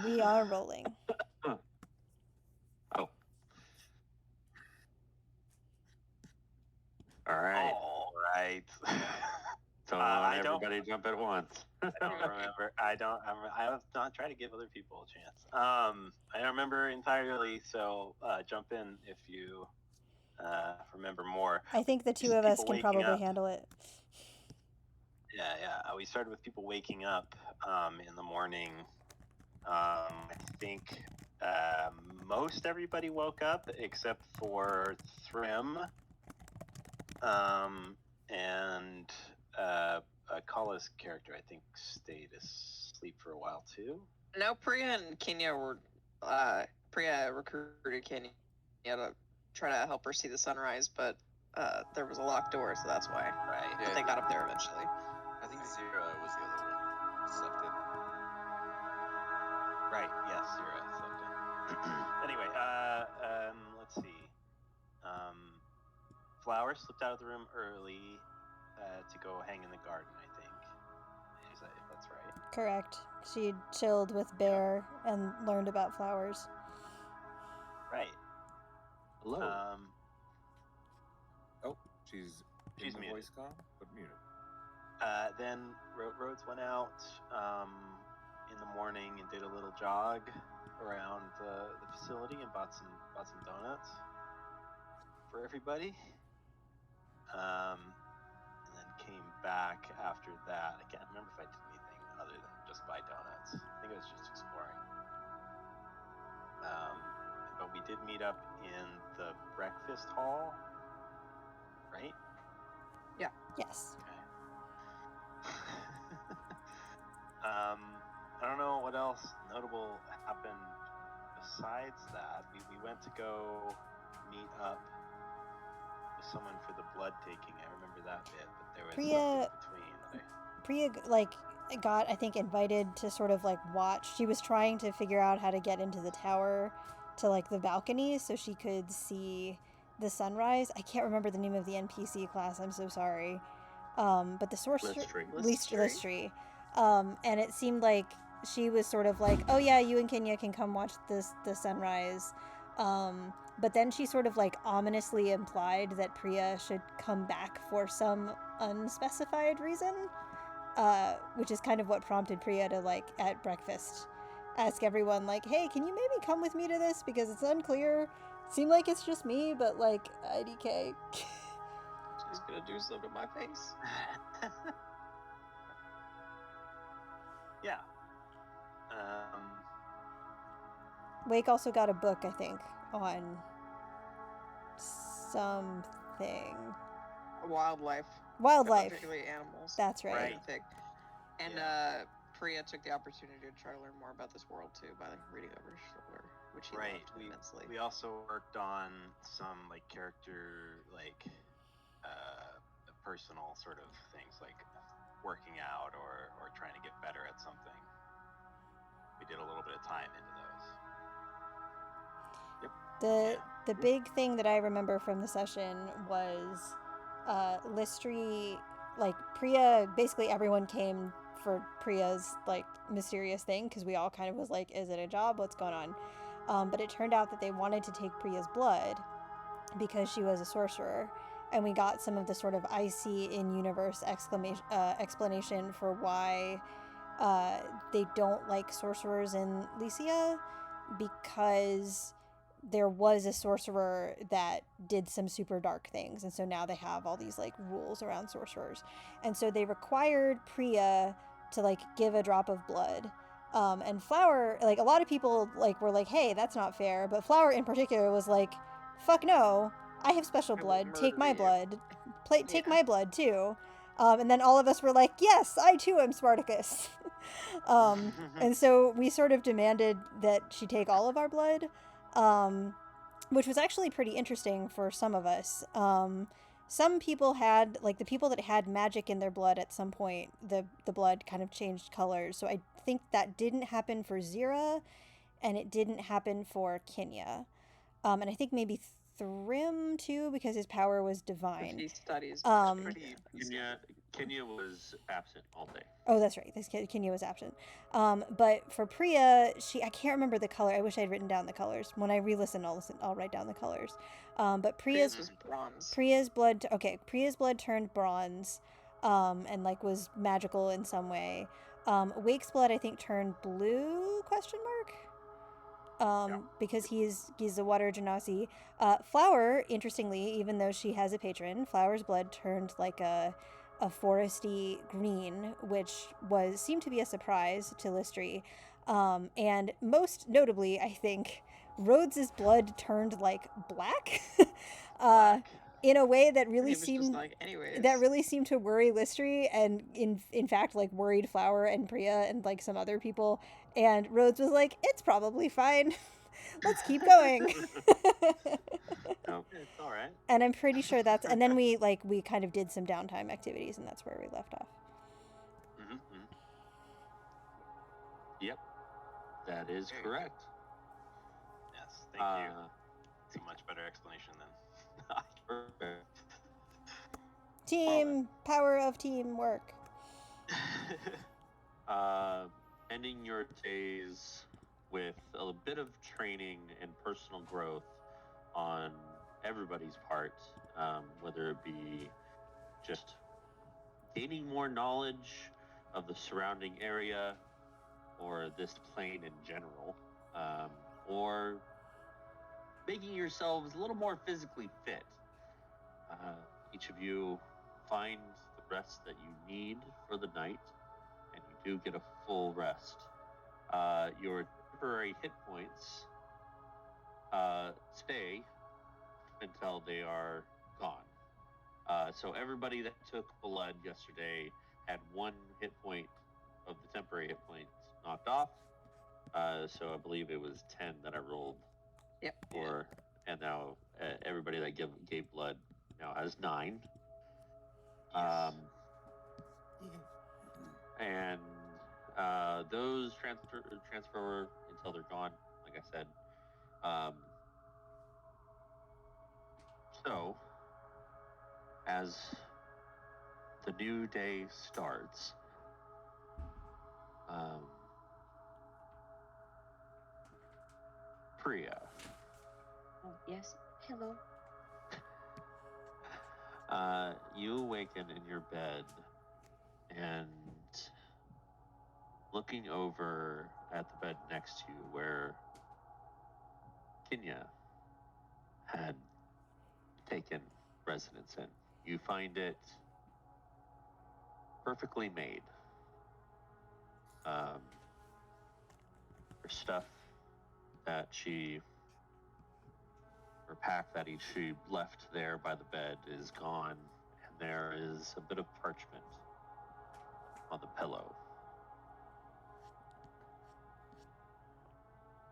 We are rolling. Oh. All right. All right. Don't everybody jump at once. I don't remember. I was not trying to give other people a chance. I don't remember entirely, so jump in if you remember more. I think the two of us can probably handle it. Yeah. We started with people waking up in the morning. I think most everybody woke up except for Thrym. And Kala's character, I think, stayed asleep for a while too. No, Priya and Kenya were. Priya recruited Kenya to try to help her see the sunrise, but there was a locked door, so that's why. Right. Yeah, but they got up there eventually. I think Zira was the other one. Slept in. Right. Yes, Zira slept in. Anyway, let's see. Flower slipped out of the room early to go hang in the garden, I think. If that's right. Correct. She chilled with Bear and learned about flowers. Right. Hello. She's muted. Voice com, but muted. Then Rhodes went out in the morning and did a little jog around the facility and bought some donuts for everybody. And then came back after that. I can't remember if I did anything other than just buy donuts. I think I was just exploring. But we did meet up in the breakfast hall, right? Yeah. Yes. Okay. I don't know what else notable happened besides that. We went to go meet up with someone for the blood taking. I remember that bit, but there was something in between. Priya got, I think, invited to sort of watch. She was trying to figure out how to get into the tower to the balcony so she could see the sunrise. I can't remember the name of the NPC class. I'm so sorry. But the sorcerer Lystri. And it seemed like she was sort of oh yeah, you and Kenya can come watch the sunrise. But then she sort of ominously implied that Priya should come back for some unspecified reason, which is kind of what prompted Priya to at breakfast ask everyone hey, can you maybe come with me to this because it's unclear. It seemed like it's just me, but IDK. She's gonna do something to my face. Yeah. Wake also got a book, I think, on something. Wildlife. Particularly animals. That's right. And Priya took the opportunity to try to learn more about this world too by reading over Shoulder, which he loved immensely. We also worked on some character personal sort of things working out or trying to get better at something. We did a little bit of time into those. Yep. The big thing that I remember from the session was Lystri, Priya, basically everyone came for Priya's mysterious thing because we all kind of was is it a job? What's going on? But it turned out that they wanted to take Priya's blood because she was a sorcerer, and we got some of the sort of I see in universe explanation for why they don't like sorcerers in Lysia, because there was a sorcerer that did some super dark things, and so now they have all these rules around sorcerers, and so they required Priya to give a drop of blood. And Flower, a lot of people were hey, that's not fair, but Flower in particular was fuck no, I have special blood, take my blood. Take my blood too. And then all of us were yes, I too am Spartacus. And so we sort of demanded that she take all of our blood, which was actually pretty interesting for some of us. Some people had, the people that had magic in their blood at some point, the blood kind of changed colors. So I think that didn't happen for Zira, and it didn't happen for Kenya. And I think maybe Thrym too, because his power was divine. He studies. Kenya Kenya was absent all day. Oh, that's right. This Kenya was absent. But for Priya, I can't remember the color. I wish I had written down the colors. When I re-listen, I'll write down the colors. But Priya's was bronze. Priya's blood turned bronze, and like was magical in some way. Wake's blood, I think, turned blue? Question mark. Because he's a water genasi. Flower, interestingly, even though she has a patron, Flower's blood turned like a foresty green, which seemed to be a surprise to Listri. And most notably, I think Rhodes's blood turned like black. In a way that really seemed to worry Listri, and in fact like worried Flower and Priya and like some other people. And Rhodes was like, "It's probably fine. Let's keep going." No, it's all right. And I'm pretty sure that's. And then we kind of did some downtime activities, and that's where we left off. Mm-hmm. Yep, that is correct. Yes, thank you. It's a much better explanation than. Power of teamwork. Ending your days with a bit of training and personal growth on everybody's part, whether it be just gaining more knowledge of the surrounding area or this plane in general, or making yourselves a little more physically fit. Each of you find the rest that you need for the night, and you do get a full rest. Your temporary hit points stay until they are gone. So everybody that took blood yesterday had 1 hit point of the temporary hit points knocked off. So I believe it was 10 that I rolled. Yep. And now everybody that gave blood now has 9. Yes. And those transfer until they're gone, like I said. So, as the new day starts, Priya. Oh, yes. Hello. You awaken in your bed and looking over at the bed next to you where Kenya had taken residence in. You find it perfectly made. Her stuff that her pack that she left there by the bed is gone, and there is a bit of parchment on the pillow.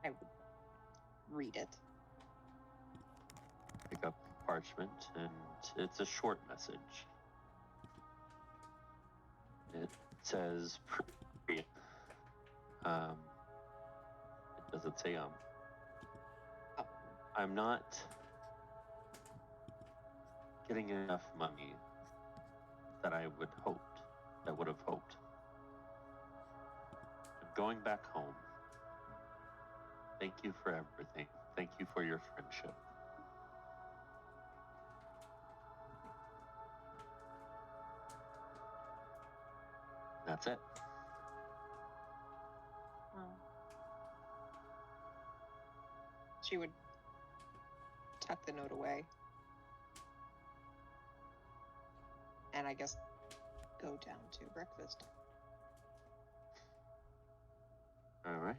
I would read it. Pick up parchment, and it's a short message. It says, Priya. It doesn't say I'm not getting enough money that I would have hoped. I'm going back home. Thank you for everything. Thank you for your friendship. That's it. She would tuck the note away. And I guess go down to breakfast. All right.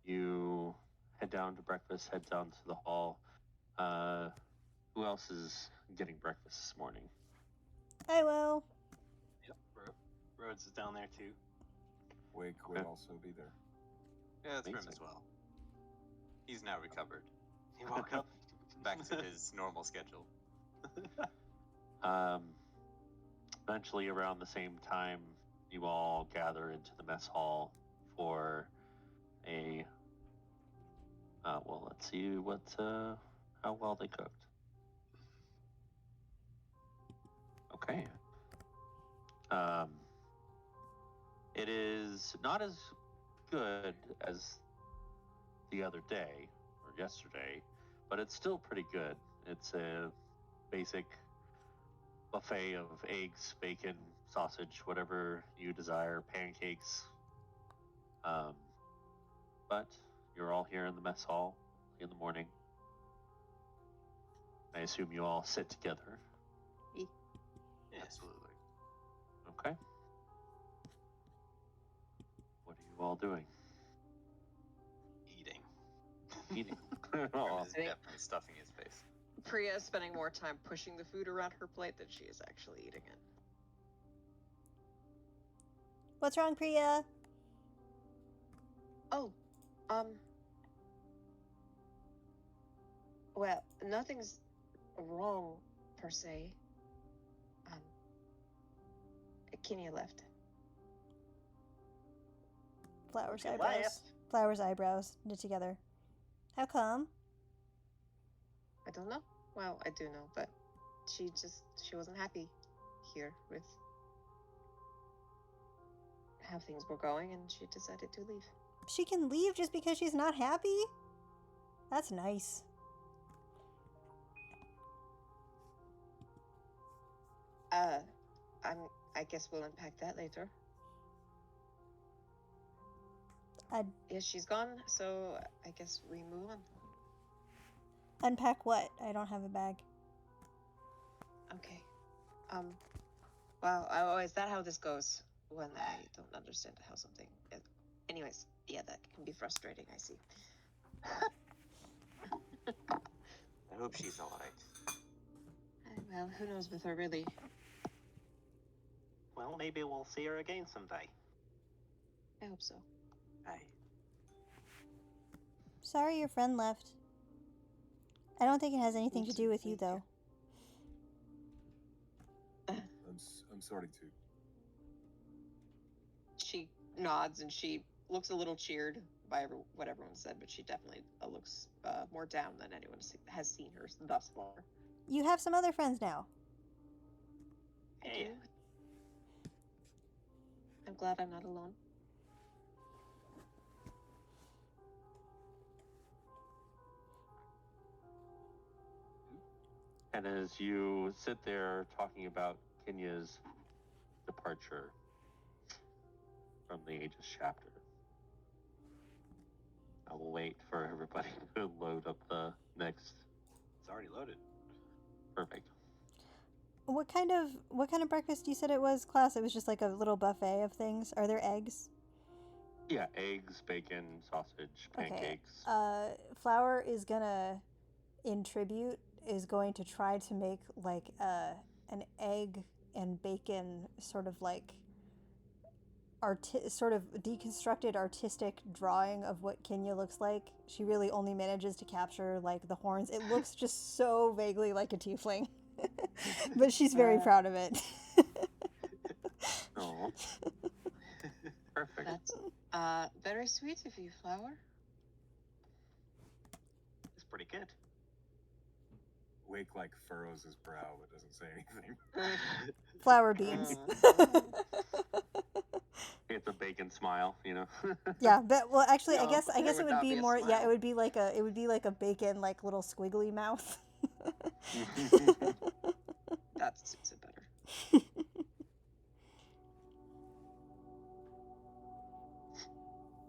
You head down to breakfast, head down to the hall. Who else is getting breakfast this morning? I will. Yep. Rhodes is down there too. Wake would also be there. Yeah, that's him Amazing. as well. He's now recovered. He woke up. Back to his normal schedule. Eventually, around the same time, you all gather into the mess hall for a. Let's see how well they cooked. Okay. It is not as good as the other day or yesterday, but it's still pretty good. It's a basic buffet of eggs, bacon, sausage, whatever you desire, pancakes. Um, but you're all here in the mess hall in the morning. I assume you all sit together. Yes. Absolutely. Okay. What are you all doing? Eating. Eating. Grim Oh, is I think- definitely stuffing his face. Priya is spending more time pushing the food around her plate than she is actually eating it. What's wrong, Priya? Oh, um. Well, nothing's wrong per se. Kenya left. Flower's Look at eyebrows. last. Flower's eyebrows knit together. How come? I don't know. Well, I do know, but she wasn't happy here with how things were going, and she decided to leave. She can leave just because she's not happy? That's nice. I guess we'll unpack that later. I'd Yeah, she's gone, so I guess we move on. unpack what? I don't have a bag. Okay. Well, oh, is that how this goes when I don't understand how something? Anyways, yeah, that can be frustrating. I see. I hope she's alright. Well, who knows with her, really? Well, maybe we'll see her again someday. I hope so. Aye. Sorry your friend left. I don't think it has anything to Thank do you, with you, thank you. though. I'm sorry too. She nods and she looks a little cheered by what everyone said, but she definitely looks more down than anyone has seen her thus far. You have some other friends now. I Yeah. do. I'm glad I'm not alone. and as you sit there talking about Kenya's departure from the Aegis chapter, I will wait for everybody to load up the next. It's already loaded. Perfect. What kind of breakfast you said it was, class? It was just like a little buffet of things. Are there eggs? Yeah, eggs, bacon, sausage, pancakes. Okay. Flower is gonna, in tribute, is going to try to make like an egg and bacon sort of like sort of deconstructed artistic drawing of what Kenya looks like. She really only manages to capture like the horns. It looks just so vaguely like a tiefling. But she's very proud of it. Oh, perfect. That's very sweet of you, Flower. It's pretty good. Wake like furrows his brow but doesn't say anything. Flower beans. It's a bacon smile, you know. Yeah, but well, actually, I No, guess there it would would not be be a more. Yeah, smile. it would be like a bacon like little squiggly mouth. That suits it better.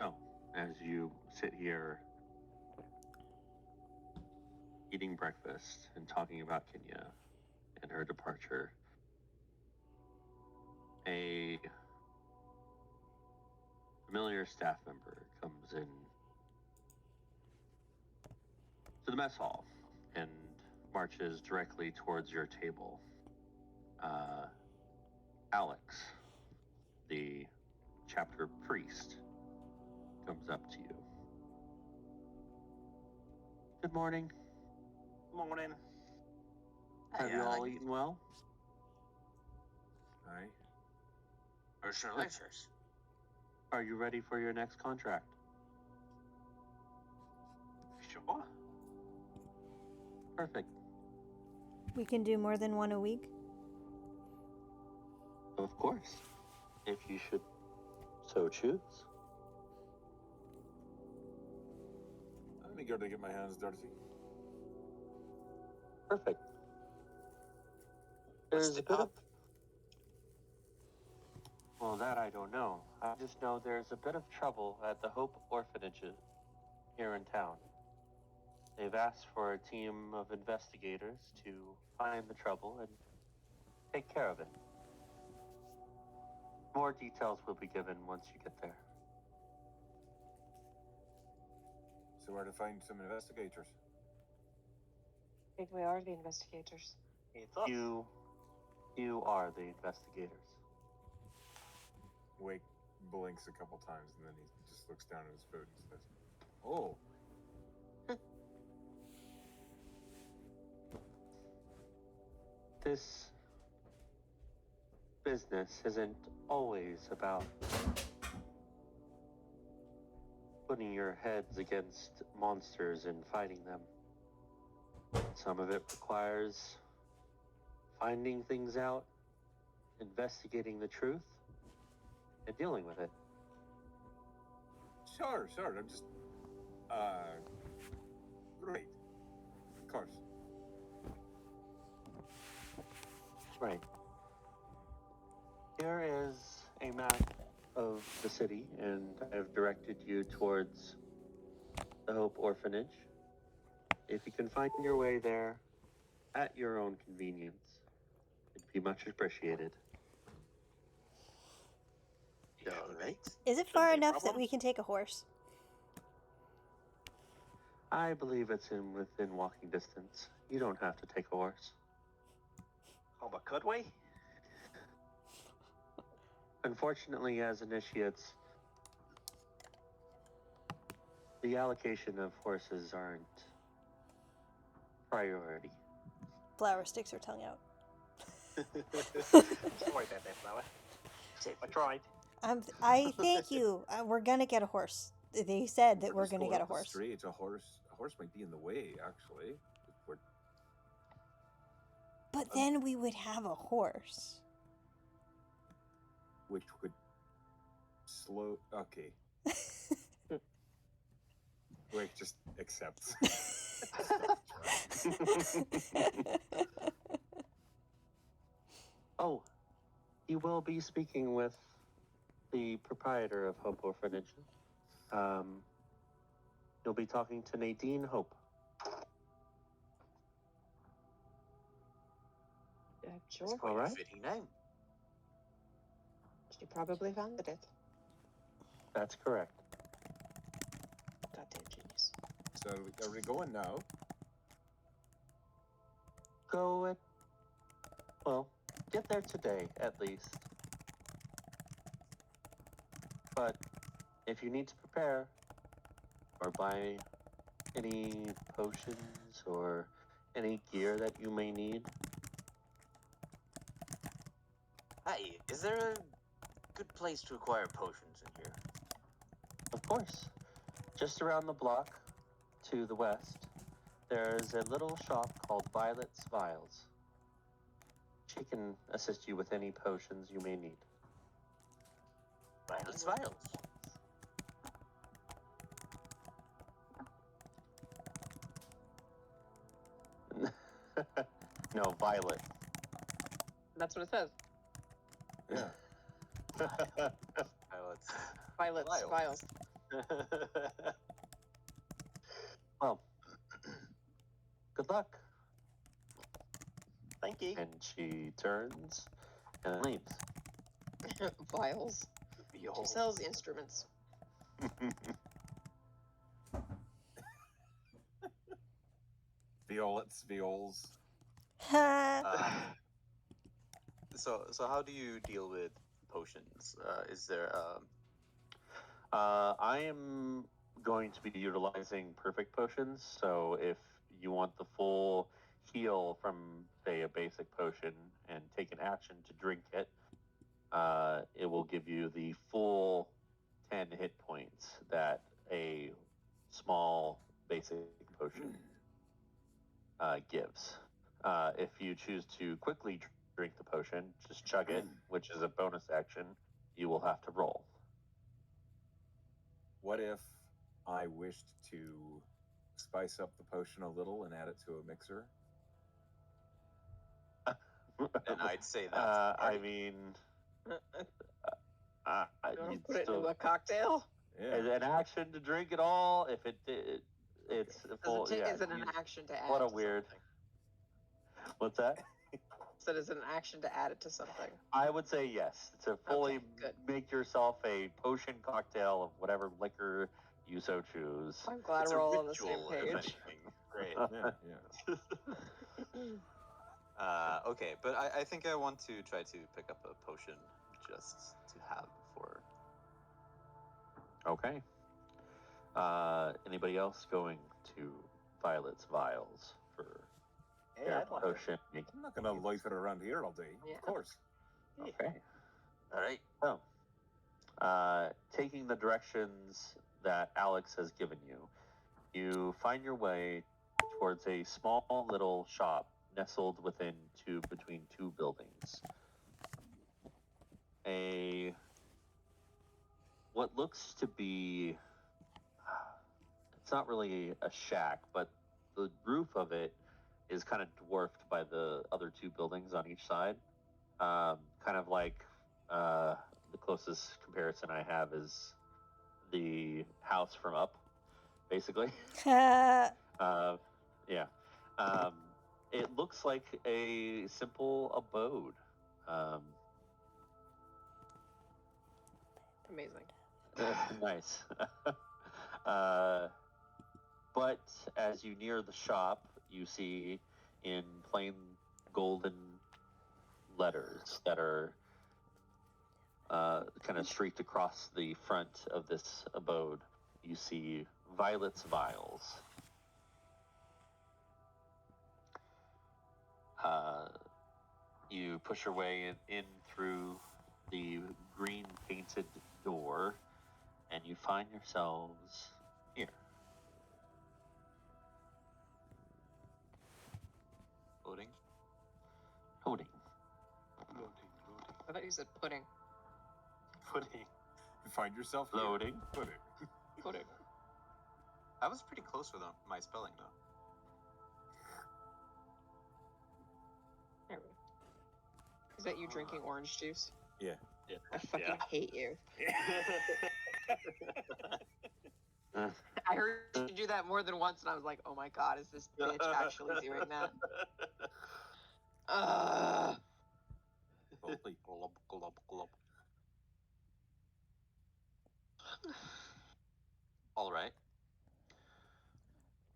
Oh, as you sit here eating breakfast and talking about Kenya and her departure, a familiar staff member comes in to the mess hall and marches directly towards your table. Alex, the chapter priest, comes up to you. Good morning. Morning. Have you all eaten well? Aye. Or delicious. Are you ready for your next contract? Sure. Perfect. We can do more than one a week. Of course, if you should so choose. I'm eager to get my hands dirty. Perfect. What's There's the a bit of... up? Well, that I don't know. I just know there's a bit of trouble at the Hope Orphanage here in town. They've asked for a team of investigators to find the trouble and take care of it. More details will be given once you get there. So where to find some investigators? I think we are the investigators. Any thoughts? You are the investigators. Wake blinks a couple times and then he just looks down at his food and says, "Oh, This business isn't always about putting your heads against monsters and fighting them. Some of it requires finding things out, investigating the truth, and dealing with it. sure. I'm just, right. Of course. Right. Here is a map of the city, and I've directed you towards the Hope Orphanage. If you can find your way there at your own convenience, it'd be much appreciated. All right. Is it Shouldn't far be a enough that problem. we can take a horse? I believe it's within walking distance. You don't have to take a horse. Oh, but could we? Unfortunately, as initiates, the allocation of horses aren't priority. Flower sticks her tongue out. Sorry about that, Flower. I tried. I thank you. We're gonna get a horse. They said that we're Just gonna going get a up the horse. street, a horse might be in the way, actually. If we're But then we would have a horse. which would slow. Okay, Wake just accepts. Oh, you will be speaking with the proprietor of Hope Orphanage. You'll be talking to Nadine Hope. Sure. That's quite All a right. fitting name. She probably founded it. That's correct. Goddamn genius. So are we going now? Get there today, at least. But if you need to prepare or buy any potions or any gear that you may need, Hey, is there a good place to acquire potions in here? of course, just around the block to the west, there's a little shop called Violet's Vials. She can assist you with any potions you may need. Violet's Vials. No, Violet. That's what it says. Yeah. Violet's. Violet's Vials. vials. Well, good luck. Thank you. And she turns and leaves. Vials. She sells instruments. Violets, viols. So how do you deal with potions? Is there I am going to be utilizing perfect potions, so if you want the full heal from, say, a basic potion and take an action to drink it, it will give you the full 10 hit points that a small basic potion gives. If you choose to quickly drink the potion, just chug it, which is a bonus action. You will have to roll. What if I wished to spice up the potion a little and add it to a mixer? And I'd say that's I mean, You want to you'd put it still, into a cocktail? Yeah. an action to drink it all. If it's full. Is it, Yeah. is it an you- action to add what a to weird. something? What's that? So is it an action to add it to something? I would say yes. To fully good. make yourself a potion cocktail of whatever liquor you so choose. I'm glad it's we're a all on the same ritual, if page. anything. Great. Yeah. Okay, but I think I want to try to pick up a potion just to have for. Okay. Anybody else going to Violet's vials for Hey, I'd like to. potion making? I'm not gonna loiter around here all day. Yeah. Of course. Okay. All right. So, taking the directions that Alex has given you, you find your way towards a small little shop nestled between two buildings. What looks to be, it's not really a shack, but the roof of it is kind of dwarfed by the other two buildings on each side. Kind of like the closest comparison I have is the house from Up, basically. Yeah. It looks like a simple abode. Amazing. Nice. But as you near the shop, you see in plain golden letters that are kind of streaked across the front of this abode, you see Violet's vials. You push your way in through the green painted door, and you find yourselves here. Loading. Loading. I thought you said pudding. Pudding. You find yourself here. Loading. Pudding. Pudding. I was pretty close with my spelling though. There we go. Is that you drinking orange juice? Yeah. I fucking Yeah. hate you. I heard you do that more than once, and I was like, "Oh my god, is this bitch actually doing that?" Holy. Glub, glub, glub. All right.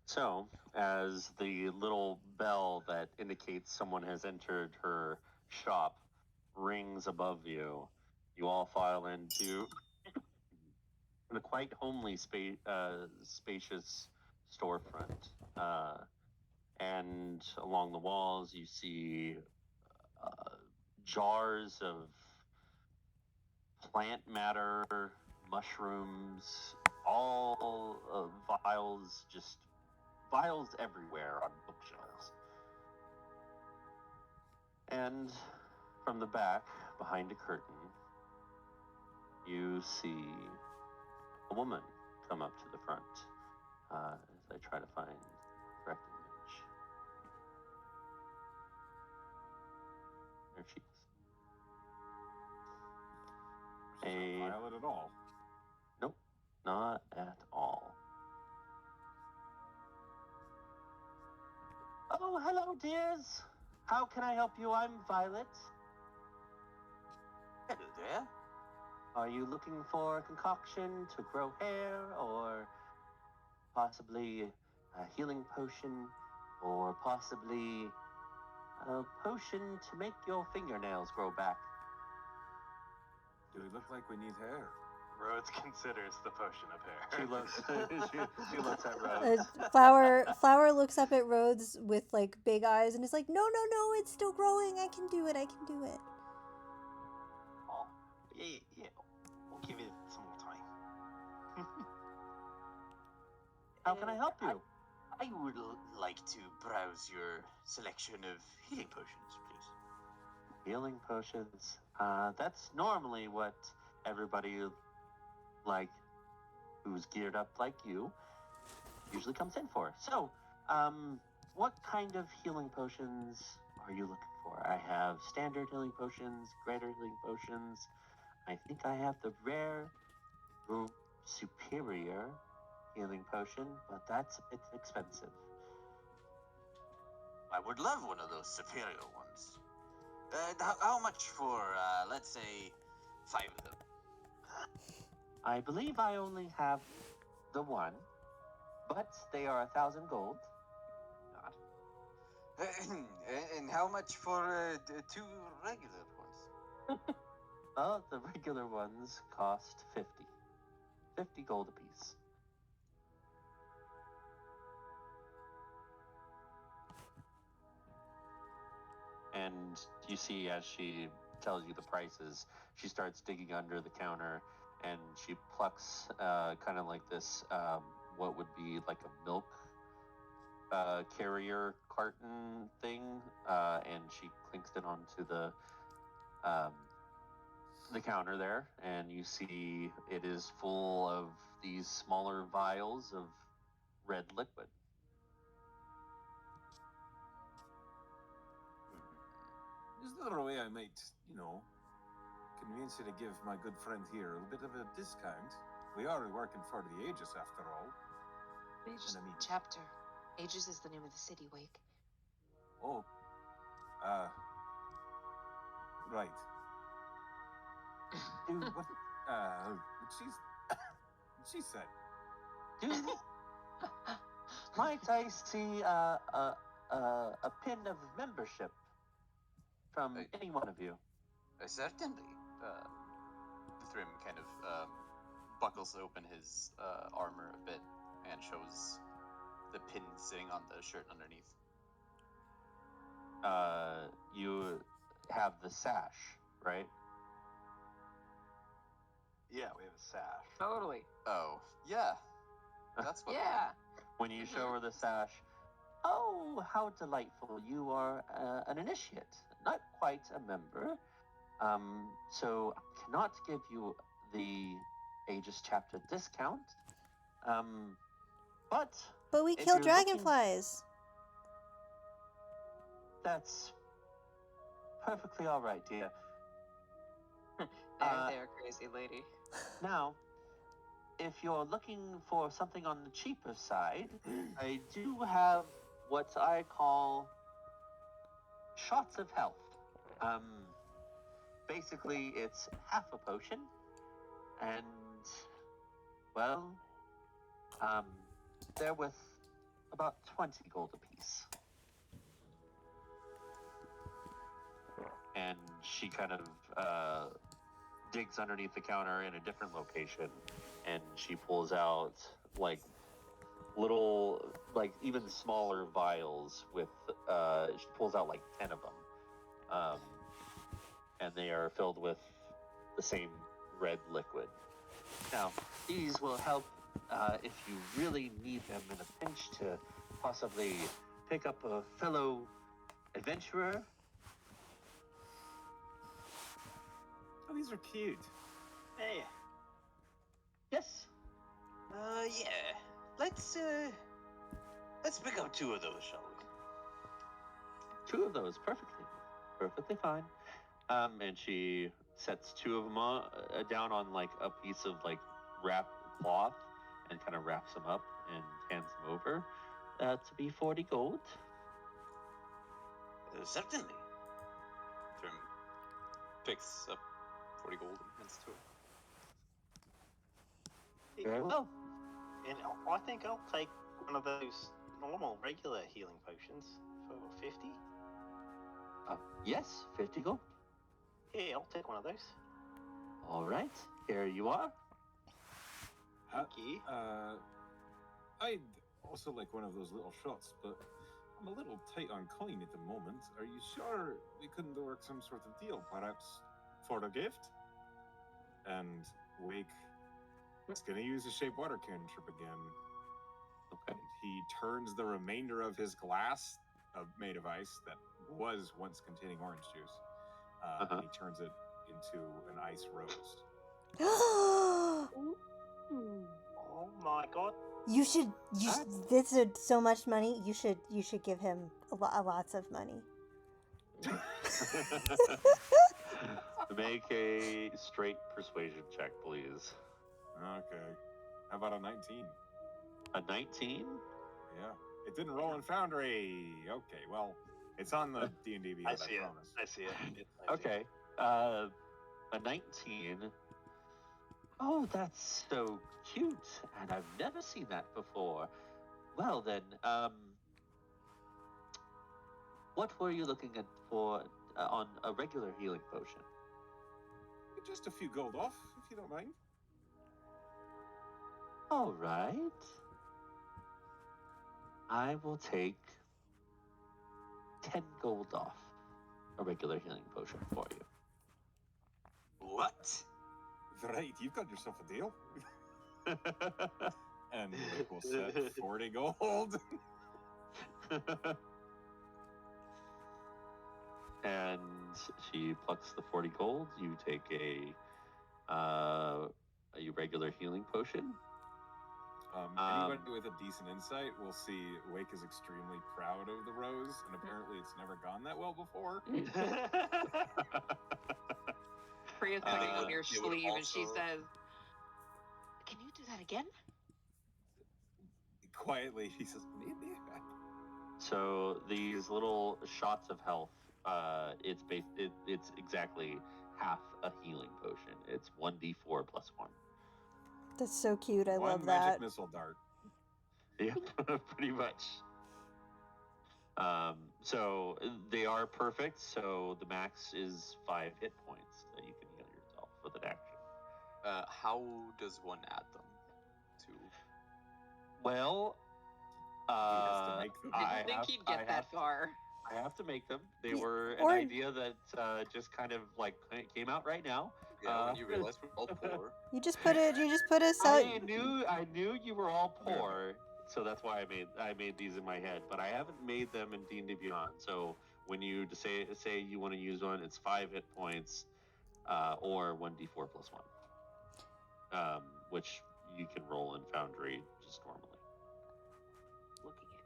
So, as the little bell that indicates someone has entered her shop rings above you, you all file into the quite homely, spacious storefront. And along the walls, you see jars of plant matter, mushrooms, all vials everywhere on bookshelves. And from the back, behind a curtain, you see a woman come up to the front. As I try to find the correct image. There she is. She's not Violet at all. Nope, not at all. Oh, hello, dears. How can I help you? I'm Violet. Hello there. Are you looking for a concoction to grow hair, or possibly a healing potion, or possibly a potion to make your fingernails grow back? Do we look like we need hair? Rhodes considers the potion of hair. She looks. she looks at Rose. Flower looks up at Rhodes with like big eyes and is like, no, it's still growing. I can do it. Oh, yeah. We'll give it some more time. How can I help you? I would like to browse your selection of healing potions, please. Healing potions. That's normally what everybody like who's geared up like you usually comes in for. So, what kind of healing potions are you looking for? I have standard healing potions, greater healing potions. I think I have the rare superior healing potion, but that's a bit expensive. I would love one of those superior ones. How much for, let's say, 5 of them? I believe I only have the one, but they are 1,000 gold. God. And how much for 2 regular ones? Well, the regular ones cost 50. 50 gold apiece. And you see, as she tells you the prices, she starts digging under the counter, and she plucks kind of like this, what would be like a milk carrier carton thing, and she clinks it onto the counter there, and you see it is full of these smaller vials of red liquid. Is there a way I might, convince you to give my good friend here a bit of a discount? We are working for the Aegis after all. Aegis And I mean- chapter. Aegis is the name of the city, Wake. Oh. Right. Dude, what she said. Do might I see a pin of membership from any one of you? Certainly. Thrym kind of buckles open his armor a bit and shows the pin sitting on the shirt underneath. You have the sash, right? Yeah, we have a sash. Totally. Oh, yeah. That's what. Yeah. When you show her the sash, oh, how delightful! You are an initiate, not quite a member. So I cannot give you the Aegis chapter discount. But But we if kill you're looking- dragonflies. That's perfectly all right, dear. There, crazy lady. Now, if you're looking for something on the cheaper side, I do have what I call shots of health. Basically, it's half a potion, and well, they're worth about 20 gold apiece. And she kind of digs underneath the counter in a different location, and she pulls out like little, like even smaller vials with. She pulls out like 10 of them, and they are filled with the same red liquid. Now, these will help if you really need them in a pinch to possibly pick up a fellow adventurer. Oh, these are cute. Hey, Yes. Yeah. Let's pick up 2 of those, shall we? 2 of those, perfectly fine. And she sets 2 of them down on like a piece of like wrapped cloth, and kind of wraps them up and hands them over to be 40 gold. Certainly. Thrym picks up 40 gold and hands to her. Very well. and I think I'll take one of those normal, regular healing potions for 50. Yes, 50 gold. Yeah, I'll take one of those. All right, here you are. Thank you. I'd also like one of those little shots, but I'm a little tight on coin at the moment. Are you sure we couldn't work some sort of deal, perhaps for a gift? And Wake is going to use a shape water cantrip again. Okay. And he turns the remainder of his glass made of ice that was once containing orange juice and he turns it into an ice rose. Oh my god. You should. This is so much money. You should give him lots of money. Make a straight persuasion check, please. Okay. How about a 19? A 19? Yeah. It didn't roll in Foundry. Okay, well, it's on the D&D Beyond, I see it. promise. I see it. Okay. A 19. Oh, that's so cute, and I've never seen that before. Well then, what were you looking at for on a regular healing potion? Just a few gold off, if you don't mind. All right. I will take 10 gold off a regular healing potion for you. What? Right, you've got yourself a deal. And we'll set 40 gold. And she plucks the 40 gold. You take a regular healing potion. Anybody with a decent insight will see Wake is extremely proud of the rose, and apparently it's never gone that well before. Priya's putting on your it would sleeve, and she also- says, Can you do that again? Quietly, he says, maybe. So these little shots of health, it's exactly half a healing potion. It's 1d4 plus 1. That's so cute. I One love magic that. missile dart. Yeah, pretty much. So they are perfect. So the max is 5 hit points that you can heal yourself with an action. How does one add them to? Well, He has to make them. "I didn't think he'd get that far." I have to make them. They Yeah, were an or- idea that just kind of like came out right now. Yeah, when you realize we're all poor. You just put a I knew you were all poor, so that's why I made these in my head. But I haven't made them in D&D Beyond. So when you say you want to use one, it's 5 hit points, or 1d4 plus 1, which you can roll in Foundry just normally. Looking at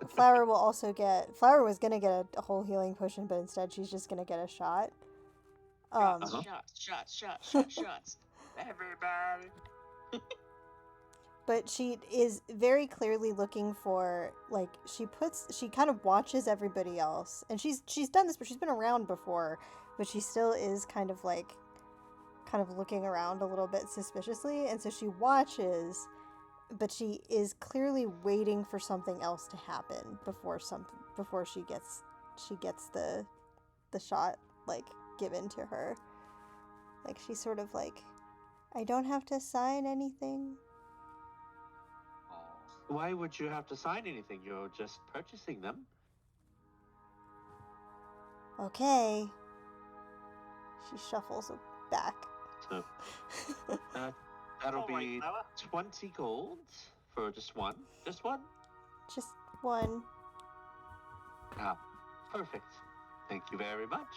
me. Flower will also get. Flower was gonna get a whole healing potion, but instead she's just gonna get a shot. Uh-huh. Shots. Everybody. But she is very clearly looking for, like, she kind of watches everybody else, and she's done this, but she's been around before, but she still is kind of looking around a little bit suspiciously, and so she watches, but she is clearly waiting for something else to happen before she gets the shot, like, given to her. Like, she's sort of like, I don't have to sign anything. Why would you have to sign anything? You're just purchasing them. Okay. She shuffles back. So that'll All right, be Flower. 20 gold for just one. Just one? Just one. Ah, perfect. Thank you very much.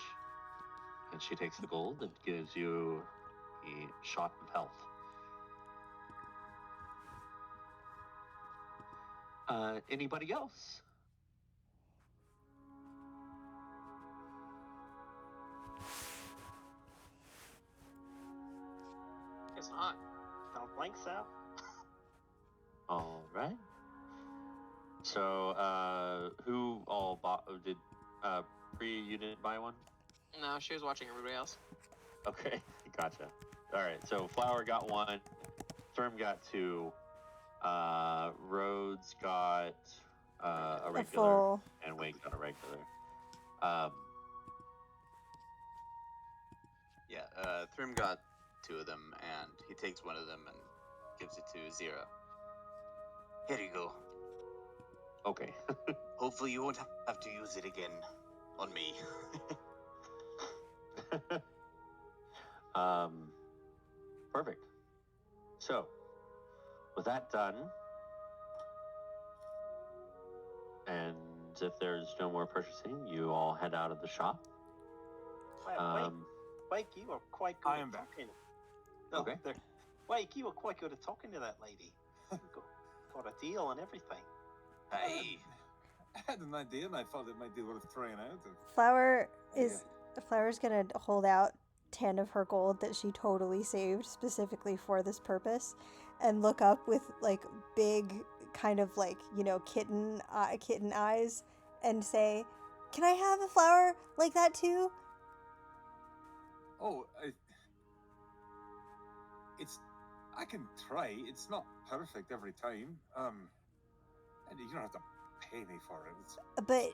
And she takes the gold and gives you a shot of health. Anybody else? Guess not. Don't think so. All right. So, who all bought? Did Priya, you didn't buy one? No, she was watching everybody else. Okay, gotcha. All right. So Flower got one. Therm got two. Rhodes got a regular, full. and Wake got a regular. Yeah, Thrym got 2 of them, and he takes one of them and gives it to Zira. Here you go. Okay. Hopefully you won't have to use it again on me. Perfect. So, with that done, and if there's no more purchasing, you all head out of the shop Wake, you are quite good I at am back. talking. No, Okay. Wake, you were quite good at talking to that lady. You got a deal and everything. Hey, I had an idea, and I thought it might be worth trying out. Flower's gonna hold out 10 of her gold that she totally saved specifically for this purpose, and look up with like big kind of like, you know, kitten eyes, and say, "Can I have a flower like that too?" Oh, I can try. It's not perfect every time. And you don't have to pay me for it. But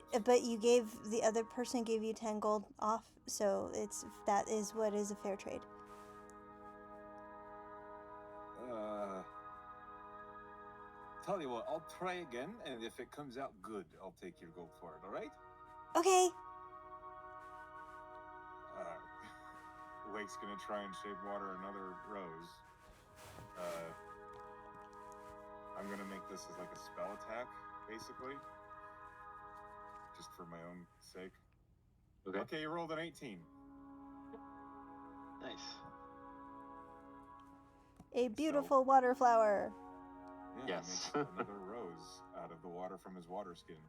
the other person gave you 10 gold off, so that is what is a fair trade. Tell you what, I'll try again, and if it comes out good, I'll take your gold for it. All right? Okay. Wake's gonna try and shape water another rose. I'm gonna make this as like a spell attack, basically, just for my own sake. Okay, you rolled an 18. Nice. A beautiful water flower. Yeah, Yes. Makes another rose out of the water from his water skin.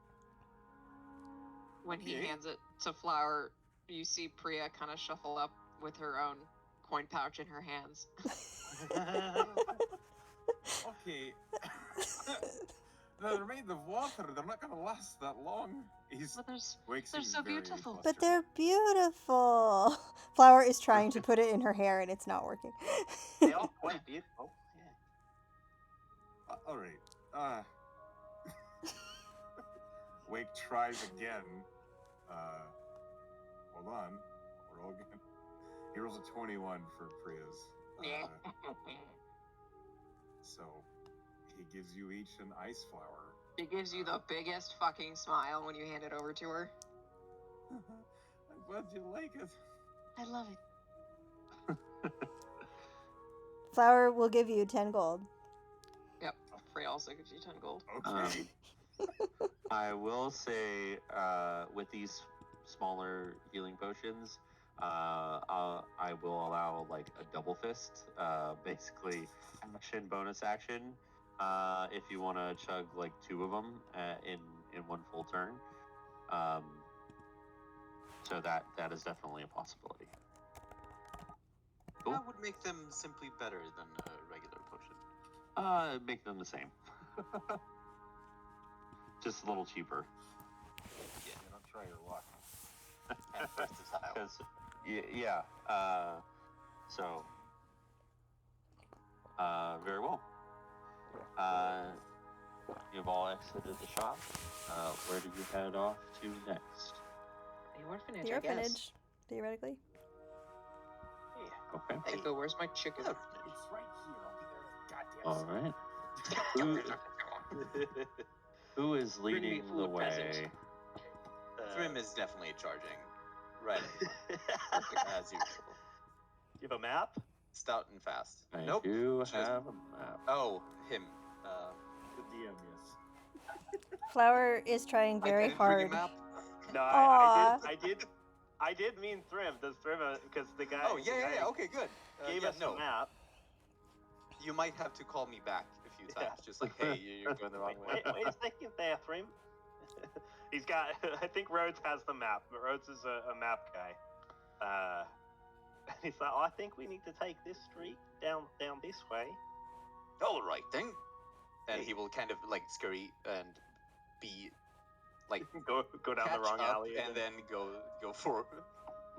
When he Okay. hands it to Flower, you see Priya kind of shuffle up with her own coin pouch in her hands. Okay. They're made of water. They're not gonna last that long. But Wake they're seems so very beautiful. But flustered. they're beautiful. Flower is trying to put it in her hair and it's not working. They are quite beautiful. Yeah. All right. Wake tries again. Hold on. Roll again. He rolls a 21 for Priya's. So he gives you each an ice flower. She gives you the biggest fucking smile when you hand it over to her. I'm glad you like it. I love it. Flower will give you 10 gold. Yep. Priya also gives you 10 gold. Okay. I will say, with these smaller healing potions, I will allow like a double fist, basically action bonus action. If you want to chug like 2 of them in one full turn, so that is definitely a possibility. Cool. That would make them simply better than a regular potion. Make them the same. Just a little cheaper. Yeah, don't try your luck. And versatile. 'Cause, yeah. So, very well. You've all exited the shop. Where do you head off to next? The orphanage, The I guess. orphanage, theoretically. Yeah. Okay. Hey, Bill, where's my chicken? It's right here. I'll be there. Goddamn. All right. Who is Bring me leading the food, way? peasant. Thrim is definitely charging. Right. As usual. You have a map? Stout and fast. I Nope. do she doesn't. have a map. Oh, him. The DM, yes. Flower is trying very I didn't bring a hard. map. No, Aw. I did mean Thrim. Does Thrim, because the guy. Oh, the yeah. guy Okay, good. Gave yeah, us no. a map. You might have to call me back a few times. Yeah. Just like, hey, you're going the wrong way. Wait a second there, Thrim. He's got. I think Rhodes has the map. Rhodes is a map guy. He's like, I think we need to take this street down this way. All right, then. And he will kind of like scurry and be like go down the catch wrong up alley and then go for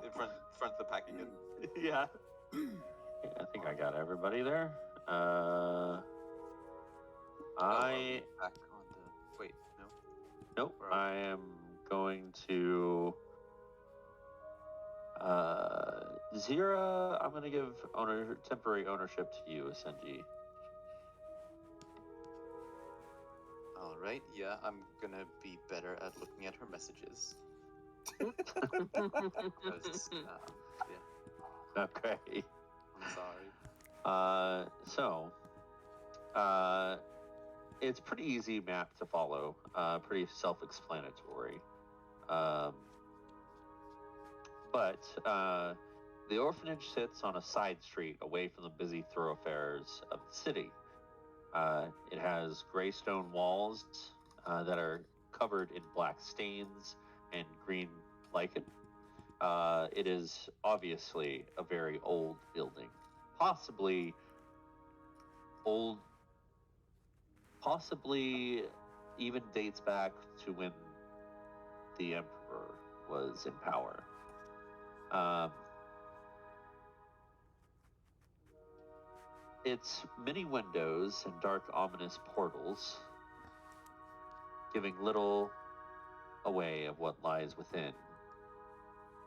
in front of the pack again. yeah. I think I got everybody there. Are I we back on the wait, no. nope. Or- I am going to Zira. I'm going to give temporary ownership to you, Senji. All right, yeah, I'm gonna be better at looking at her messages. 'Cause, yeah, Okay. I'm sorry. It's pretty easy map to follow. Pretty self-explanatory. But the orphanage sits on a side street away from the busy thoroughfares of the city. It has gray stone walls that are covered in black stains and green lichen. It is obviously a very old building, possibly even dates back to when the Emperor was in power. Its many windows and dark, ominous portals, giving little away of what lies within,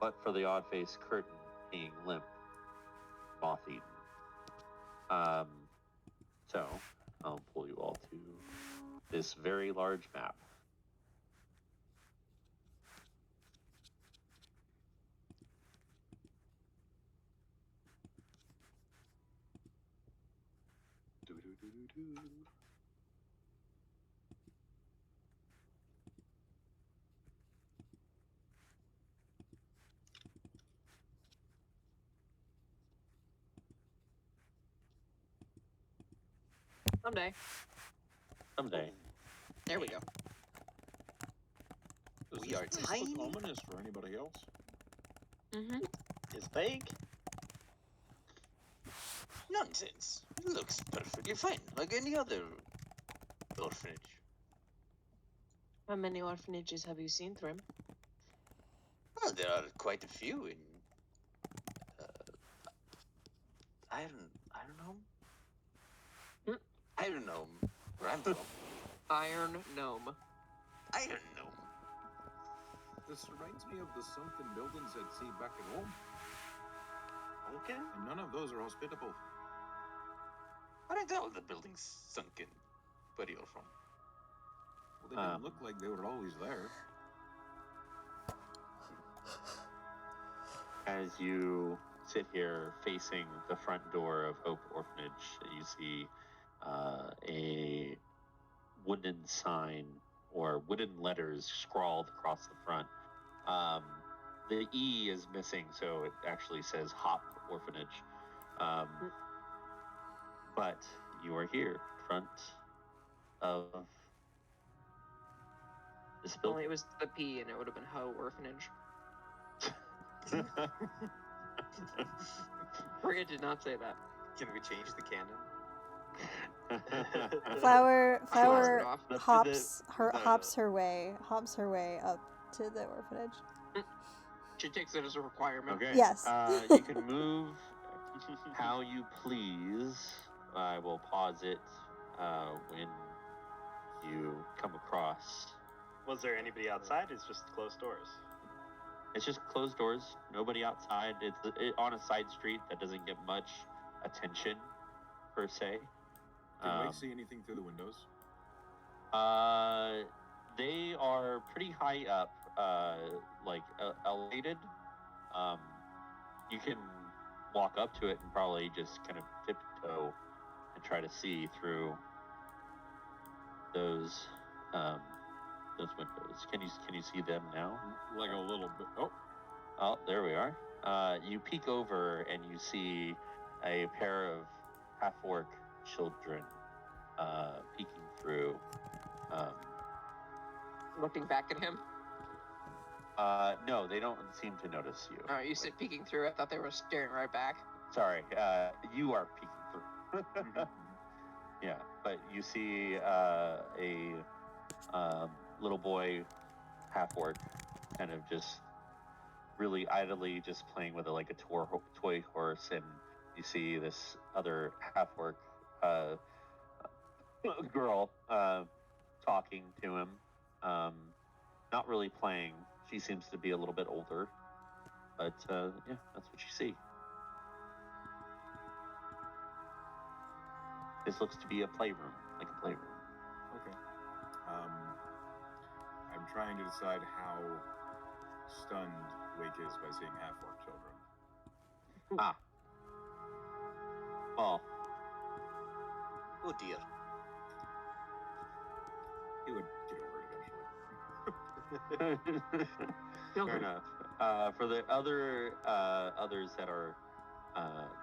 but for the odd-faced curtain being limp, moth-eaten. So, I'll pull you all to this very large map. Someday. There we go. Does We this are place tiny. look ominous for anybody else? Mm-hmm. It's big. Nonsense. It looks perfectly fine, like any other orphanage. How many orphanages have you seen, Trim? Well, there are quite a few in Iron Gnome. Iron Gnome, where I'm from. Iron Gnome. Iron Gnome. This reminds me of the sunken buildings I'd see back at home. Okay. And none of those are hospitable. Aren't all the buildings sunken? Where you're from? Well, they didn't look like they were always there. As you sit here facing the front door of Hope Orphanage, you see a wooden sign or wooden letters scrawled across the front. The E is missing, so it actually says Hop Orphanage. But you are here, front of this Only building. it was the P and it would have been Ho Orphanage. Maria did not say that. Can we change the canon? Flower Sure. hops her way up to the orphanage. She takes it as a requirement. Okay. Yes. You can move how you please. I will pause it when you come across. Was there anybody outside? It's just closed doors. It's just closed doors. Nobody outside. It's on a side street that doesn't get much attention, per se. Can we see anything through the windows? They are pretty high up, elevated. You can walk up to it and probably just kind of tiptoe and try to see through those windows. Can you see them now? Like a little bit. Oh, there we are. You peek over and you see a pair of half-orc children peeking through. Looking back at him. No, they don't seem to notice you. Oh, you said peeking through. I thought they were staring right back. Sorry, you are peeking through. Yeah, but you see a little boy, half-orc, kind of just really idly just playing with a toy horse, and you see this other half-orc girl talking to him. Not really playing. She seems to be a little bit older, but yeah, that's what you see. This looks to be a playroom, like a playroom. Okay. I'm trying to decide how stunned Wake is by seeing half-orc children. Well, Oh dear. He would get over it eventually. fair enough. For the others that are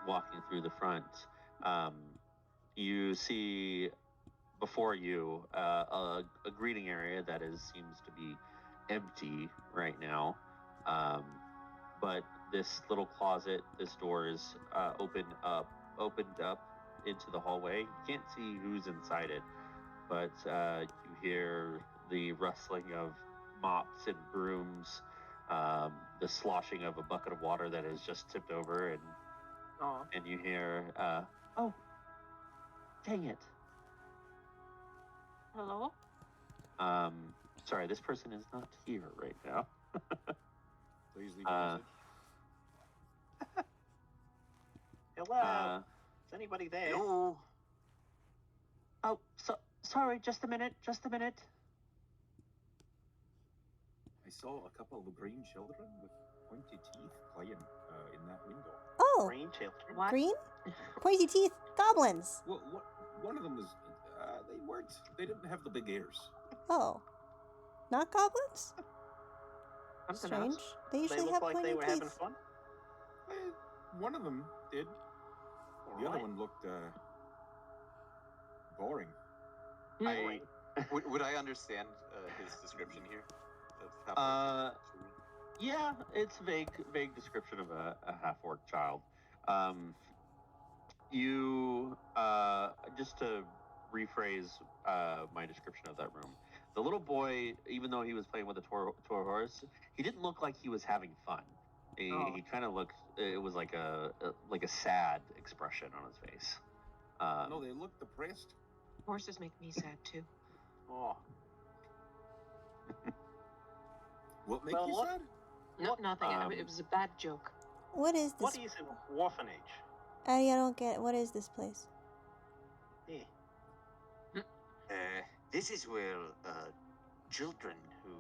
walking through the front, you see before you a greeting area that seems to be empty right now. But this little closet, this door is opened up into the hallway. You can't see who's inside it, but you hear the rustling of mops and brooms, the sloshing of a bucket of water that has just tipped over, and you hear, "Oh, dang it! Hello? Sorry, this person is not here right now." Please leave a message. Hello? Is anybody there? Hello. Oh, sorry, just a minute. I saw a couple of green children with pointy teeth playing in that window. Oh, Green children? What? green? Pointy teeth, goblins. Well, one of them was. They didn't have the big ears. Oh, not goblins? Something Strange. else? They They usually look have like pointy they were teeth. having fun? One of them did. The other one looked boring. I would I understand his description here of Yeah, it's vague description of a half-orc child. You just to rephrase my description of that room. The little boy, even though he was playing with a toy horse, he didn't look like he was having fun. He kind of looked. It was like a sad expression on his face. No, they looked depressed. Horses make me sad too. Oh. What make Well, you what- sad? No, nothing. It was a bad joke. What is this? What is an orphanage? I don't get it. What is this place? Yeah. This is where children who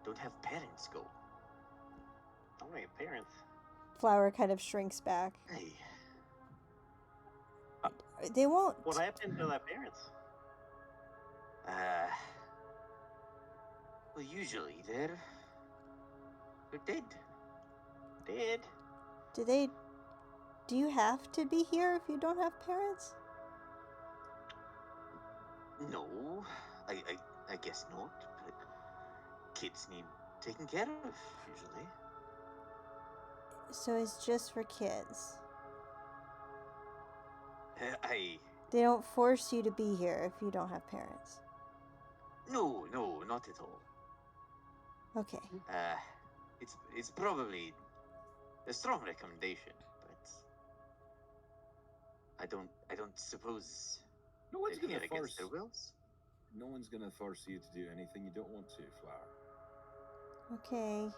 don't have parents go. Don't have parents. Flower kind of shrinks back. Hey, They won't. What happened to their parents? well, usually they're dead. Dead? Do you have to be here if you don't have parents? No, I guess not. But kids need taken care of usually. So it's just for kids. They don't force you to be here if you don't have parents. No, not at all. Okay. It's probably a strong recommendation, but I don't suppose No one's they're gonna here force. against their wills. No one's gonna force you to do anything you don't want to, Flower. Okay.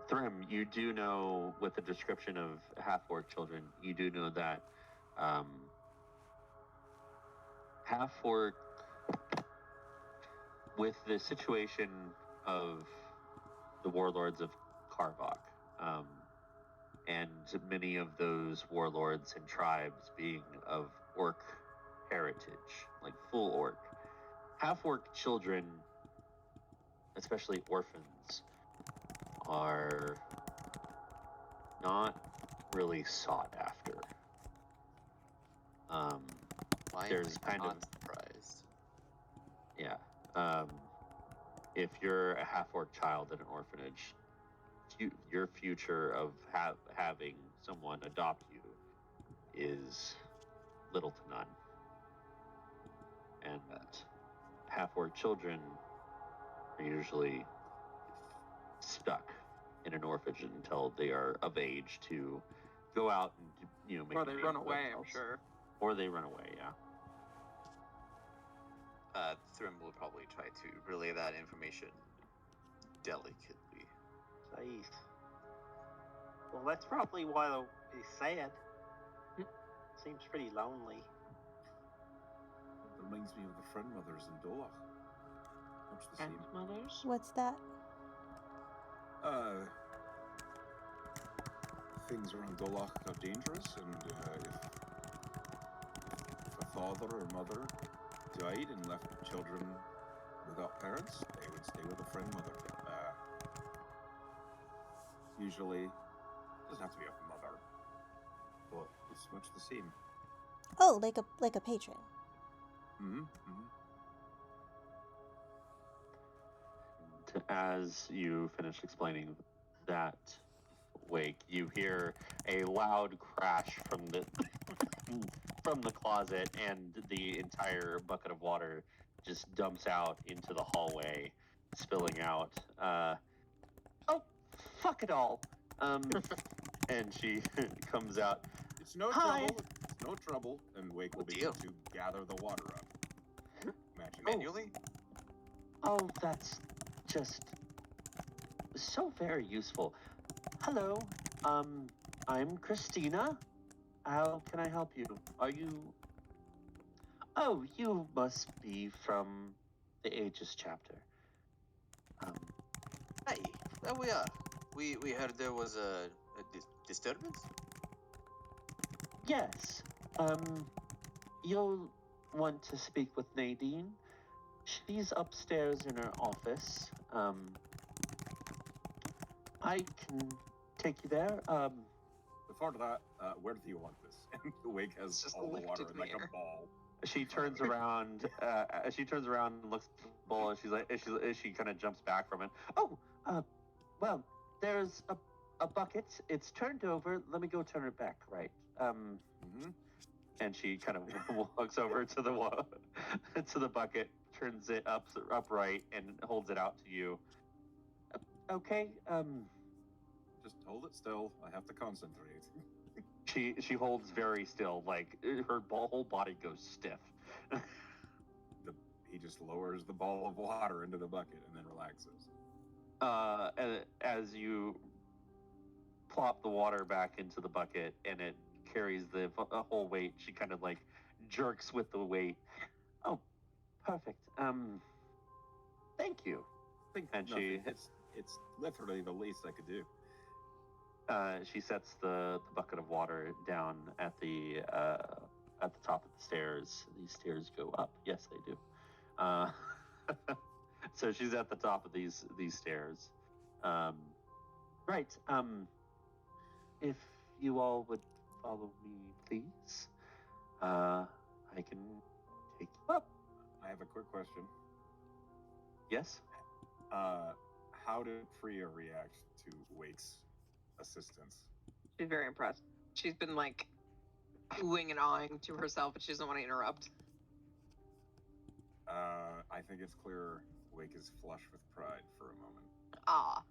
Thrym, you do know, with the description of half-orc children, you do know that half-orc, with the situation of the warlords of Karvok, and many of those warlords and tribes being of orc heritage, like full orc, half-orc children, especially orphans, are not really sought after. There's kind of surprised. Yeah. If you're a half-orc child in an orphanage, your future of having someone adopt you is little to none. And half-orc children are usually stuck in an orphanage until they are of age to go out and make Or a they name run for away, I'm themselves. sure. Or they run away, yeah. Thrym will probably try to relay that information delicately. Jeez. Well, that's probably why he's sad. Seems pretty lonely. It reminds me of the friend mothers in Dolach. Much the same. Grandmothers? What's that? Things around Dolach are dangerous, and if a father or mother died and left children without parents, they would stay with a friend mother. usually. Doesn't have to be a mother, but it's much the same. Oh, like a patron. Mm-hmm. Mm-hmm. As you finish explaining that, Wake, you hear a loud crash from the from the closet, and the entire bucket of water just dumps out into the hallway, spilling out. Oh, fuck it all. And she comes out. It's no Hi. trouble. It's no trouble. And Wake will Good begin deal. to gather the water up. Imagine Manually? Oh, that's just so very useful. Hello, I'm Christina. How can I help you? Are you... Oh, you must be from the Aegis chapter. Hey, there we are. We heard there was a disturbance? Yes. You'll want to speak with Nadine. She's upstairs in her office. I can take you there. Before that, where do you want this? And the Wake has It's just all the lifted water in in the like air. a ball. She turns around. She turns around and looks at the bowl, and she's like, she kind of jumps back from it. Oh, well, there's a bucket. It's turned over. Let me go turn it back. Right. Mm-hmm. And she kind of walks over to the bucket, turns it upright, and holds it out to you. Okay. Just hold it still. I have to concentrate. She holds very still, like her whole body goes stiff. He just lowers the ball of water into the bucket and then relaxes. As you plop the water back into the bucket and it carries the whole weight, she kind of like jerks with the weight. Oh, perfect. Thank you. And Nothing. It's literally the least I could do. She sets the bucket of water down at the top of the stairs. These stairs go up. Yes, they do. So she's at the top of these stairs. Right. If you all would follow me, please. I can take you up. I have a quick question. Yes. How did Priya react to Wake's assistance? She's very impressed. She's been like oohing and awing to herself, but she doesn't want to interrupt. I think it's clear Wake is flush with pride for a moment. Ah.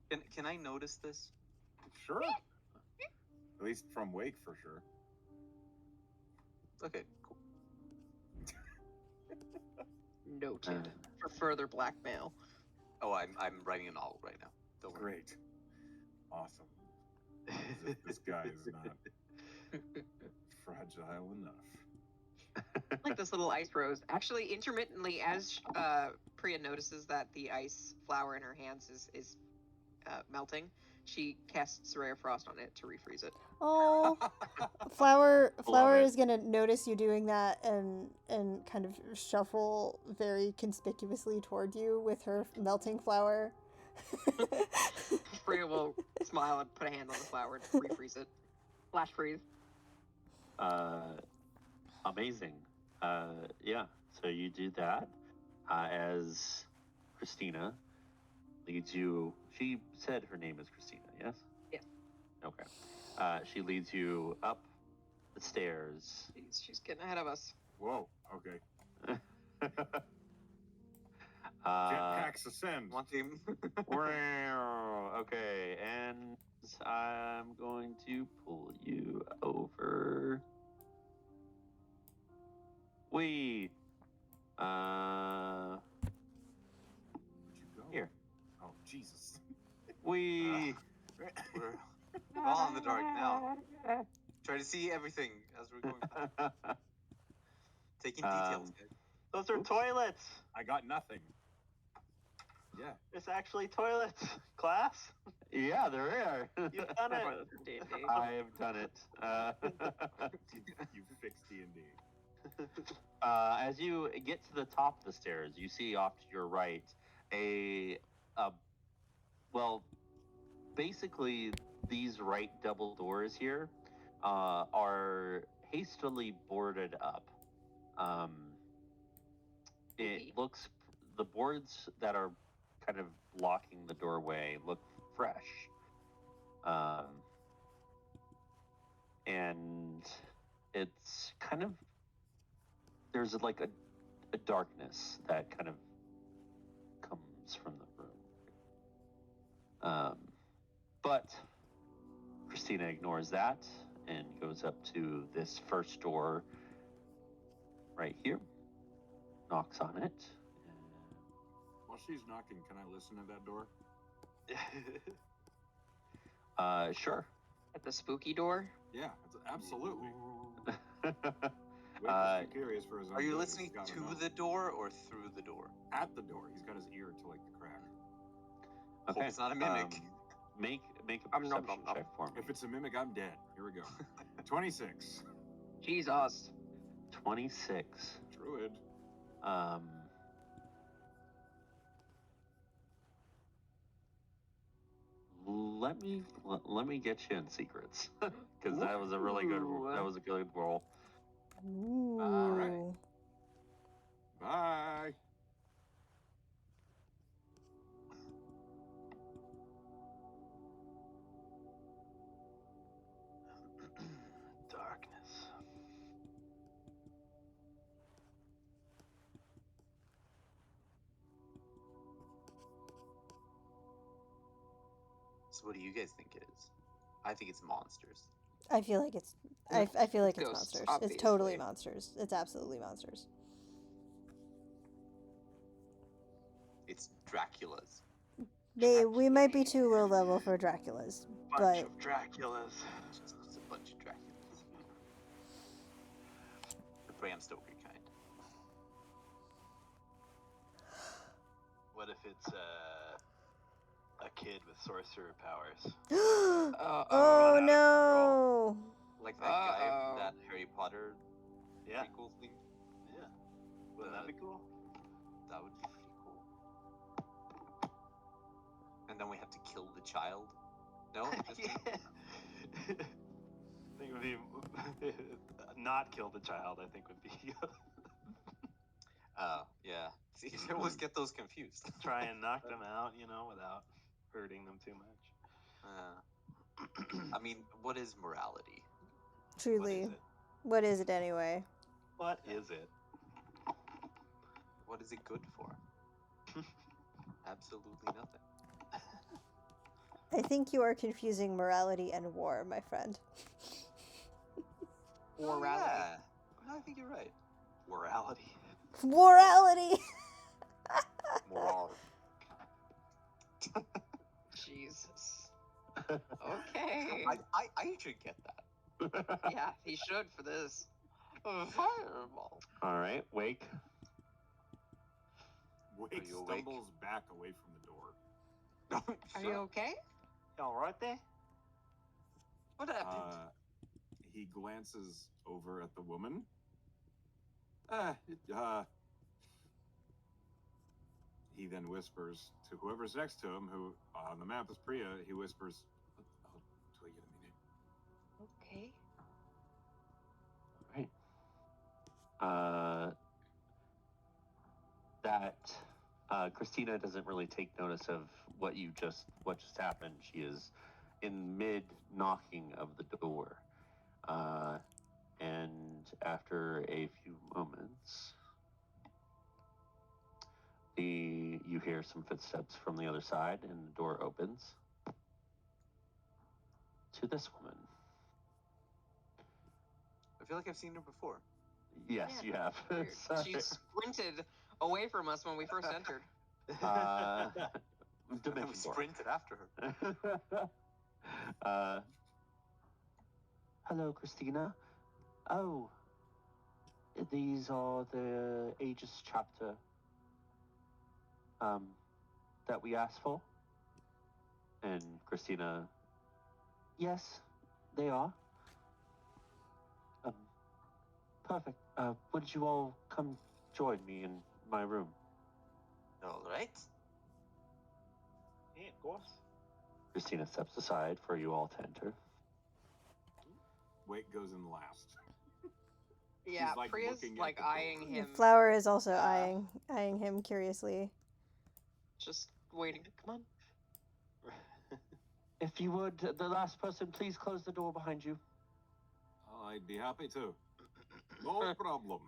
Can I notice this? Sure. At least from Wake, for sure. Okay, cool. Noted. For further blackmail. Oh, I'm writing a novel right now. Don't worry. Great. Awesome. As if this guy is not fragile enough. Like this little ice rose. Actually, intermittently, as Priya notices that the ice flower in her hands is melting, she casts Ray of Frost on it to refreeze it. Oh, Flower Love it. is gonna notice you doing that and kind of shuffle very conspicuously toward you with her melting flower. Priya will smile and put a hand on the flower to refreeze it. Flash freeze. Amazing. Yeah. So you do that as Christina leads you. She said her name is Christina. Yes. Yes. Okay. She leads you up the stairs. She's getting ahead of us. Whoa. Okay. Uh, Jetpacks ascend. Want him? okay, and I'm going to pull you over. Wait. Where'd you go? Here. Oh, Jesus. We. We're all in the dark now. Try to see everything as we're going back. Taking details, guys. Those are toilets. I got nothing. Yeah. It's actually toilets, class. Yeah, there are. You've done it. I have done it. You fixed D&D. As you get to the top of the stairs, you see off to your right well, basically, these right double doors here are hastily boarded up. It looks, the boards that are kind of blocking the doorway look fresh. And it's kind of, there's like a darkness that kind of comes from the room. But Christina ignores that and goes up to this first door right here, knocks on it. While she's knocking, can I listen to that door? Sure. At the spooky door? Yeah, absolutely. Uh, curious for his own Are you good, listening he's gotta to know. the door or through the door? At the door. He's got his ear to like the crack. Hope it's not a mimic. Make a perception check for me. If it's a mimic, I'm dead. Here we go. 26. Jesus. 26. Druid. Let me get you in secrets because that was a really good roll. Ooh. All right. Bye. Darkness. So what do you guys think it is? I think it's monsters. I feel like it's. I feel like it's Ghosts, monsters. It's totally obviously. monsters. It's absolutely monsters. It's Dracula's. We might be too low level for Draculas, Bunch but of Draculas. Just a bunch of Draculas. The Bram Stoker kind. What if it's a kid with sorcerer powers? oh no! Like that guy Uh-oh. from that Harry Potter Yeah. prequel thing. Yeah. Wouldn't that be cool? That would be pretty cool. And then we have to kill the child. No? Just Yeah. I think it would be not kill the child. I think would be yeah. See, I always get those confused. try and knock them out, without hurting them too much. I mean, what is morality? Truly, what is it anyway? What is it? What is it good for? Absolutely nothing. I think you are confusing morality and war, my friend. Morality. Yeah. No, I think you're right. Morality. Morality. Moral. Jesus. Okay. I should get that. Yeah, he should for this. Fireball. All right, Wake. Wake you awake? stumbles back away from the door. Are you okay? All right there? What happened? He glances over at the woman. He then whispers to whoever's next to him, who on the map is Priya. He whispers, "Oh, do I get a minute?" Okay. Right. That Christina doesn't really take notice of what just happened. She is in mid knocking of the door, and after a few moments, you hear some footsteps from the other side, and the door opens to this woman. I feel like I've seen her before. Yes, Yeah. you have. She sprinted away from us when we first entered. We sprinted after her. Hello, Christina. Oh, these are the Aegis chapter that we asked for. And Christina, yes, they are. Perfect. Would you all come join me in my room? All right. Yeah, of course. Christina steps aside for you all to enter. Wake goes in last. Yeah, like, Priya's looking at like the door. eyeing The him, flower is also eyeing him curiously. just waiting. Come on. If you would, the last person, please close the door behind you. I'd be happy to. No problem.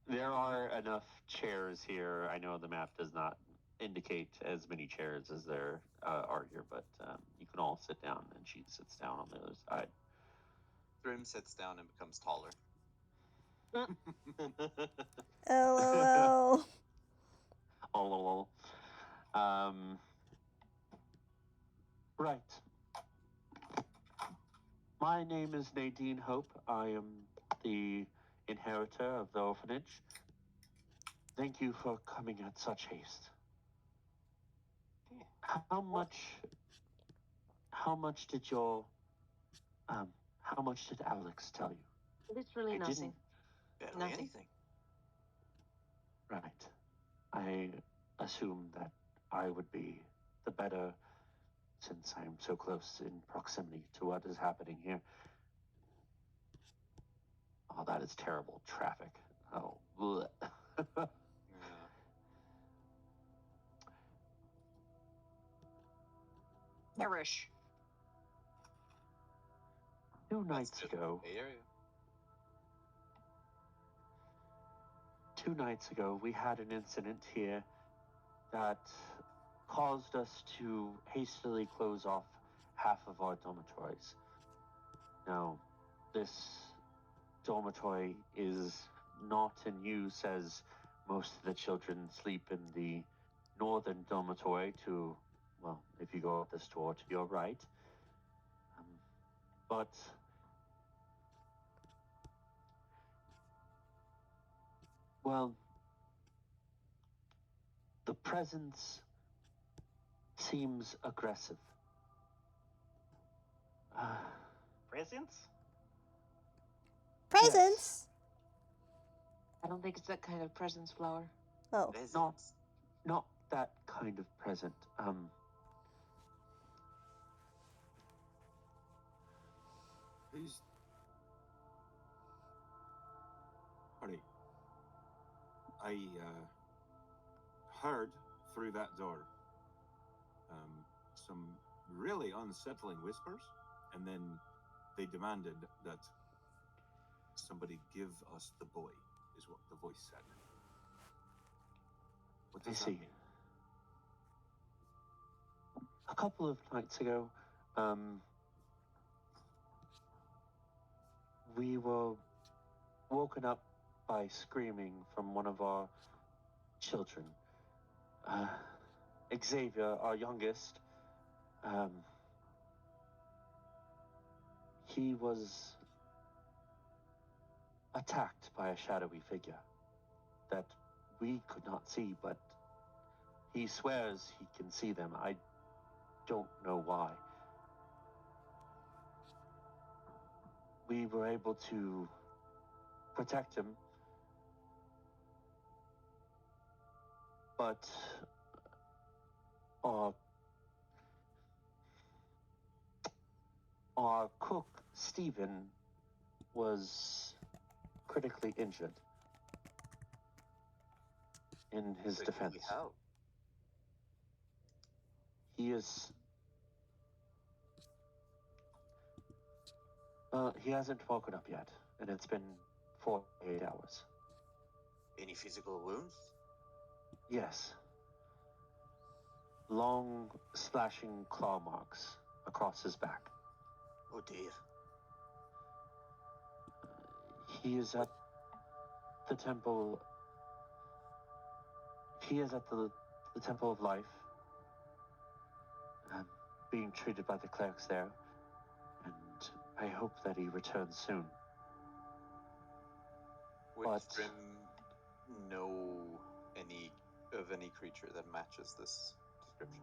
There are enough chairs here. I know the map does not indicate as many chairs as there are here, but you can all sit down, and she sits down on the other side. Thrym sits down and becomes taller. LOL. Oh, right. My name is Nadine Hope. I am the inheritor of the orphanage. Thank you for coming at such haste. How much did your how much did Alex tell you? Literally I nothing. Barely Nothing. anything. Right. I assume that I would be the better, since I'm so close in proximity to what is happening here. Oh, that is terrible. Traffic. Oh. Blech. Yeah. Perish. Two That's nights good. ago, Bay Area. 2 nights ago, we had an incident here that caused us to hastily close off half of our dormitories. Now, this dormitory is not in use, as most of the children sleep in the northern dormitory to, well, if you go up this door to your right. But well, the presence seems aggressive. Presents? Presents. I don't think it's that kind of presence flower. Oh, Not that kind of present. Please. Hurry. I heard through that door some really unsettling whispers, and then they demanded that somebody give us the boy, is what the voice said. What I does that see. mean? A couple of nights ago, we were woken up by screaming from one of our children. Xavier, our youngest, he was attacked by a shadowy figure that we could not see, but he swears he can see them. I don't know why. We were able to protect him, but our cook, Stephen, was critically injured in his defense. How? He is... he hasn't woken up yet, and it's been 48 hours. Any physical wounds? Yes. Long, splashing claw marks across his back. Oh dear. He is at the temple... He is at the Temple of Life, being treated by the clerics there, and I hope that he returns soon. Would But- Thrym know any creature that matches this description?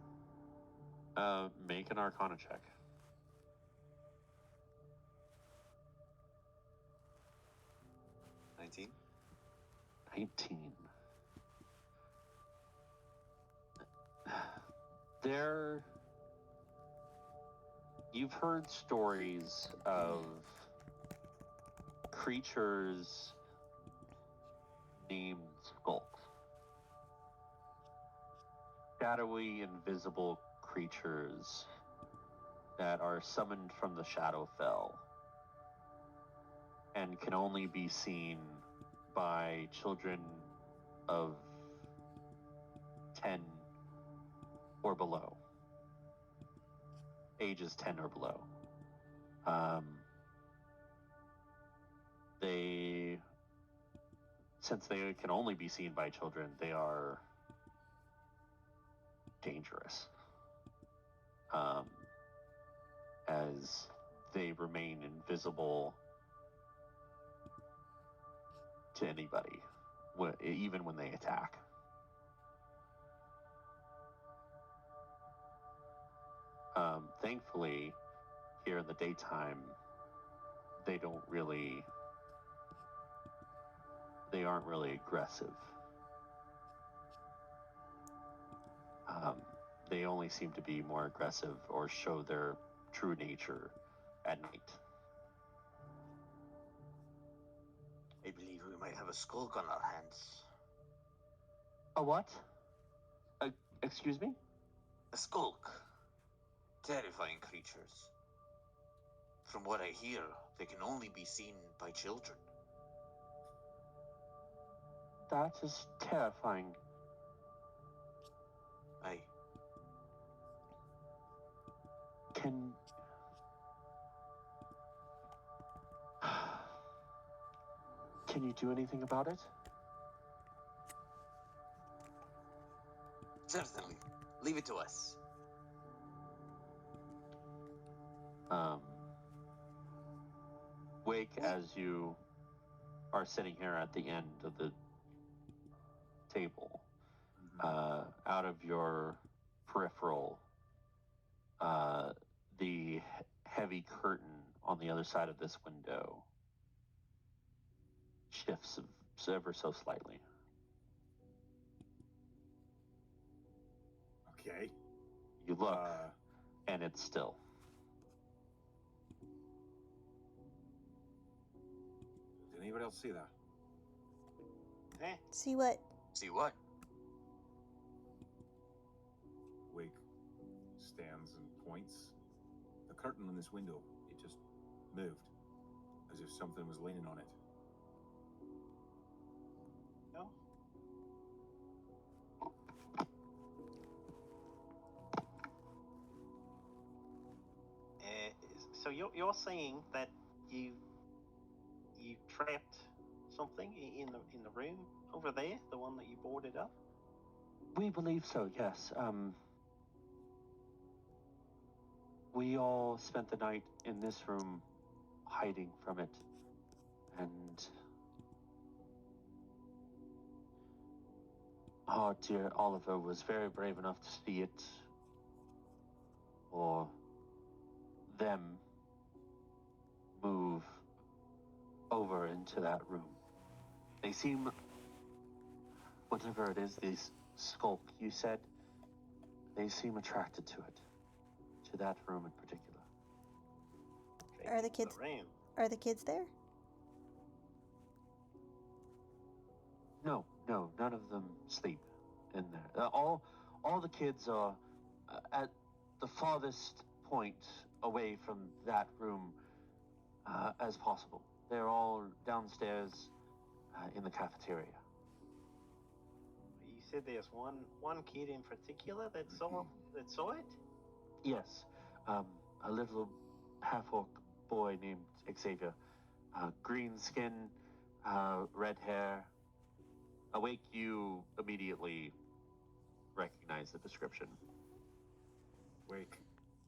Make an Arcana check. 19? 19. You've heard stories of creatures named skulks. Shadowy, invisible creatures that are summoned from the Shadowfell and can only be seen by children of 10 or below. Ages 10 or below. Since they can only be seen by children, they are dangerous. As they remain invisible to anybody, even when they attack. Thankfully, here in the daytime, they aren't really aggressive. They only seem to be more aggressive or show their true nature at night. I believe we might have a skulk on our hands. A what? Excuse me? A skulk. Terrifying creatures. From what I hear, they can only be seen by children. That is terrifying. Aye. Can you do anything about it? Certainly. Leave it to us. Wake, as you are sitting here at the end of the table, out of your peripheral, the heavy curtain on the other side of this window shifts ever so slightly. Okay. You look, and it's still. Did anybody else see that? See what? See what? Wake stands and points. The curtain on this window, it just moved, as if something was leaning on it. No. So you're saying that you trapped something in the room over there, the one that you boarded up? We believe so, yes. We all spent the night in this room hiding from it, and our dear Oliver was very brave enough to see it, or them, move over into that room. They seem, whatever it is, this skulk you said, they seem attracted to it, to that room in particular. Are the kids there? No, none of them sleep in there. All the kids are at the farthest point away from that room as possible. They're all downstairs in the cafeteria. You said there's one kid in particular that saw it? Yes, a little half-orc boy named Xavier. Green skin, red hair. Awake, you immediately recognize the description. Wake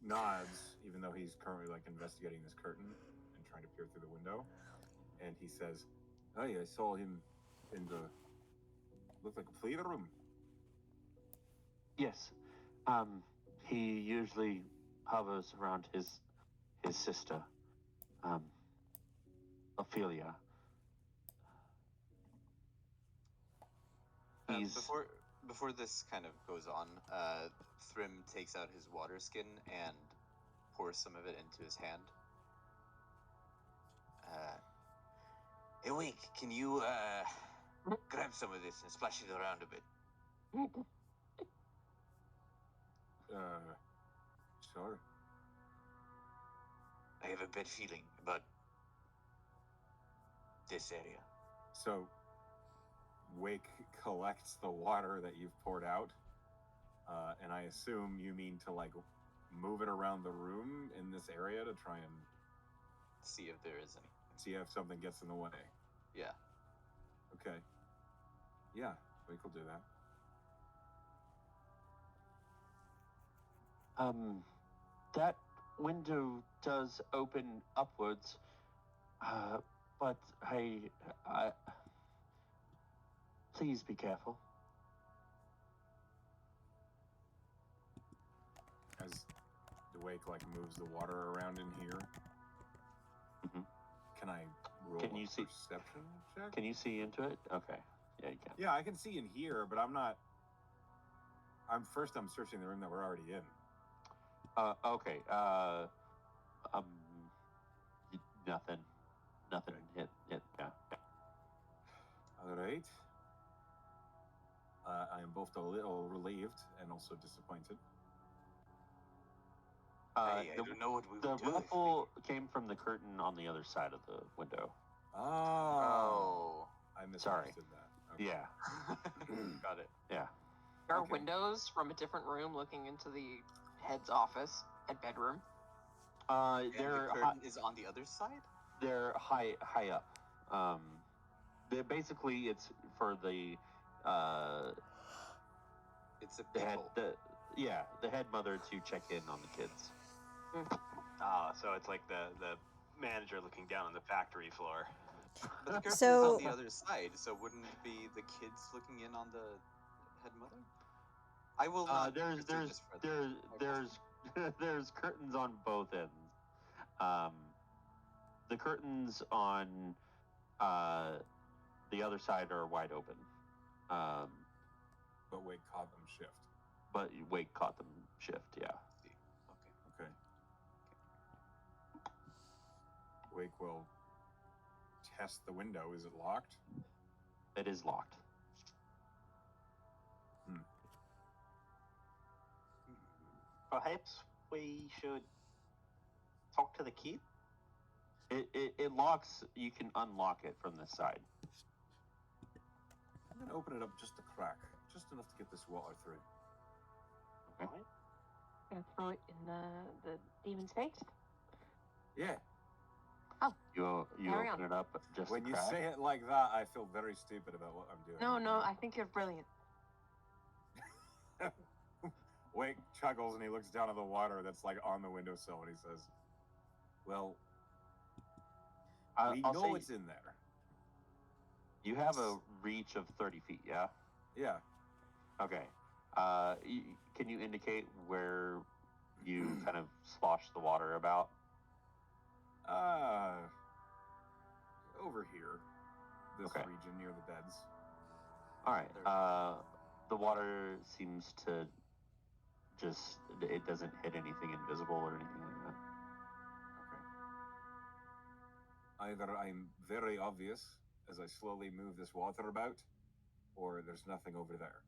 nods, even though he's currently investigating this curtain and trying to peer through the window, and he says, "Hey, I saw him in the looked like a playroom." Yes, he usually hovers around his sister, Ophelia. Before this kind of goes on, Thrym takes out his water skin and pours some of it into his hand. Hey, Wink, can you grab some of this and splash it around a bit? Sure. I have a bad feeling about this area. So, Wake collects the water that you've poured out, and I assume you mean to, like, move it around the room in this area to try and See if there is any. see if something gets in the way. Yeah. Okay. Yeah, Wake will do that. That window does open upwards, but I please be careful. As the Wake, like, moves the water around in here, can I roll Can you a see- perception check? Can you see into it? Okay. Yeah, you can. Yeah, I can see in here, but I'm searching the room that we're already in. Okay. Nothing. Nothing hit. Yeah. All right. I am both a little relieved and also disappointed. I don't know what we The would do. ruffle came from the curtain on the other side of the window. Oh. I misunderstood that. Okay. Yeah. Got it. Yeah. There are Okay. windows from a different room looking into the head's office and bedroom. And They're the curtain is on the other side? they're high up. Basically it's for the It's a the head peephole. the head mother to check in on the kids. So it's like the manager looking down on the factory floor. But the curtain is So- on the other side, so wouldn't it be the kids looking in on the head mother? I will not. There's pursue this further. there's curtains on both ends. The curtains on the other side are wide open. But Wake caught them shift. But Wake caught them shift, yeah. Okay. Wake will test the window. Is it locked? It is locked. Perhaps we should talk to the kid. It locks. You can unlock it from this side. I'm gonna open it up just a crack, just enough to get this water through. Okay. Gonna throw it in the demon's face. Yeah. You Carry open on. it up just When a you crack. say it like that, I feel very stupid about what I'm doing. No, I think you're brilliant. Wake chuckles and he looks down at the water that's like on the windowsill and he says, "Well, we I'll know say it's in there." you have a reach of 30 feet, yeah? Yeah. Okay. Can you indicate where you kind of slosh the water about? Over here, this Okay. region near the beds. All right. The water seems to it doesn't hit anything invisible or anything like that. Okay. Either I'm very obvious as I slowly move this water about, or there's nothing over there.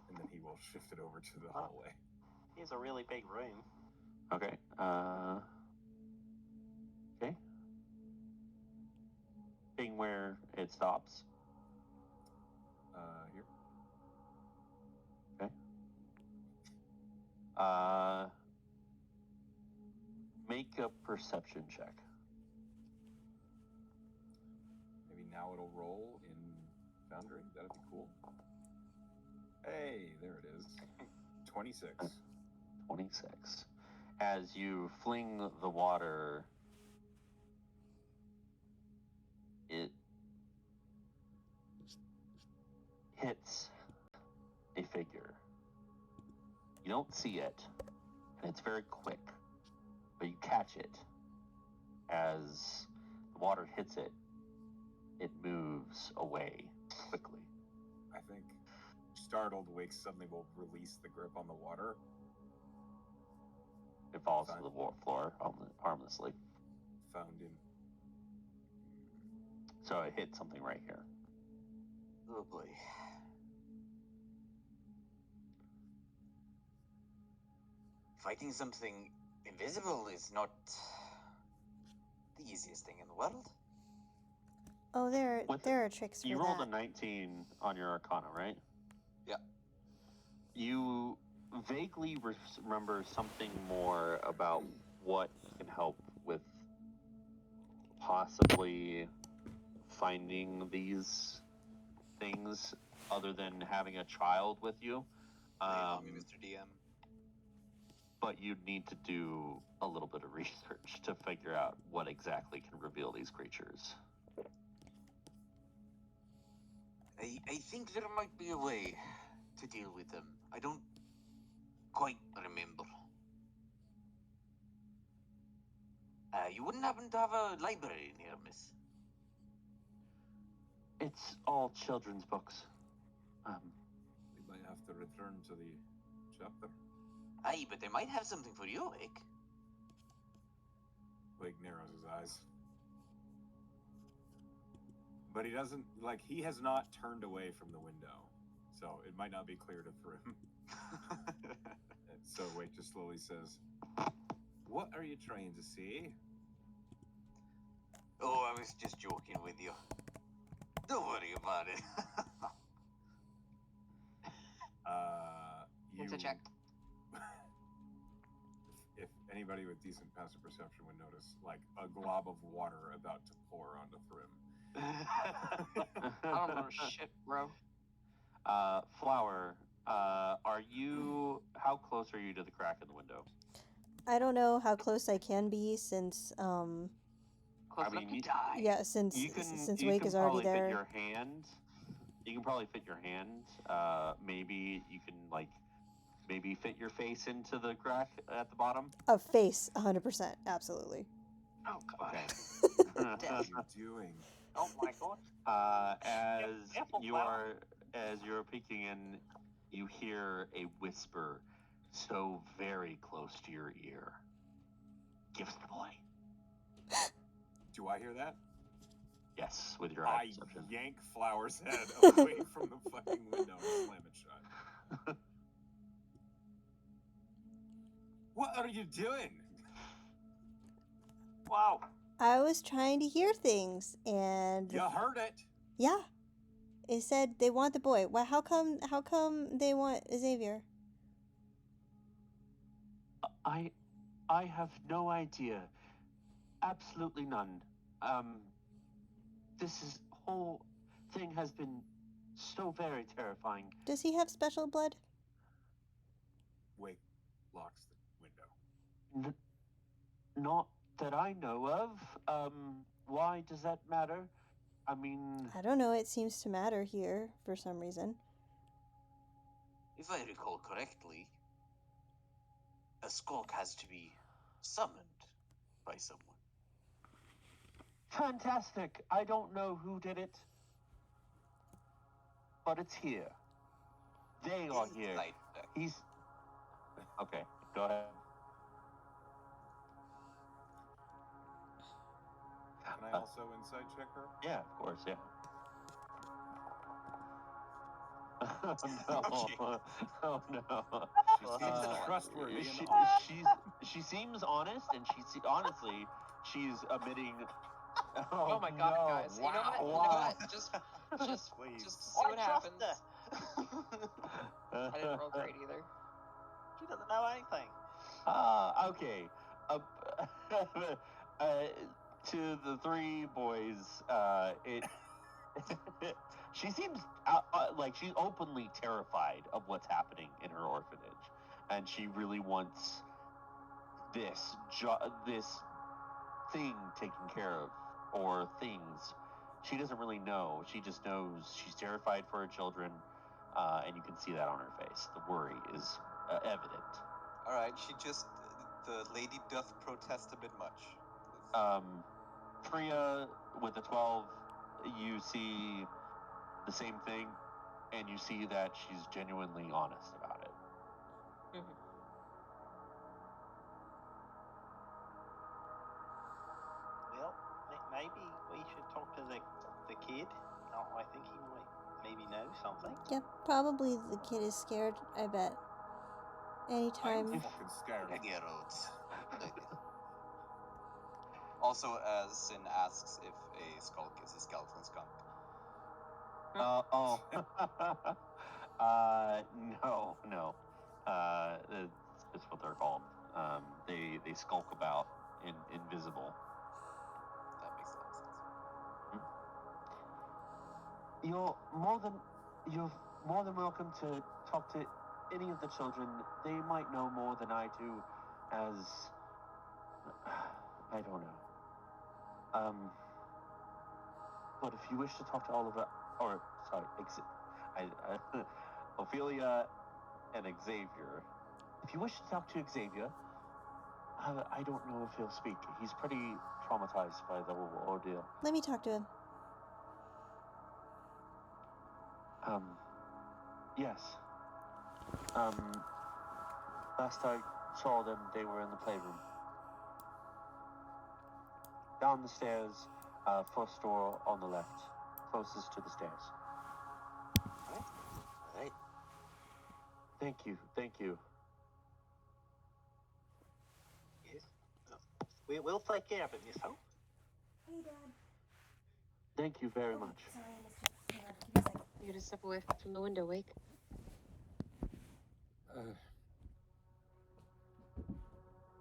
And then he will shift it over to the hallway. It's a really big room. Okay. Okay. Being where it stops. Here. Okay. Make a perception check. Maybe now it'll roll in Foundry. That'd be cool. Hey, there it is. 26. 26. As you fling the water, it hits a figure. You don't see it, and it's very quick, but you catch it. As the water hits it, it moves away quickly. I think startled, Wake suddenly will release the grip on the water. It falls to the floor harmlessly. Found him. So it hit something right here. Oh boy. Fighting something invisible is not the easiest thing in the world. Oh, there are tricks for You rolled that. a 19 on your Arcana, right? Yeah. You vaguely remember something more about what can help with possibly finding these things other than having a child with you. Lay it on me, Mr. DM. But you'd need to do a little bit of research to figure out what exactly can reveal these creatures. I think there might be a way to deal with them. I don't quite remember. You wouldn't happen to have a library in here, miss? It's all children's books. We might have to return to the chapter. Aye, but they might have something for you, Wake. Wake narrows his eyes. But he doesn't, he has not turned away from the window. So it might not be clear for him. So Wake just slowly says, "What are you trying to say?" Oh, I was just joking with you. Don't worry about it. It's a check. If anybody with decent passive perception would notice, a glob of water about to pour onto Thrym. I don't know shit, bro. Flower, how close are you to the crack in the window? I don't know how close I can be since Close enough to die. yeah, since Wake is already there. You can probably fit your hand. Maybe you can maybe fit your face into the crack at the bottom. A face, 100%, absolutely. Oh god. Okay. What are you doing? Oh my god. As you're peeking in, you hear a whisper so very close to your ear. Give us the boy. Do I hear that? Yes, with your eye perception. I yank Flower's head away from the fucking window and slam it shut. What are you doing? Wow. I was trying to hear things, and You heard it. yeah, it said they want the boy. Well, how come they want Xavier? I have no idea. Absolutely none. This whole thing has been so very terrifying. Does he have special blood? Wake locks the window. Not that I know of. Why does that matter? I mean, I don't know. It seems to matter here for some reason. If I recall correctly, a skulk has to be summoned by someone. fantastic. I don't know who did it, but it's here. They are here. He's... Okay, go ahead. Can I also insight check her? Yeah, of course, yeah. No. Oh no. She seems trustworthy. She seems honest, and honestly, she's emitting. Oh my god, no. guys! Wow. You know what? Just see what happens. I didn't roll great either. She doesn't know anything. Okay. To the three boys, she seems like she's openly terrified of what's happening in her orphanage, and she really wants this thing taken care of, or things. She doesn't really know. She just knows she's terrified for her children, and you can see that on her face. The worry is evident. All right, the lady doth protest a bit much. Priya with the 12, you see the same thing. and you see that she's genuinely honest about it. Well, maybe we should talk to the kid. I think he might maybe know something. Yeah, probably the kid is scared, I bet. Anytime. I'm fucking scared. Yeah, Rhodes. Also, as Sin asks if a skulk is a skeleton skunk. No. It's just what they're called. They skulk about invisible. That makes a lot of sense. You're more than welcome to talk to any of the children. They might know more than I do, as I don't know. But if you wish to talk to Oliver, or sorry, Ophelia and Xavier. If you wish to talk to Xavier, I don't know if he'll speak. He's pretty traumatized by the whole ordeal. Let me talk to him. Yes. Last I saw them, they were in the playroom. Down the stairs, first door on the left, closest to the stairs. All right. Thank you. Yes. We'll take care of it, Miss Hope. Hey, Dad. Thank you very much. Sorry, I missed you. Hang on, give me a second. You're gonna step away from the window, Wake.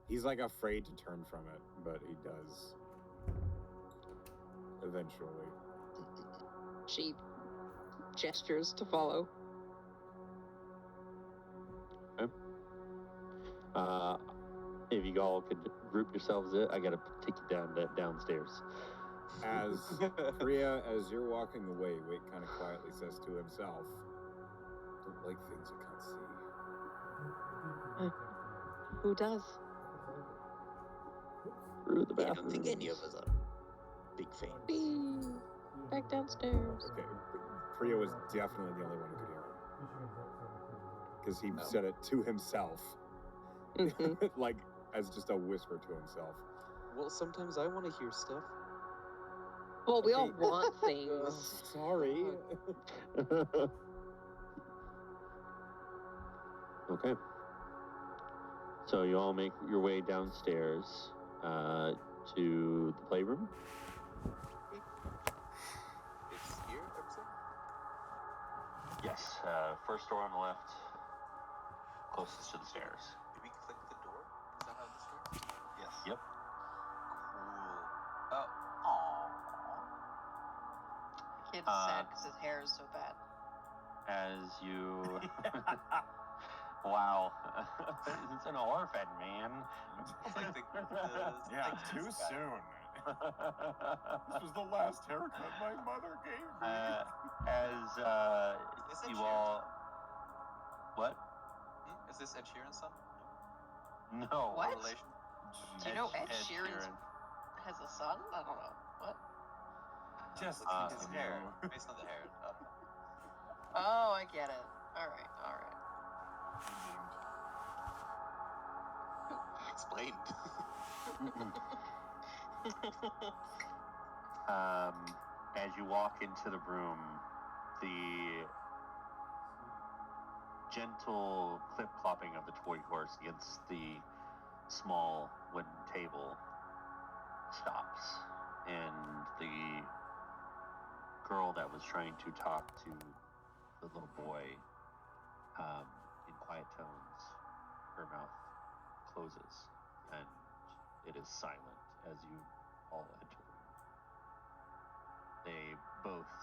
He's like afraid to turn from it, but he does. Eventually. She gestures to follow. Okay. If you all could group yourselves in, I gotta take you downstairs. As Priya, as you're walking away, Wake kind of quietly says to himself, "Don't like things I can't see." Who does? Through the I bathroom. don't think any of us are big fans. Bee. Back downstairs. Okay, Priya was definitely the only one who could hear him. Because he said it to himself. Like, as just a whisper to himself. Well, sometimes I want to hear stuff. Well, we all want things. Sorry. Okay. So you all make your way downstairs to the playroom. It's here, everything? Yes, first door on the left, closest to the stairs. Did we click the door? Is that how this works? Yes. Yep. Cool. Aww. Kid is sad because his hair is so bad. As you... Wow. It's an orphan, man. It's like Yeah, too soon. This was the last haircut my mother gave me. Is it you Sheeran? all... What? Is this Ed Sheeran's son? No. What? No relation? Do you know Ed Sheeran has a son? I don't know. What? Just his hair. Based on the hair. Oh, I get it. All right. Explained. As you walk into the room, the gentle clip-clopping of the toy horse against the small wooden table stops, and the girl that was trying to talk to the little boy in quiet tones, her mouth closes, and it is silent as you all enter the room. They both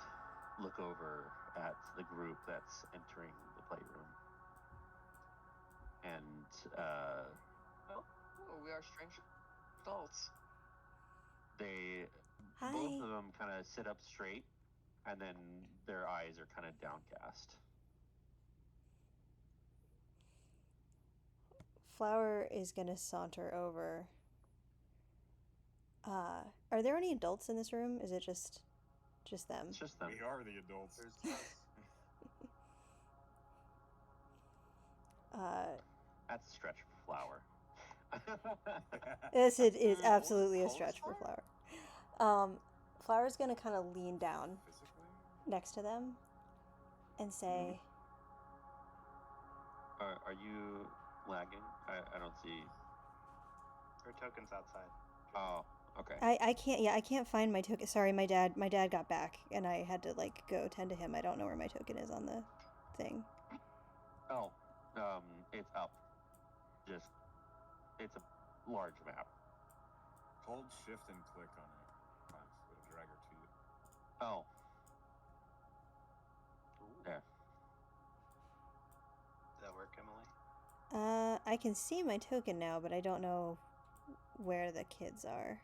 look over at the group that's entering the playroom, and We are strange adults. both of them kind of sit up straight, and then their eyes are kind of downcast. Flower is gonna saunter over. Are there any adults in this room? Is it just them? It's just them. We are the adults. There's us. That's a stretch for Flower. Yes, it is absolutely a stretch for Flower. Flower's gonna kind of lean down Physically? next to them and say, Are you lagging? I don't see. Her token's outside. Oh, okay. I can't find my token. Sorry, my dad got back and I had to like go tend to him. I don't know where my token is on the thing. Oh, it's up. Just, it's a large map. Hold shift and click on it. Pass. It'll drag her to you. Oh. There. Does that work, Emily? I can see my token now, but I don't know where the kids are.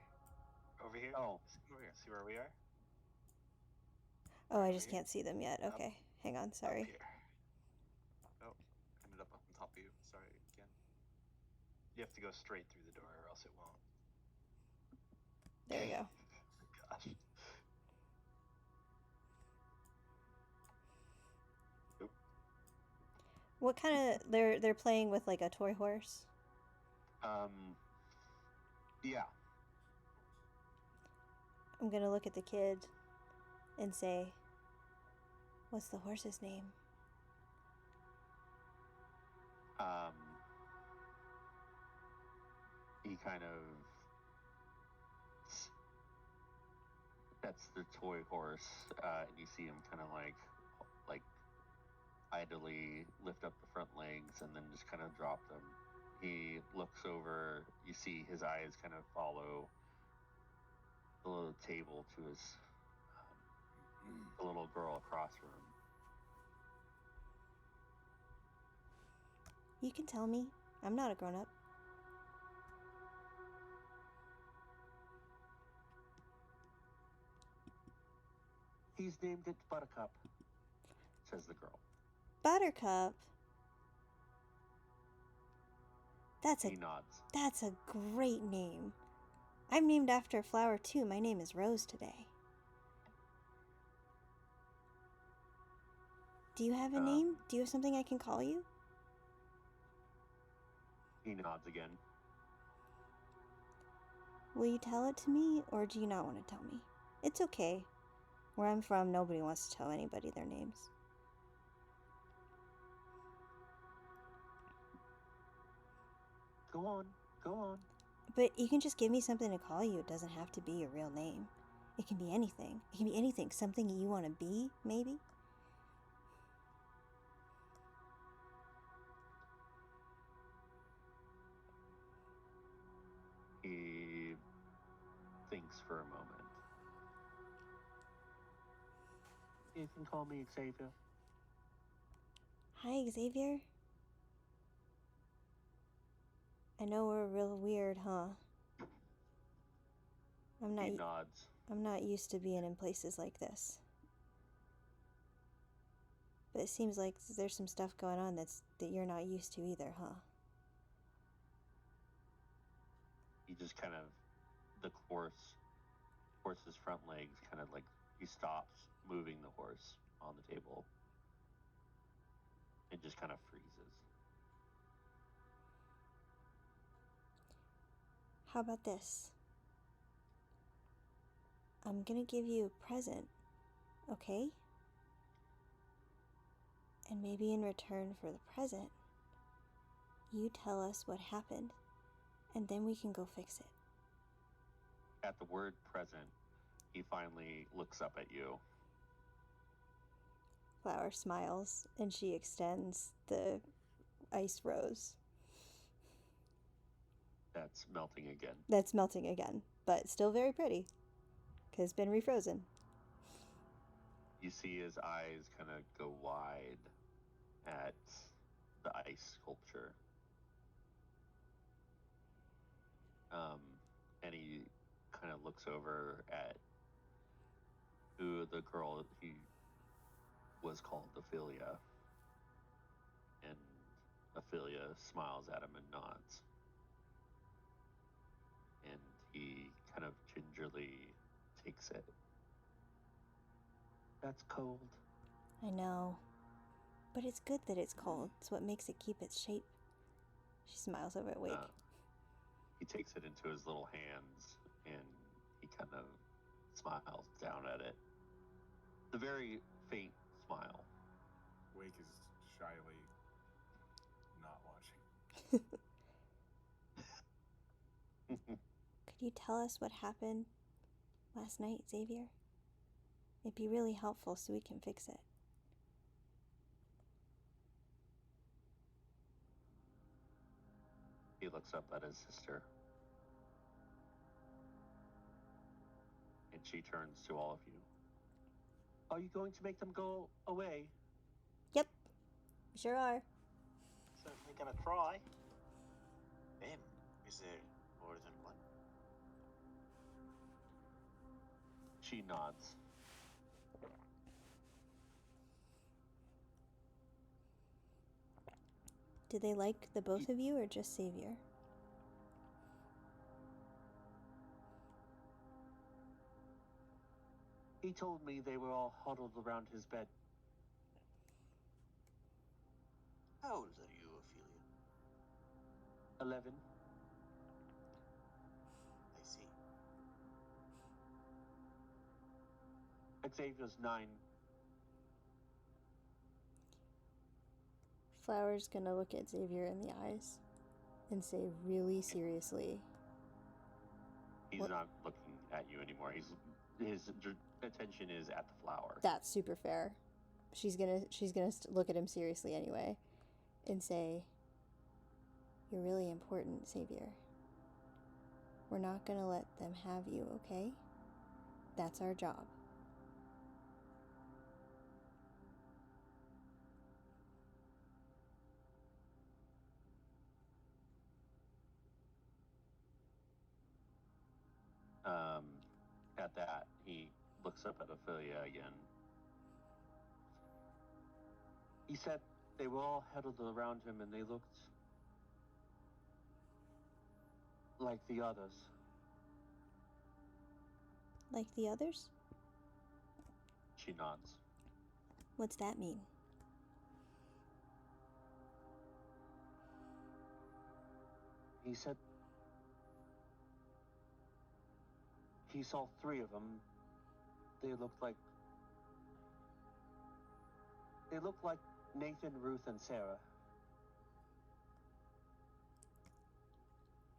Over here? Oh. Over here. See where we are? Oh, I just can't see them yet. Okay, hang on, sorry. Up here. Oh, ended up on top of you. Sorry again. You have to go straight through the door or else it won't. There we go. Gosh. Oop. What kind of they're playing with like a toy horse? Yeah. I'm gonna look at the kid and say, "What's the horse's name?" He kind of that's the toy horse, and you see him kind of like idly lift up the front legs and then just kind of drop them. He looks over. You see his eyes kind of follow the little table to his the little girl across from him. You can tell me. I'm not a grown-up. He's named it Buttercup, says the girl. Buttercup. He nods. That's a great name. I'm named after a flower too. My name is Rose today. Do you have a name? Do you have something I can call you? He nods again. Will you tell it to me, or do you not want to tell me? It's okay. Where I'm from, nobody wants to tell anybody their names. Go on. But you can just give me something to call you. It doesn't have to be your real name. It can be anything. It can be anything. Something you want to be, maybe? He thinks for a moment. You can call me Xavier. Hi, Xavier. I know we're real weird, huh? He nods. I'm not used to being in places like this. But it seems like there's some stuff going on that you're not used to either, huh? He just kind of, the horse's front legs kind of like, he stops moving the horse on the table. It just kind of freezes. How about this? I'm gonna give you a present, okay? And maybe in return for the present, you tell us what happened, and then we can go fix it. At the word present, he finally looks up at you. Flower smiles, and she extends the ice rose. That's melting again. But still very pretty, because it's been refrozen. You see his eyes kind of go wide at the ice sculpture. And he kind of looks over at who the girl he was called Ophelia. And Ophelia smiles at him and nods. And he kind of gingerly takes it. That's cold. I know, But it's good that it's cold. It's what makes it keep its shape. She smiles over at Wake. He takes it into his little hands and he kind of smiles down at it. The very faint smile. Wake is shyly not watching. Could you tell us what happened last night, Xavier? It'd be really helpful so we can fix it. He looks up at his sister. And she turns to all of you. Are you going to make them go away? Yep, we sure are. Certainly gonna try. Them? Is there more than one? She nods. Do they like the both of you or just Xavier? He told me they were all huddled around his bed. How old are you, Ophelia? 11. I see. Xavier's 9. Flower's gonna look at Xavier in the eyes and say really seriously. He's What? not looking at you anymore. His attention is at the flower. That's super fair. She's gonna look at him seriously anyway and say, "You're really important, Xavier. We're not gonna let them have you, okay? That's our job." At that, he looks up at Ophelia again. He said they were all huddled around him and they looked like the others. Like the others? She nods. What's that mean? He said he saw 3 of them. They looked like Nathan, Ruth, and Sarah.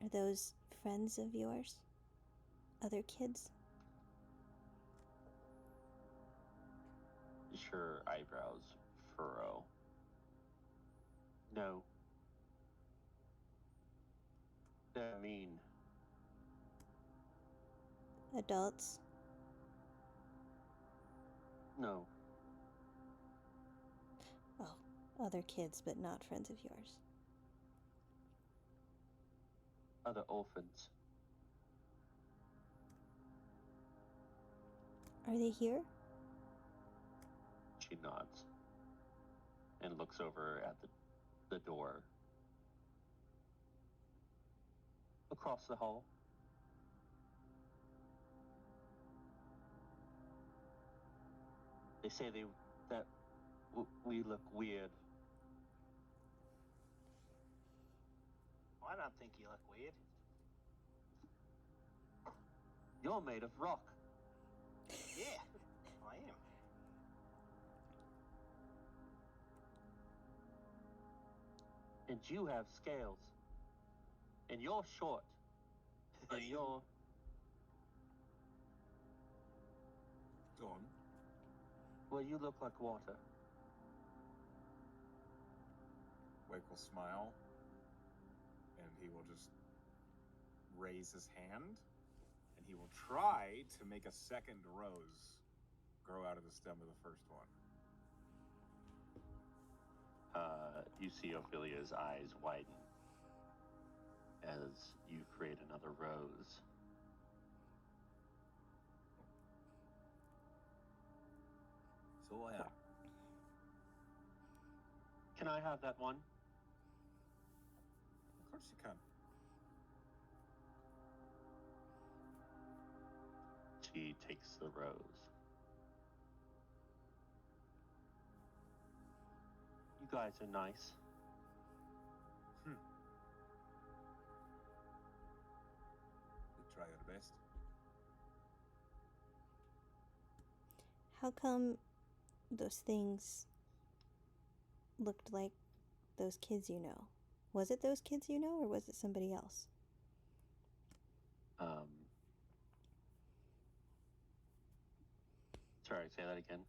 Are those friends of yours? Other kids? Her eyebrows furrow. No. They're mean. Adults? No. Oh, other kids, but not friends of yours. Other orphans. Are they here? She nods and looks over at the door. Across the hall. They say that we look weird. I don't think you look weird. You're made of rock. Yeah, I am. And you have scales. And you're short. And you're... Go on. Well, you look like water. Wake will smile, and he will just raise his hand, and he will try to make a second rose grow out of the stem of the first one. You see Ophelia's eyes widen as you create another rose. So yeah. Can I have that one? Of course you can. She takes the rose. guys are nice. We try our best. How come those things looked like those kids you know? Was it those kids you know, or was it somebody else? Sorry, say that again.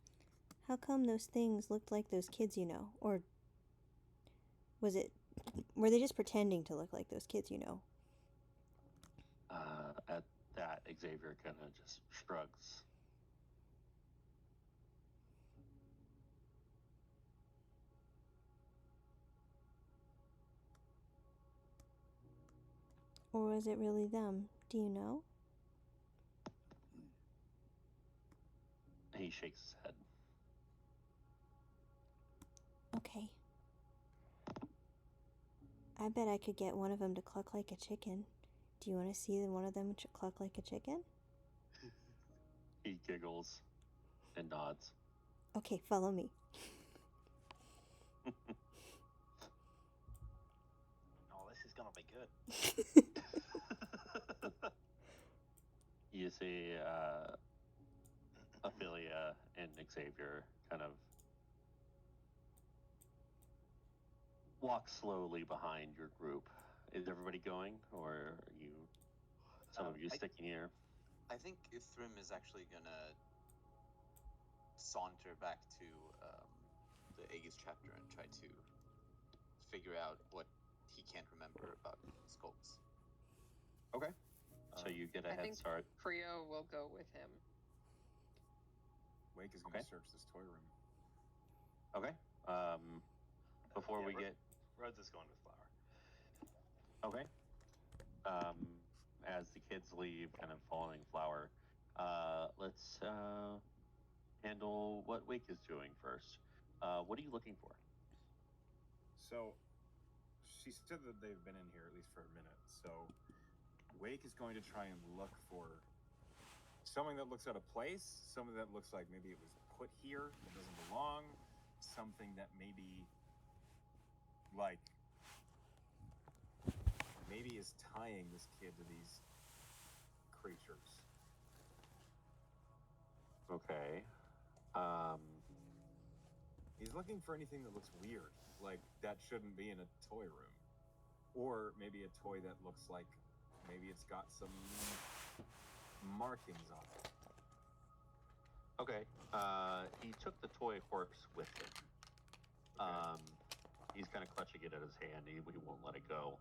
How come those things looked like those kids you know? Or were they just pretending to look like those kids you know? At that, Xavier kind of just shrugs. Or was it really them? Do you know? He shakes his head. Okay. I bet I could get one of them to cluck like a chicken. Do you want to see one of them cluck like a chicken? He giggles and nods. Okay, follow me. Oh, this is gonna be good. You see Ophelia and Xavier kind of walk slowly behind your group. Is everybody going, or are you? Some of you sticking here? I think Thrym is actually gonna saunter back to the Aegis chapter and try to figure out what he can't remember about skulks. Okay. So you get a I head think start. Frio will go with him. Wake is going to search this toy room. Okay. Before we get... Rhodes is going with Flower. Okay. As the kids leave, kind of following Flower, let's handle what Wake is doing first. What are you looking for? So, she said that they've been in here at least for a minute. So, Wake is going to try and look for something that looks out of place, something that looks like maybe it was put here, that doesn't belong, something that maybe, like, maybe is tying this kid to these creatures. Okay. He's looking for anything that looks weird, like that shouldn't be in a toy room. Or maybe a toy that looks like maybe it's got some markings on it. Okay. He took the toy horse with him. Okay. He's kind of clutching it in his hand. He won't let it go.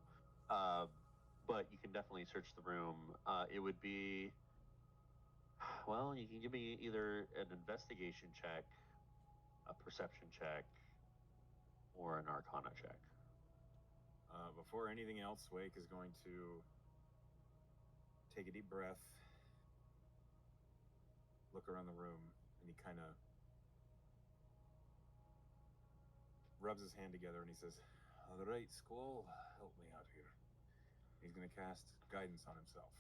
But you can definitely search the room. It would be... Well, you can give me either an investigation check, a perception check, or an arcana check. Before anything else, Wake is going to take a deep breath, look around the room, and he kind of rubs his hand together and he says, "All right, Squall, help me out here." He's going to cast guidance on himself.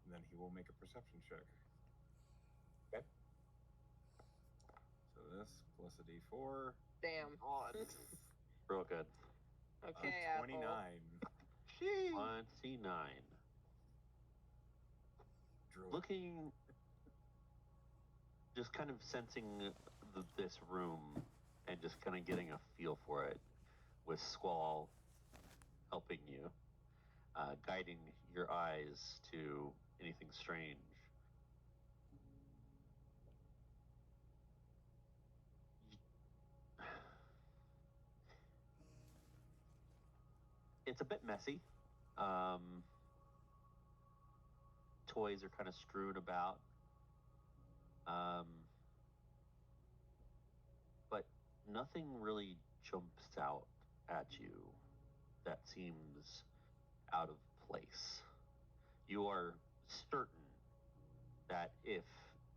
And then he will make a perception check. Okay. So this plus a d4. Damn. Real good. Okay, 29. Apple. 29. Druid. Looking, just kind of sensing this room and just kind of getting a feel for it, with Squall helping you, guiding your eyes to anything strange. It's a bit messy. Toys are kind of strewn about. But nothing really jumps out at you that seems out of place. You are certain that if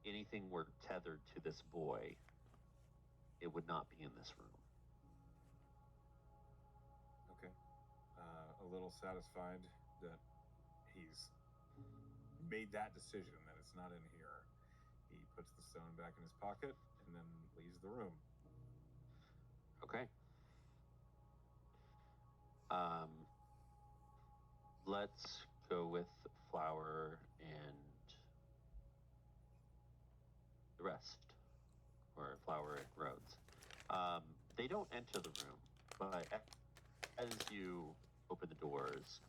anything were tethered to this boy, it would not be in this room. Okay. A little satisfied that he's made that decision, that it's not in here. He puts the stone back in his pocket and then leaves the room. Okay. Um, let's go with Flower and the rest, or Flower and Rhodes. They don't enter the room, but as you open the doors,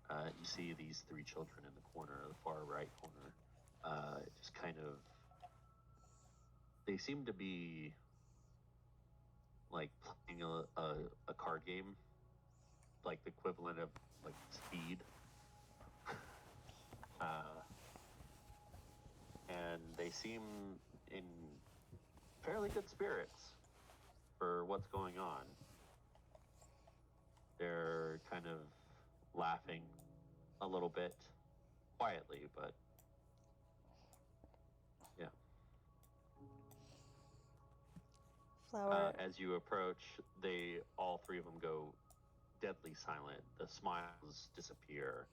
you see these three children in the corner, the far right corner, just kind of. They seem to be like playing a card game, like the equivalent of like Speed. And they seem in fairly good spirits for what's going on. They're kind of laughing a little bit quietly, but yeah. Flower. As you approach, all three of them go deadly silent. The smiles disappear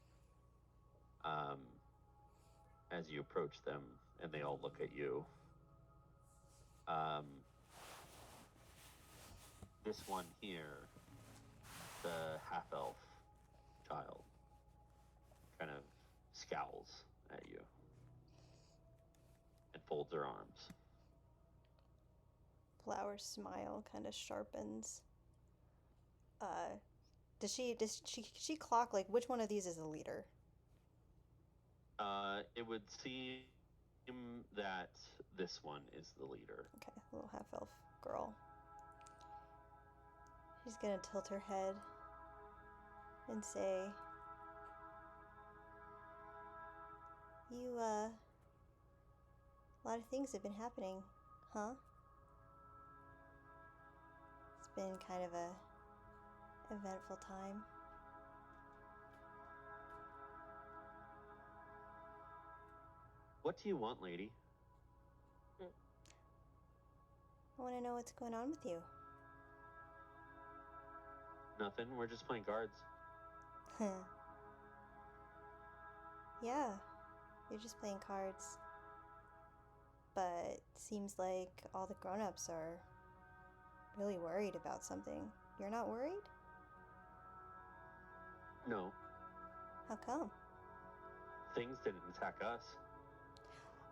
as you approach them, and they all look at you. This one here, the half-elf child, kind of scowls at you and folds her arms. Flower's smile kind of sharpens. Does she clock like which one of these is the leader? It would seem that this one is the leader. Okay, little half elf girl. She's gonna tilt her head and say, a lot of things have been happening, huh? It's been kind of a eventful time. What do you want, lady? I want to know what's going on with you. Nothing. We're just playing cards. Yeah, you're just playing cards. But seems like all the grown-ups are really worried about something. You're not worried? No. How come? Things didn't attack us.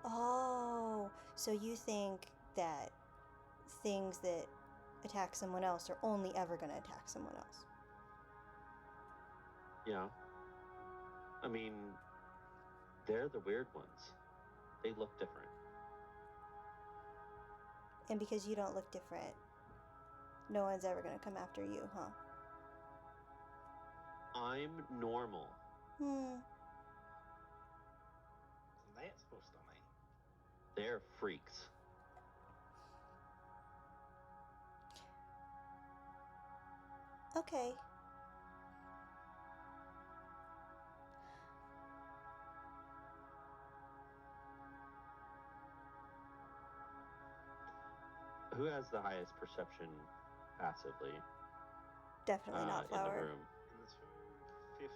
Oh, so you think that things that attack someone else are only ever going to attack someone else? Yeah. I mean, they're the weird ones. They look different. And because you don't look different, no one's ever going to come after you, huh? I'm normal. Isn't that supposed to mean? They're freaks. Okay. Who has the highest perception passively? Definitely not Flower. In the room. In this room,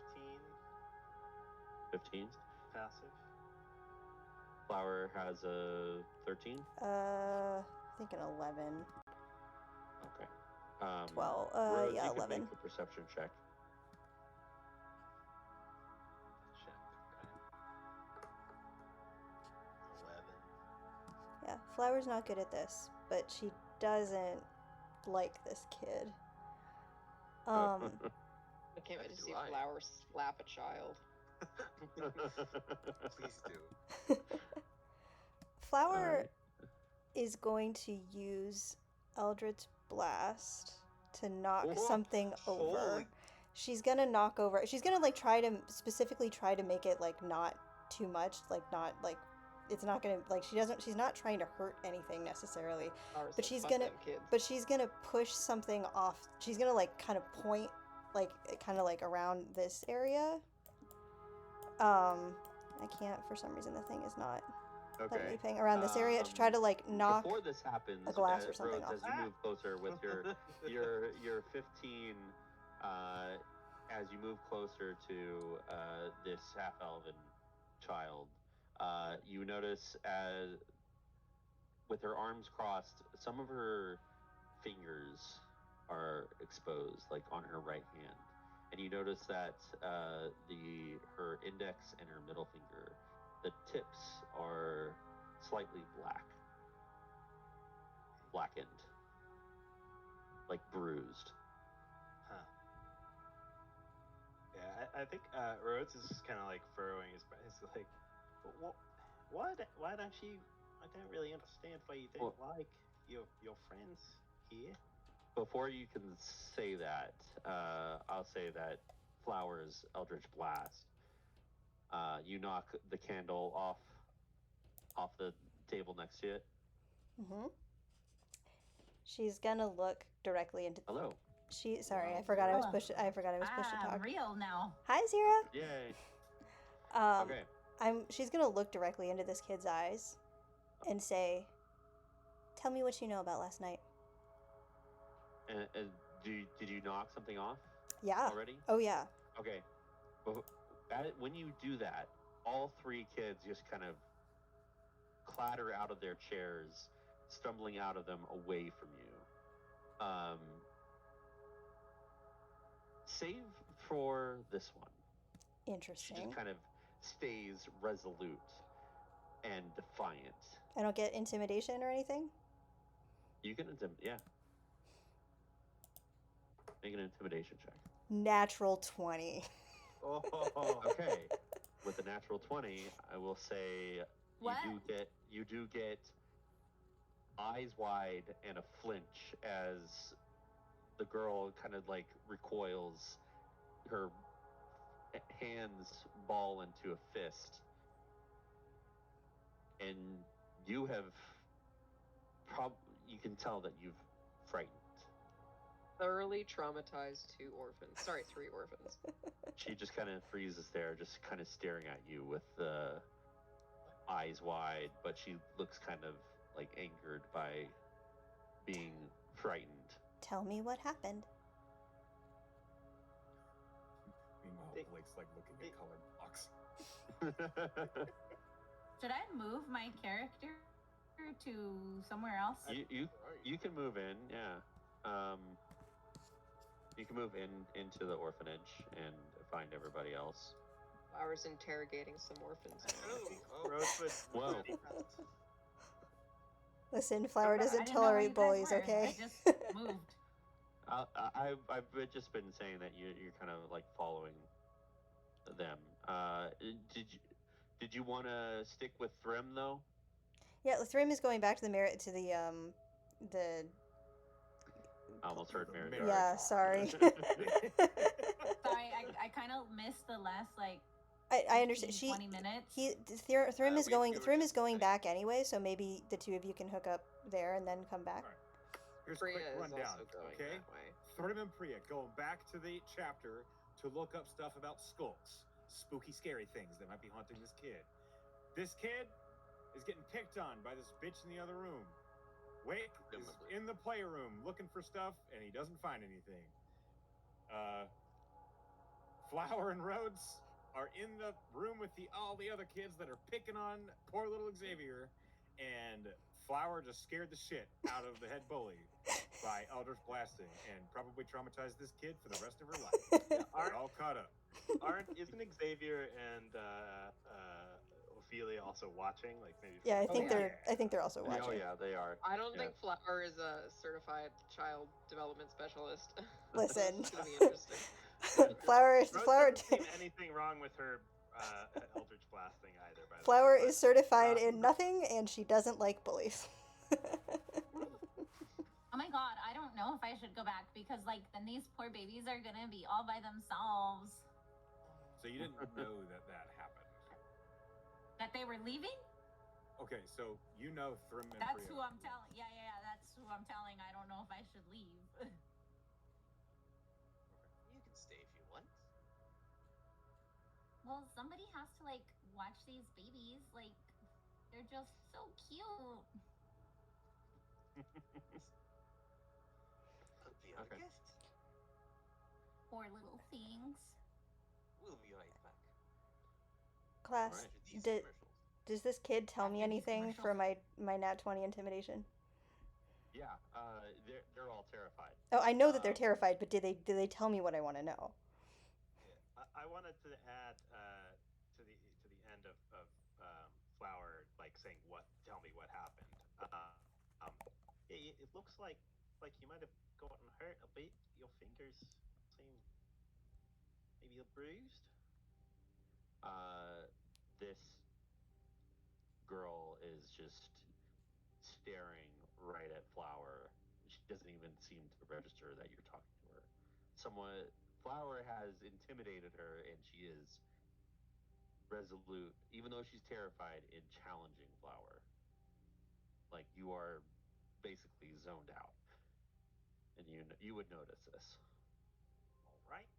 15? passive. Flower has a 13? I think an 11. Okay. 12. Rose, yeah, you could 11. make a perception check. Check. Okay. 11. Yeah, Flower's not good at this, but she doesn't like this kid. I can't wait to Do see I. Flower slap a child. Please do. Flower Alright. is going to use Eldritch Blast to knock Whoa. something over. Holy- She's gonna knock over. She's gonna like specifically try to make it like not too much, like not like it's not gonna like she's not trying to hurt anything necessarily. Flower's But so she's fuck gonna them kids. but she's gonna push something off. She's gonna like kind of point like kind of like around this area. I can't for some reason. The thing is not letting me ping around this area to try to like knock Before this happens, a glass or something Rhodes, off. as you move closer with your 15, as you move closer to this half-elven child, you notice with her arms crossed, some of her fingers are exposed, like on her right hand, and you notice that her index and her middle finger, the tips are slightly blackened, like bruised. Huh. Yeah, I think Rhodes is just kind of like furrowing his brow. He's like, why don't you? I don't really understand why you don't like your friends here. Before you can say that, I'll say that Flowers Eldritch Blast. You knock the candle off the table next to it. Mm-hmm. She's gonna look directly into. Hello. Sorry, Wow. I forgot I was pushed. I forgot I was pushed to I'm talk. real now. Hi, Zira. Yay. Okay. She's gonna look directly into this kid's eyes, and say, "Tell me what you know about last night." And did you knock something off? Yeah. Already? Oh yeah. Okay. When you do that, all three kids just kind of clatter out of their chairs, stumbling out of them away from you. Save for this one. Interesting. She just kind of stays resolute and defiant. I don't get intimidation or anything? You can yeah. Make an intimidation check. Natural 20. Oh, okay. With a natural 20, I will say What? you do get eyes wide and a flinch as the girl kind of like recoils, her hands ball into a fist, and you have you can tell that you've frightened. Thoroughly traumatized 2 orphans. Sorry, 3 orphans. She just kind of freezes there, just kind of staring at you with the eyes wide, but she looks kind of like angered by being frightened. Tell me what happened. Meanwhile, Blake's like looking at colored blocks. Should I move my character to somewhere else? You can move in, yeah. You can move into the orphanage and find everybody else. Flowers interrogating some orphans. Rosewood. Whoa. Listen, Flower I doesn't didn't know where tolerate you guys bullies, were. okay? I just moved. I've just been saying that you're kind of like following them. Did you want to stick with Thrym though? Yeah, Thrym is going back to the I almost heard Mary. Yeah, sorry. Sorry, I kind of missed the last like. I understand. 20 minutes. Thrym is going. we were Thrym is just going saying. back anyway, so maybe the two of you can hook up there and then come back. All right. Here's a Priya quick is rundown, also going okay? that way. Thrym and Priya going back to the chapter to look up stuff about skulks, spooky, scary things that might be haunting this kid. This kid is getting picked on by this bitch in the other room. Wake is in the playroom looking for stuff, and he doesn't find anything. Flower and Rhodes are in the room with all the other kids that are picking on poor little Xavier, and Flower just scared the shit out of the head bully by Eldritch blasting and probably traumatized this kid for the rest of her life. They're all caught up. Isn't Xavier and Ophelia also watching? Like maybe. Yeah, I think yeah. they're also watching. Oh yeah, they are. I don't Yeah. think Flower is a certified child development specialist. Listen. This is gonna be interesting. Flower Rose hasn't seen anything wrong with her Eldritch blasting either. By the Flower way, is certified in nothing, and she doesn't like bullies. Oh my god, I don't know if I should go back because like then these poor babies are gonna be all by themselves. So you didn't know that happened. That they were leaving? Okay, so you know Thrym and That's Priya. who I'm telling. Yeah, that's who I'm telling. I don't know if I should leave. You can stay if you want. Well, somebody has to like watch these babies. Like they're just so cute. I'll be our Okay. guest. Poor little things. We'll be right back. Class, Alright. After these did, commercials. does this kid tell me After these anything for commercials. my nat 20 intimidation? Yeah, they're all terrified. Oh, I know that they're terrified, but did they tell me what I want to know? I wanted to add to the end of Flower like saying tell me what happened. It looks like you might have gotten hurt a bit. Your fingers seem maybe bruised. This girl is just staring right at Flower. She doesn't even seem to register that you're talking to her. Flower has intimidated her, and she is resolute, even though she's terrified, in challenging Flower. Like, you are basically zoned out, and you would notice this. All right.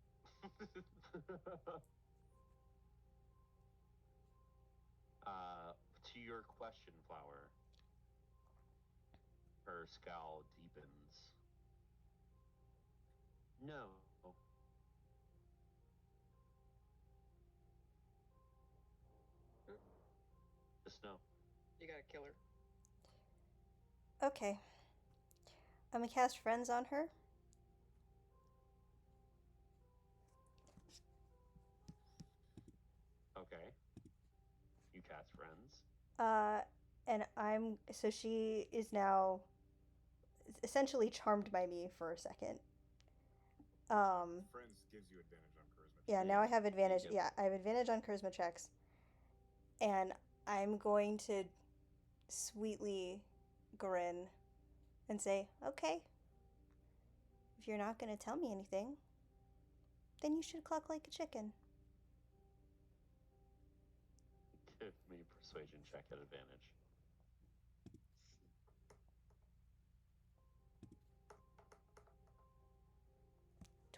To your question, Flower, her scowl deepens. No. Just no. You gotta kill her. Okay. I'm gonna cast friends on her. Okay. You cast friends. And so she is now essentially charmed by me for a second. Friends gives you advantage on charisma. Yeah, now I have advantage. Yeah, I have advantage on charisma checks. And I'm going to sweetly grin and say, okay, if you're not going to tell me anything, then you should cluck like a chicken. Give me persuasion check at advantage.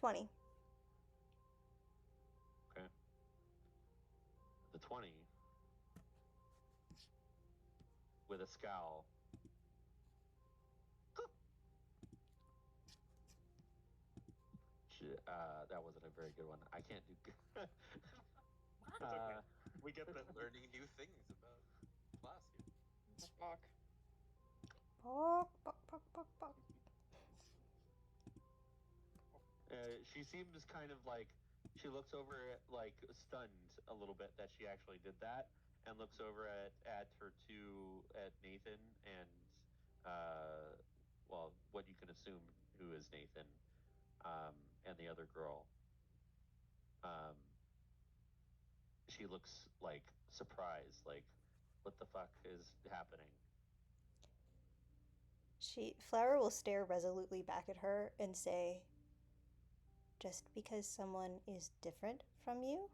$20. Okay. The 20, with a scowl. That wasn't a very good one. I can't do good. It's okay. We get that. Learning new things about class here. Fuck. Bok. She seems kind of like, she looks over like stunned a little bit that she actually did that, and looks over at Nathan and well, what you can assume who is Nathan, and the other girl. She looks like surprised, like, what the fuck is happening? Flower will stare resolutely back at her and say, just because someone is different from you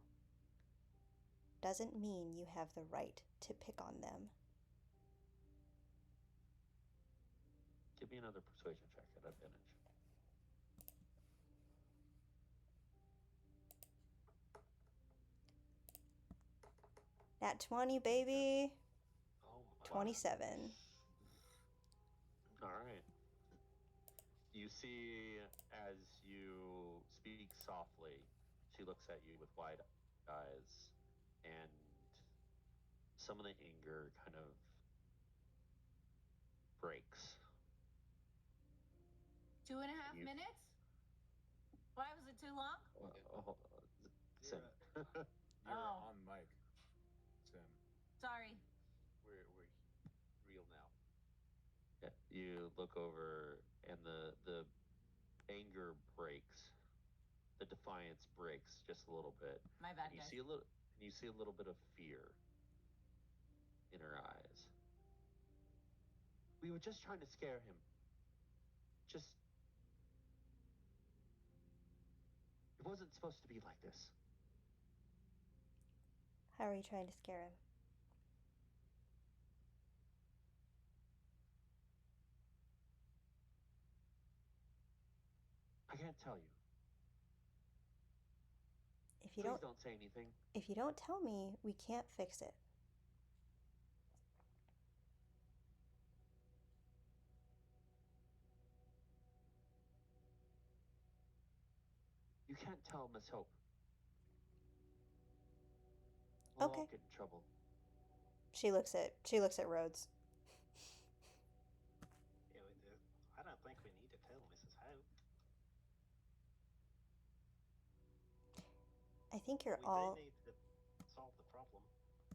doesn't mean you have the right to pick on them. Give me another persuasion check at advantage. Nat 20, baby. Oh my 27. All right. You see, as you speak softly, she looks at you with wide eyes, and some of the anger kind of breaks. 2.5 minutes? Why was it too long? Sim. You're Oh. on mic, Sim. Sorry. We're real now. Yeah, you look over, and the anger breaks. The defiance breaks just a little bit. My bad, and guys. you see a little bit of fear in her eyes. We were just trying to scare him. Just, it wasn't supposed to be like this. How are you trying to scare him? I can't tell you. If you Please don't say anything. If you don't tell me, we can't fix it. You can't tell Miss Hope. We'll all get in trouble. She looks at Rhodes. Yeah, think We may need to solve the problem.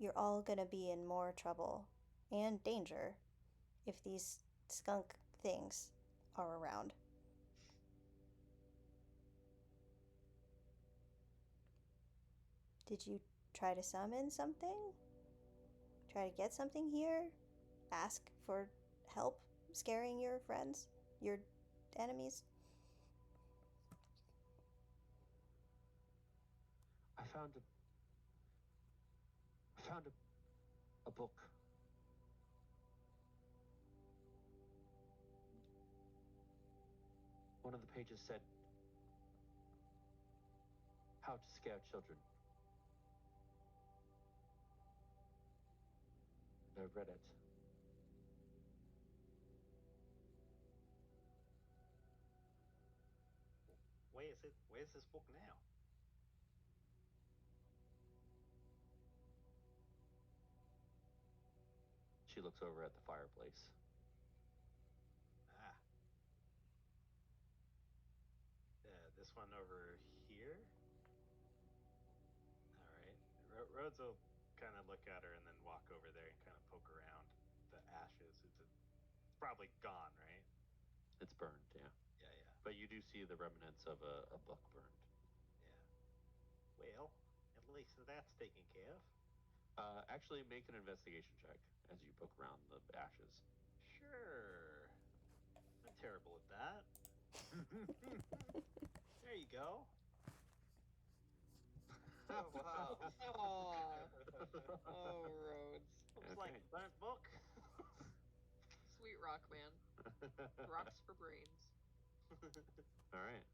you're all gonna be in more trouble and danger if these skunk things are around. Did you try to summon something? Try to get something here? Ask for help scaring your friends? Your enemies? I found a book. One of the pages said how to scare children. And I read it. Where is it? Where's this book now? She looks over at the fireplace. Ah. This one over here? Alright. Rhodes will kind of look at her and then walk over there and kind of poke around the ashes. It's probably gone, right? It's burned, yeah. Yeah, yeah. But you do see the remnants of a book burned. Yeah. Well, at least that's taken care of. Actually, make an investigation check as you poke around the ashes. Sure. I'm terrible at that. There you go. Oh wow. Aw. Oh, Rhodes. Looks like a burnt book. Sweet rock man. Rocks for brains. All right.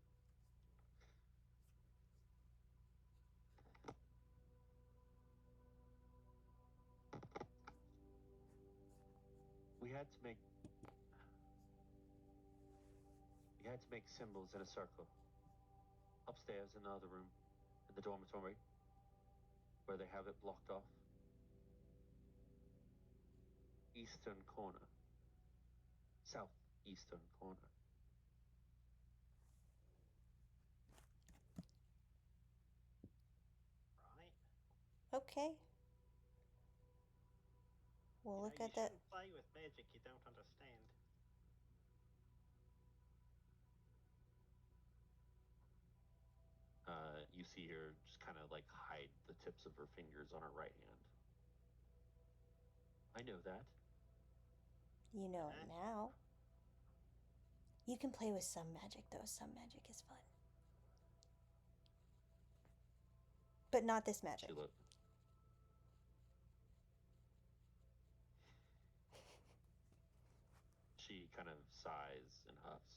We had to make symbols in a circle. Upstairs in the other room, in the dormitory, where they have it blocked off. Eastern corner. Southeastern corner. Right. Okay. We'll look at you that. shouldn't play with magic you don't understand. You see her just kind of like hide the tips of her fingers on her right hand. I know that. You know it now. You can play with some magic, though. Some magic is fun. But not this magic. She kind of sighs and huffs.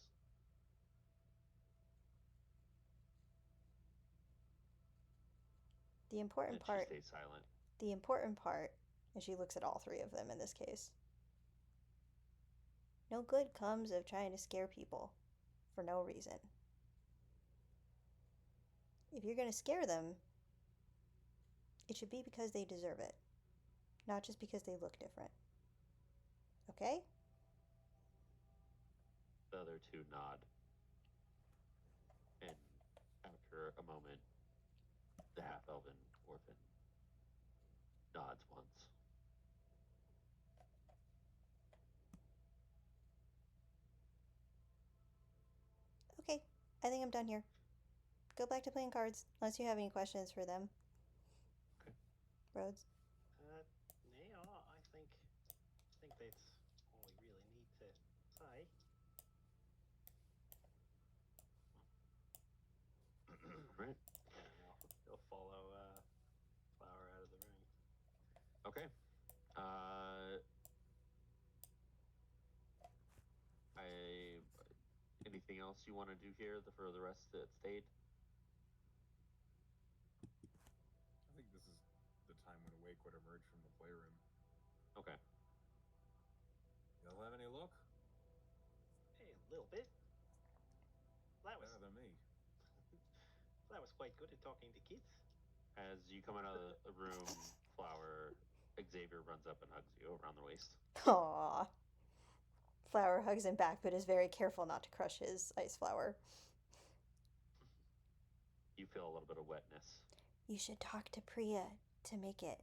The important And part. she stays silent. The important part, and she looks at all three of them in this case. No good comes of trying to scare people for no reason. If you're going to scare them, it should be because they deserve it, not just because they look different. Okay? The other two nod. And after a moment, the half-elven orphan nods once. Okay, I think I'm done here. Go back to playing cards, unless you have any questions for them. Okay. Rhodes? Yeah, I think that's all we really need to say. Right. Yeah, they'll follow Flower out of the room. Okay. Anything else you want to do here for the rest that stayed? I think this is the time when Awake would emerge from the playroom. Okay. Y'all have any luck? Hey, a little bit. That was better than me. That was quite good at talking to kids. As you come out of the room, Flower, Xavier runs up and hugs you around the waist. Aww. Flower hugs him back, but is very careful not to crush his ice flower. You feel a little bit of wetness. You should talk to Priya to make it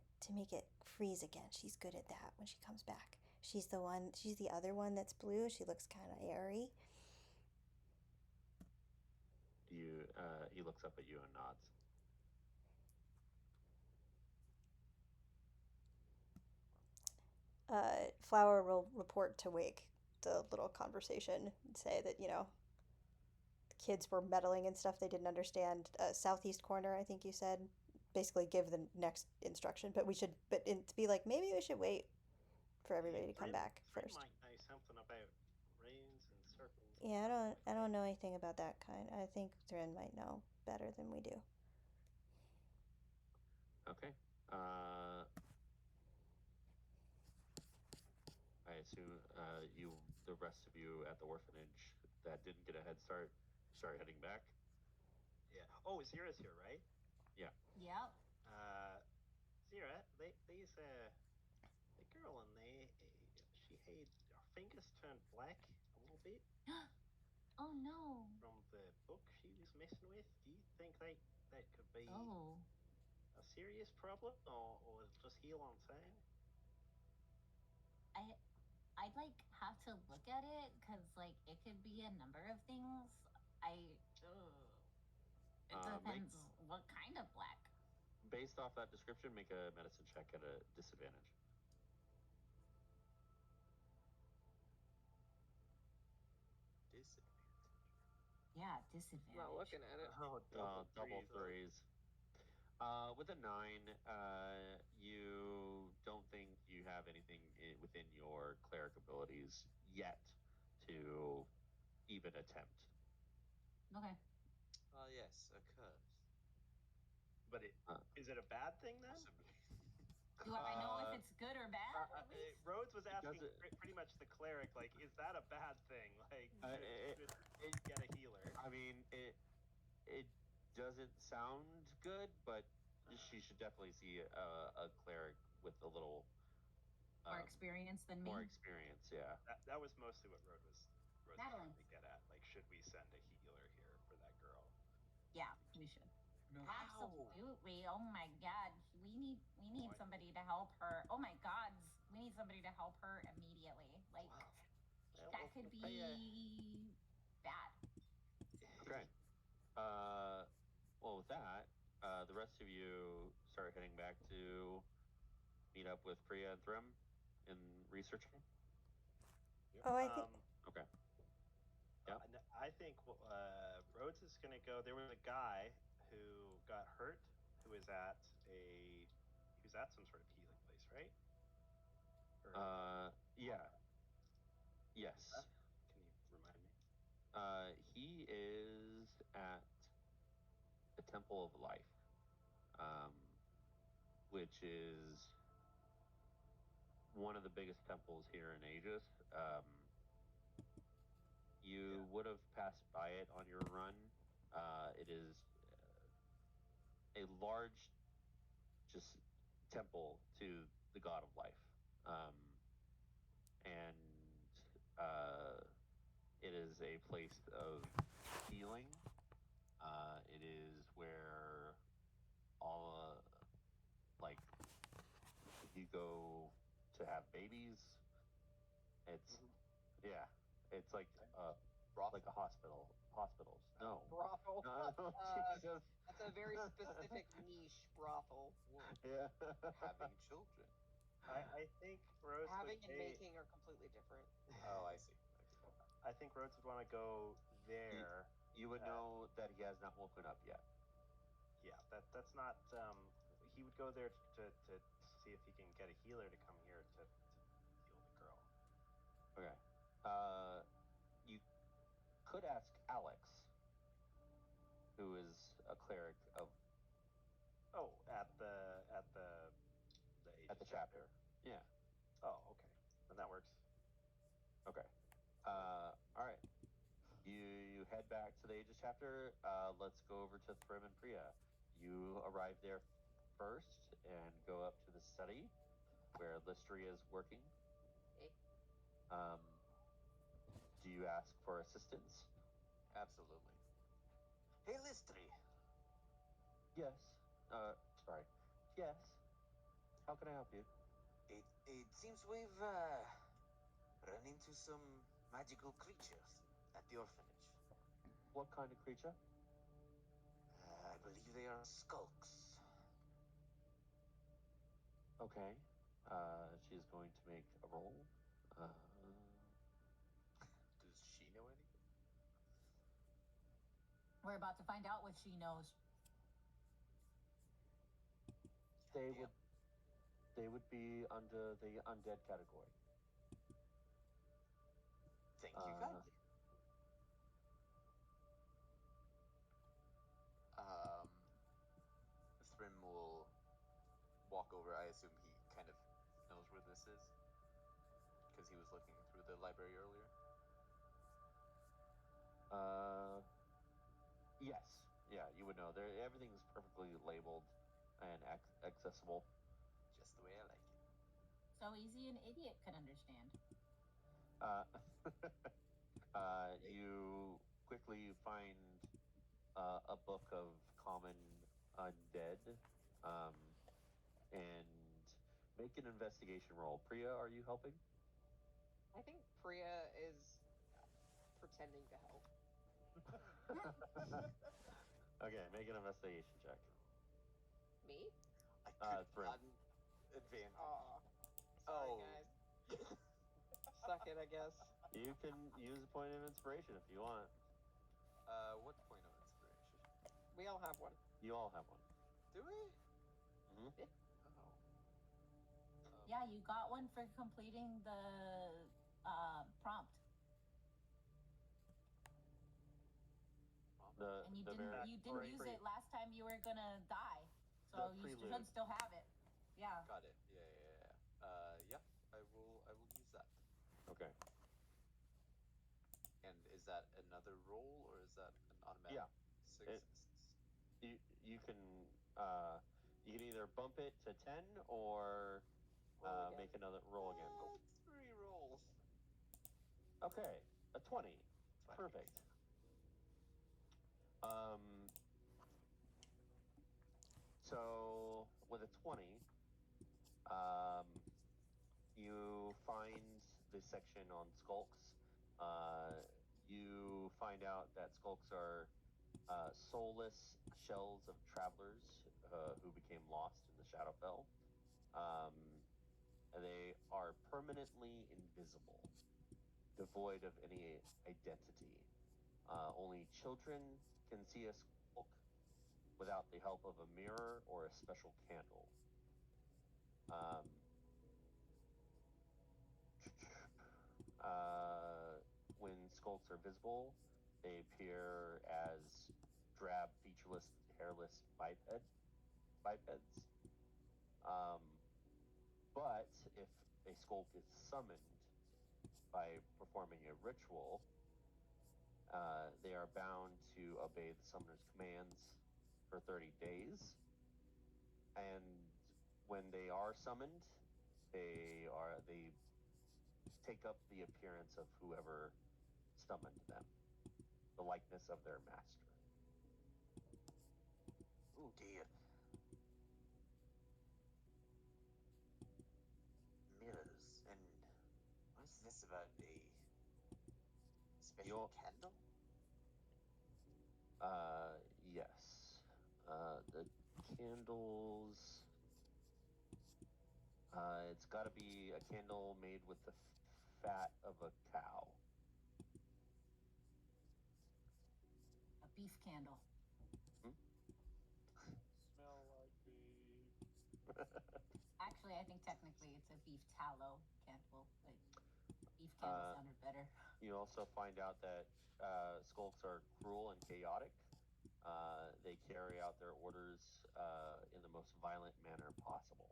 freeze again. She's good at that when she comes back. She's the other one that's blue. She looks kind of airy. He looks up at you and nods. Flower will report to Wake the little conversation and say that, the kids were meddling and stuff they didn't understand. Southeast corner, I think you said. Basically give the next instruction, but to be like, maybe we should wait for everybody to come back Thrym first. might know something about runes and circles. Yeah, I don't know anything about that kind. I think Thrym might know better than we do. Okay. I assume the rest of you at the orphanage that didn't get a head start, heading back. Yeah. Oh, Zira's here, right? Yeah. Yep. Zira, these the girl in there, she had her fingers turned black a little bit. Oh no. From the book she was messing with. Do you think that could be a serious problem, or just heal on its own? I'd like have to look at it because like it could be a number of things. It depends what kind of black. Based off that description, make a medicine check at a disadvantage. Yeah, disadvantage. Not looking at it. Oh, double threes. With a 9, you don't think you have anything within your cleric abilities yet to even attempt. Okay. Yes, a curse. But is it a bad thing then? Do I know if it's good or bad? Rhodes was asking pretty much the cleric, like, is that a bad thing? Like, should it get a healer? I mean, it doesn't sound good, but she should definitely see a cleric with a little more experience than me. More experience, yeah. That was mostly what Rhodes was trying to get at. Like, should we send a healer here for that girl? Yeah, we should. No. Absolutely. Oh my god. We need somebody to help her. Oh my gods. We need somebody to help her immediately. Like that could be bad. Okay. Well, with that, the rest of you start heading back to meet up with Priya and Thrym in researching. Oh, I think. Okay. Yeah. I think Rhodes is going to go. There was a guy who got hurt who was at some sort of healing place, right? Yeah. Yes. Can you remind me? He is at the Temple of Life, which is one of the biggest temples here in Aegis. You would have passed by it on your run. It is a large, just temple to the god of life, and it is a place of healing. It is where all like if you go to have babies, it's it's like like a hospital. Hospitals. No. Brothel. No, Jesus. That's a very specific niche brothel. Yeah. Having children. I think Rhodes having and making are completely different. Oh, I see. I think Rhodes would want to go there. You would know that he has not woken up yet. Yeah, that's not. He would go there to see if he can get a healer to come here to heal the girl. Okay. You could ask Alex, who is a cleric of. Oh, at the chapter. Yeah. Oh, okay. Then that works. Okay. All right. You head back to the Aegis chapter. Let's go over to Thrym and Priya. You arrive there first and go up to the study where Lysia is working. Okay. Do you ask for assistance? Absolutely. Hey, Lystri. Yes. Sorry. Yes. How can I help you? It seems we've run into some magical creatures at the orphanage. What kind of creature? I believe they are skulks. Okay. She's going to make a roll. Does she know anything? We're about to find out what she knows. They Damn. would be under the undead category. Thank you kindly. Thrim will walk over. I assume he kind of knows where this is because he was looking through the library earlier. Yes. Yeah, you would know. There, everything's perfectly labeled and accessible. Just the way I like it. So easy an idiot could understand. You quickly find a book of common undead, and make an investigation roll. Priya, are you helping? I think Priya is pretending to help. Okay, make an investigation check. Me? I could Thrim. advantage. Aw. Sorry, Oh. guys. Suck it, I guess. You can use a point of inspiration if you want. What point of inspiration? We all have one. You all have one. Do we? Mm-hmm. Yeah. Oh. Yeah, you got one for completing the prompt. And you didn't use it last time you were gonna die. So you should still have it. Yeah. Got it. Yeah. Yeah. I will use that. Okay. And is that another roll or is that an automatic? Yeah. You can either bump it to 10 or make another roll again. That's 3 rolls. Okay, a 20. Perfect. So with a 20, you find the section on skulks. You find out that skulks are soulless shells of travelers who became lost in the Shadowfell. They are permanently invisible, devoid of any identity. Only children can see a skulk without the help of a mirror or a special candle. When skulks are visible, they appear as drab, featureless, hairless bipeds. But if a skulk is summoned by performing a ritual, they are bound to obey the summoner's commands for 30 days. And when they are summoned, they take up the appearance of whoever summoned them, the likeness of their master. Oh dear. Mirrors. And what's this about a special candle? Yes. The candles. It's got to be a candle made with the fat of a cow. A beef candle. Smell like beef. Actually, I think technically it's a beef tallow candle, but beef candle sounded better. You also find out that skulks are cruel and chaotic. They carry out their orders in the most violent manner possible.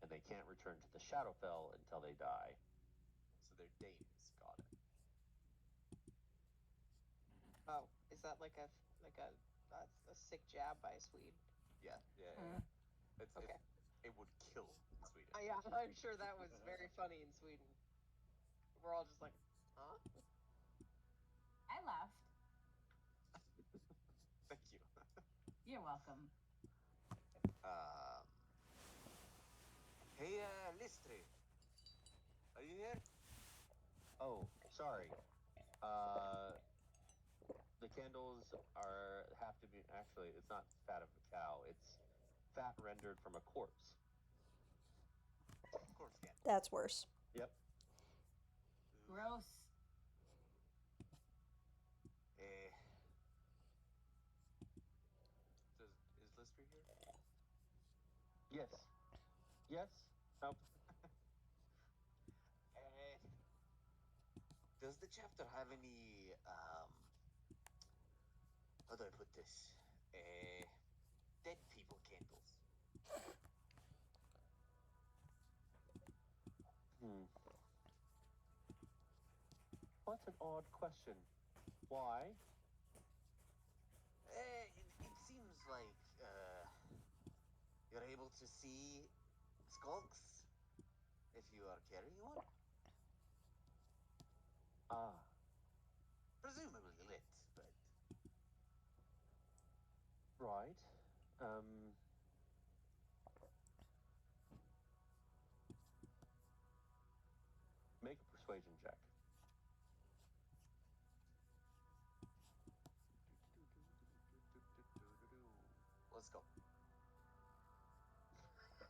And they can't return to the Shadowfell until they die. So they're dames. Got it. Oh, is that like a sick jab by a Swede? Yeah. Okay. It would kill in Sweden. Yeah, I'm sure that was very funny in Sweden. We're all just like, huh? I laughed. Thank you. You're welcome. Hey, Listri. Are you here? Oh, sorry. The candles have to be, actually, it's not fat of a cow. It's fat rendered from a corpse. Corpse candle. That's worse. Yep. Gross. Is Listri here? Yes. Yes. Help. Does the chapter have any, how do I put this? Dead people candles? What an odd question. Why? It seems like, you're able to see skulks if you are carrying one. Ah. Presumably lit, but... Right. Make a persuasion check. Let's go. No. That's a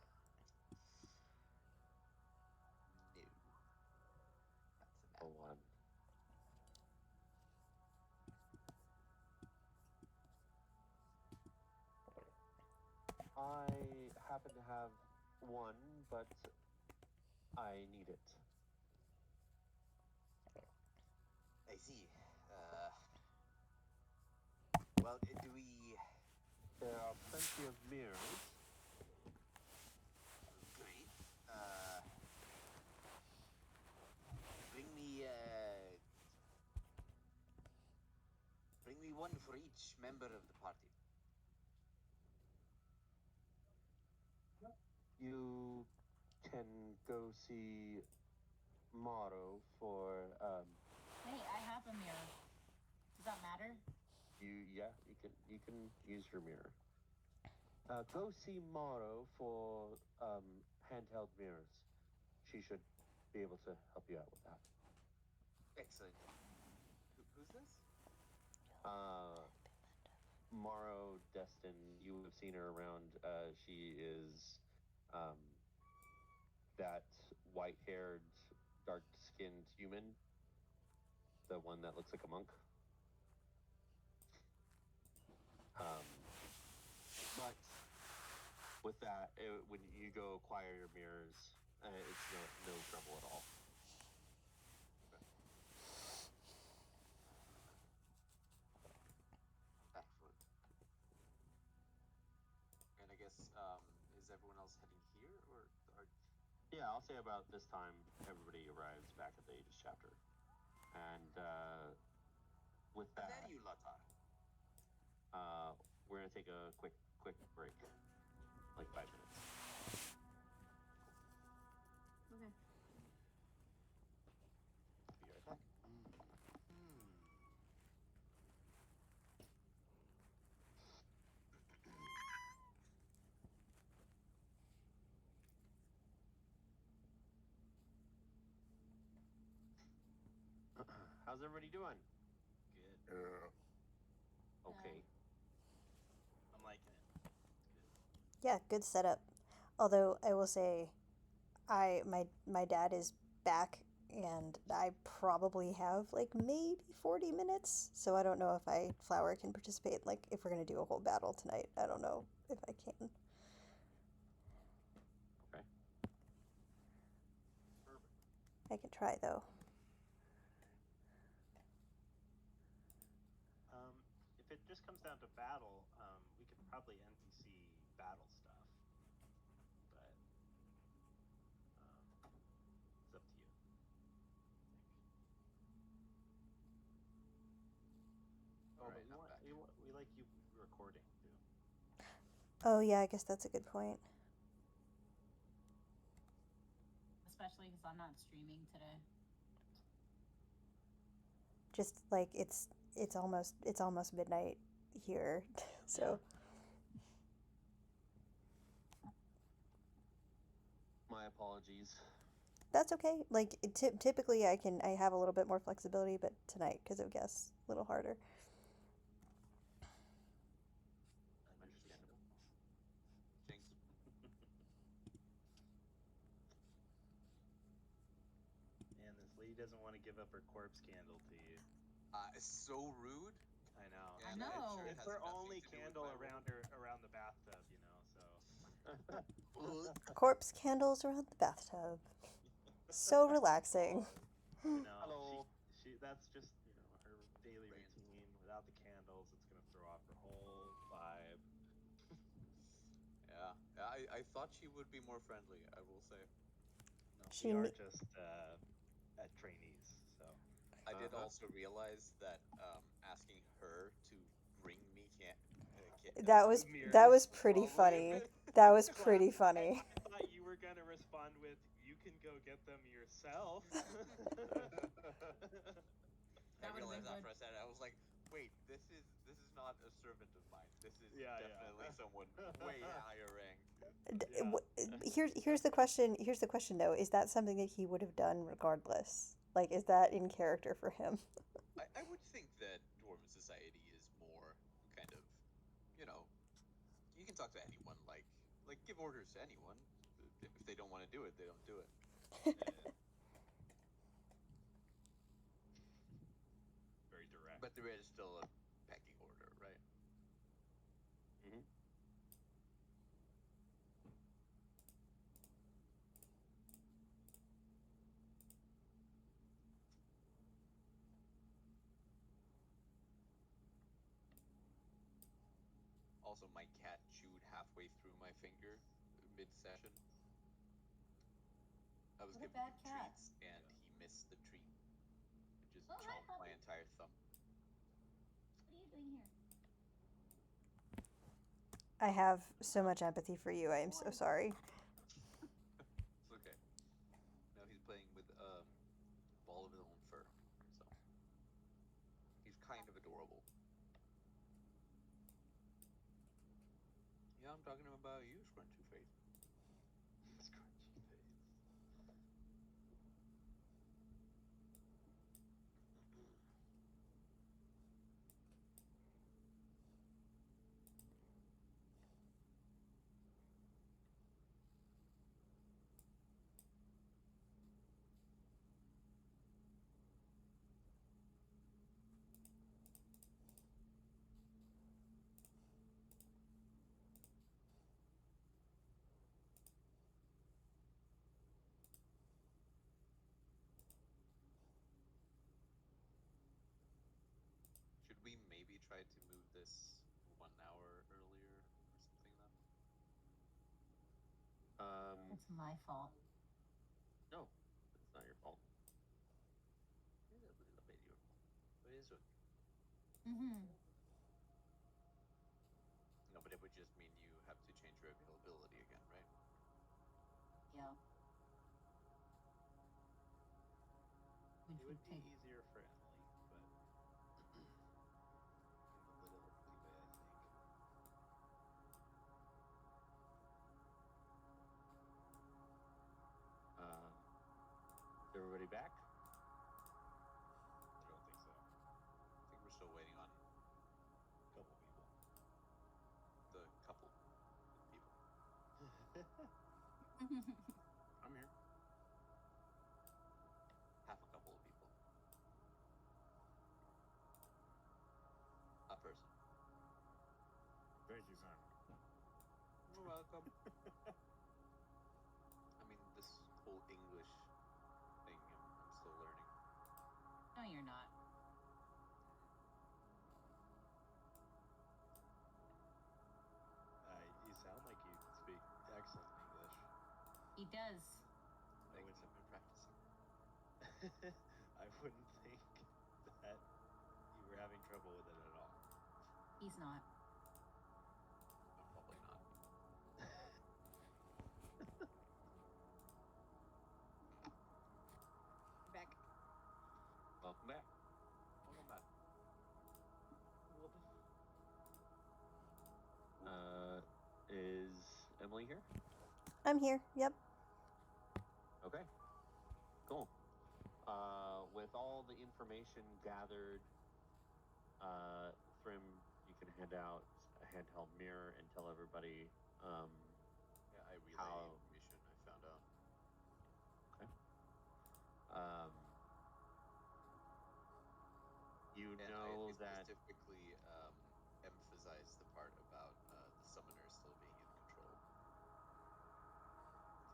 A one. I happen to have one, but I need it. I see. Well, do we... There are plenty of mirrors. Great. Bring me one for each member of the party. You can go see Maro for Hey, I have a mirror. Does that matter? you can use your mirror. Go see Maro for handheld mirrors. She should be able to help you out with that. Excellent. Who's this? Maro Destin, you have seen her around. She is that white-haired, dark-skinned human. The one that looks like a monk. But with that, when you go acquire your mirrors, it's no trouble at all. Excellent. And I guess, is everyone else heading here, or are... Yeah, I'll say about this time, everybody arrives back at the Aegis chapter. And with that, There you lot are. we're going to take a quick break. Like 5 minutes. Okay. Be right back. How's everybody doing? Good. Okay. I'm liking it. Good. Yeah, good setup. Although I will say, my dad is back, and I probably have like maybe 40 minutes. So I don't know if Flower can participate. Like if we're gonna do a whole battle tonight, I don't know if I can. Okay. Perfect. I can try though. If it just comes down to battle, we could probably NPC battle stuff, but it's up to you. All right, we I'm want back. we like you recording too. Oh yeah, I guess that's a good point. Especially because I'm not streaming today. Just like it's almost midnight here, so. apologies. That's okay. Like typically, I have a little bit more flexibility, but tonight because of guests, a little harder. Understandable. Jinx. Man, this lady doesn't want to give up her corpse candle to you. It's so rude. I know. I And know. I'm sure it It's has her nothing only to do with candle my around the bathtub, you know. So. Corpse candles around the bathtub. So relaxing. You know, Hello. she that's just, you know, her daily routine. Without the candles, it's gonna throw off her whole vibe. Yeah, I thought she would be more friendly, I will say. No, She we are ne- just trainees, so. I did also realize that asking her to bring me That was mirrors pretty probably funny. That was pretty funny. I thought you were gonna respond with, "You can go get them yourself." I That would've realized been after good. I said it, I was like, wait, this is not a servant of mine. This is Yeah. definitely someone way higher ranked. Here's the question. Here's the question though. Is that something that he would have done regardless? Like, is that in character for him? I would think that dwarven society is more kind of, you know, you can talk to anyone, like give orders to anyone. If they don't want to do it, they don't do it. Very direct. But there is still a pecking order, right? Mm-hmm. Also, my cat chewed halfway through my finger mid-session. I was What a giving bad him cat. treats, and he missed the treat. And just Oh, hi, chomped my puppy. entire thumb. What are you doing here? I have so much empathy for you. I am so sorry. It's okay. No, he's playing with a ball of his own fur, so he's kind of adorable. Yeah, I'm talking about you, Scrunchy Face. Scrunchy face. Should we maybe try to move this 1 hour earlier or something then? It's my fault. No, it's not your fault. It's a little bit your fault, but it's okay. Mm-hmm. No, but it would just mean you have to change your availability again, right? Yeah. Which It would would be take. easier for Emily, but give a little leeway, I think. Is everybody back? I don't think so. I think we're still waiting on A couple people. the couple people. I'm here. Half a couple of people. A person. Thank you, Simon. You're welcome. I mean, this whole English thing, I'm still learning. No, you're not. You sound like you speak excellent English. He does. I've been practicing. I wouldn't think that you were having trouble with it at all. He's not. No, probably not. Back. Welcome back. Welcome back. Is Emily here? I'm here. Yep. Okay. Cool. With all the information gathered, Thrym, you can hand out a handheld mirror and tell everybody Yeah, I relay how. information I found out. Okay. Um, you And know I that. specifically emphasize the part about the summoner still being in control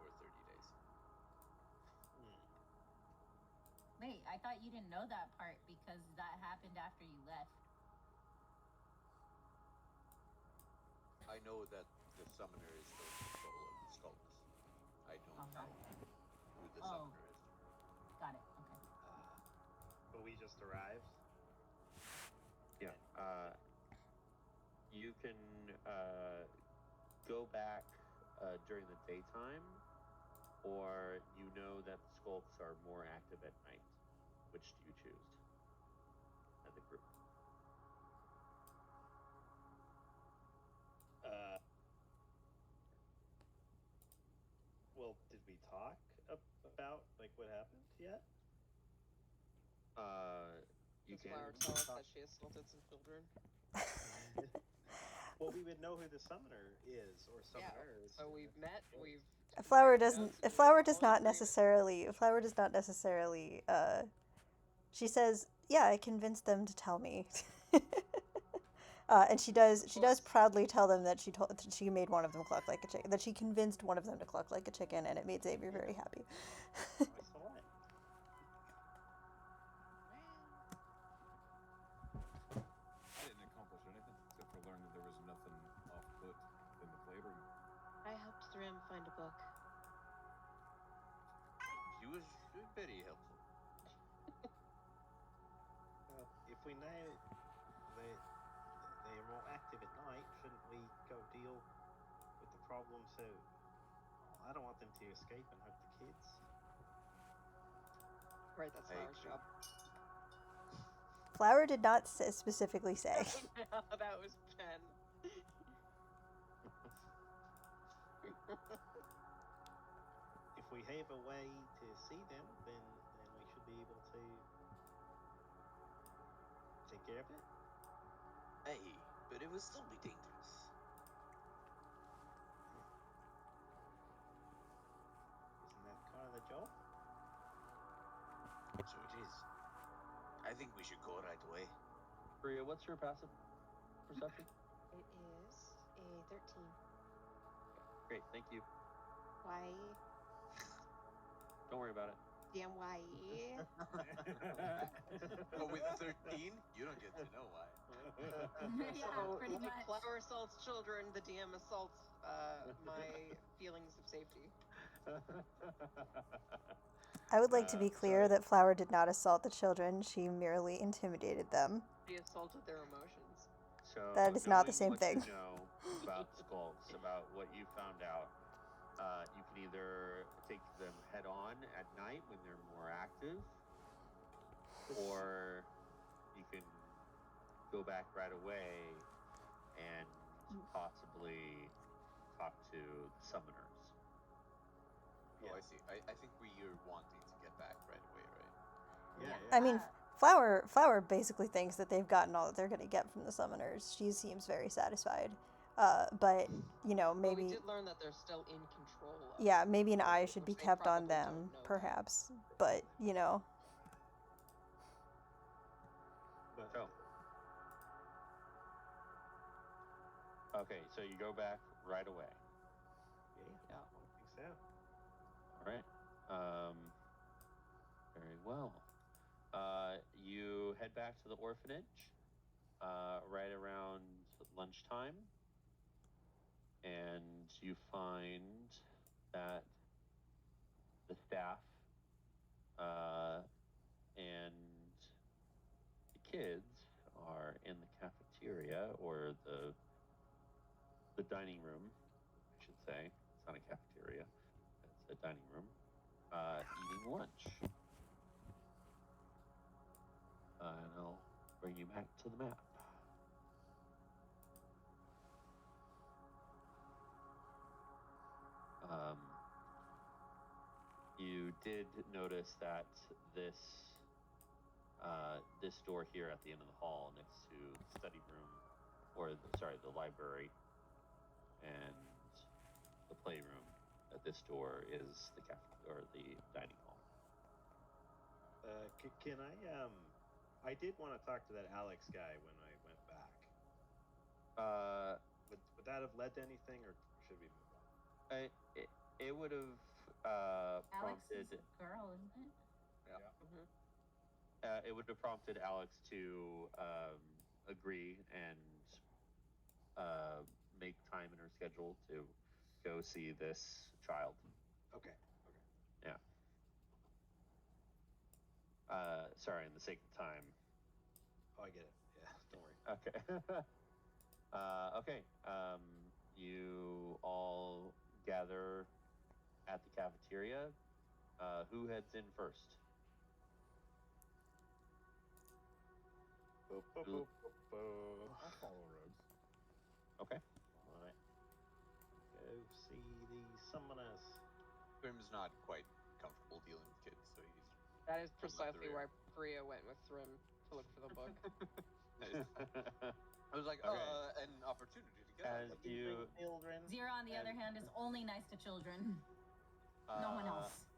for 30 days. Wait, I thought you didn't know that part because that happened after you left. I know that the summoner is still in control of the skulks. I don't know who the summoner is. Got it. Okay. But we just arrived. Yeah. You can go back during the daytime, or you know that the skulks are more active at night. Which do you choose as a group? Well, did we talk about like what happened yet? You Does can Flower tell us that she assaulted some children? Well, we would know who the summoner is or summoners. So we've met. We've. Flower compared doesn't. notes, and Flower we're does all in not agreement. necessarily. Flower does not necessarily. She says, "Yeah, I convinced them to tell me." And she does. She does proudly tell them that she made one of them cluck like a chicken. That she convinced one of them to cluck like a chicken, and it made Xavier very happy. I saw it. I didn't accomplish anything except for learn that there was nothing off put in the playroom. I helped Thrym find a book. She was very helpful. Well, if we know they're more active at night, shouldn't we go deal with the problem? So I don't want them to escape and hurt the kids. Right, that's Flower's job. Flower did not specifically say. No, that was Pen. If we have a way to see them, then we should be able to take care of it. Aye, but it will still be dangerous. Isn't that kind of the job? So it is. I think we should go right away. Priya, what's your passive perception? It is a 13. Great, thank you. Why? Don't worry about it. Damn why? But with 13, you don't get to know why. Yeah, So, pretty like, much. Flower assaults children, the DM assaults my feelings of safety. I would like to be clear so- that Flower did not assault the children. She merely intimidated them. She assaulted their emotions. So That is not the knowing same what thing. You know about skulks, about what you found out, you can either take them head on at night when they're more active, or you can go back right away and possibly talk to the summoners. Oh, I see. I think we're wanting to get back right away, right? Yeah. I mean, Flower basically thinks that they've gotten all that they're going to get from the summoners. She seems very satisfied. But, maybe... Well, we did learn that they're still in control of Yeah, maybe an eye which should be they kept on probably them, don't know perhaps. But, But So, okay, so you go back right away. yeah, I think so. All right. Very well. You head back to the orphanage right around lunchtime, and you find that the staff and the kids are in the cafeteria, or the dining room, I should say. It's not a cafeteria, it's a dining room, eating lunch. And I'll bring you back to the map. You did notice that this this door here at the end of the hall, next to the study room, the library, and the playroom, that this door is the the dining hall. Can I did want to talk to that Alex guy when I went back. Would that have led to anything, or should we move on? It would have prompted Alex's girl, isn't it? Yeah. Mm-hmm. It would have prompted Alex to agree and make time in her schedule to go see this child. Okay. Yeah. Sorry, in the sake of time. Oh, I get it. Yeah, don't worry. Okay. Okay. You all gather at the cafeteria. Who heads in first? I'll follow Rhodes. Okay. Alright. Go see the summoners. Grim's not quite comfortable dealing with kids, so he's. That is From up the precisely rear. why Bria went with Thrym to look for the book. I was like, Okay. an opportunity to get As out. you, Children. Zero, on the other hand, is only nice to children. No one else.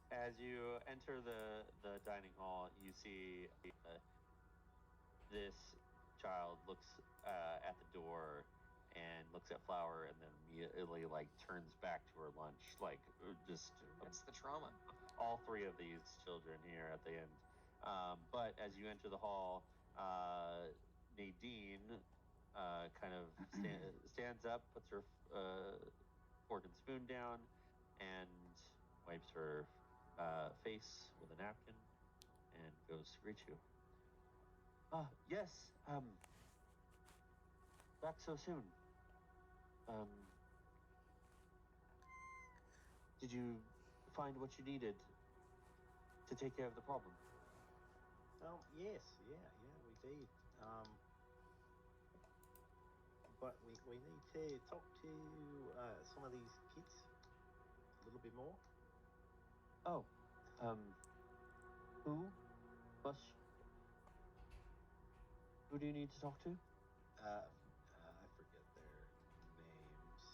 As you enter the dining hall, you see this child looks at the door and looks at Flower, and then immediately like turns back to her lunch, like just That's the trauma. all three of these children here at the end. But as you enter the hall, Nadine kind of stands up, puts her fork and spoon down, and wipes her face with a napkin, and goes to greet you. Yes. Back so soon. Did you find what you needed to take care of the problem? Yes, yeah, we did. But we need to talk to some of these kids a little bit more. Oh, who? Who do you need to talk to? I forget their names.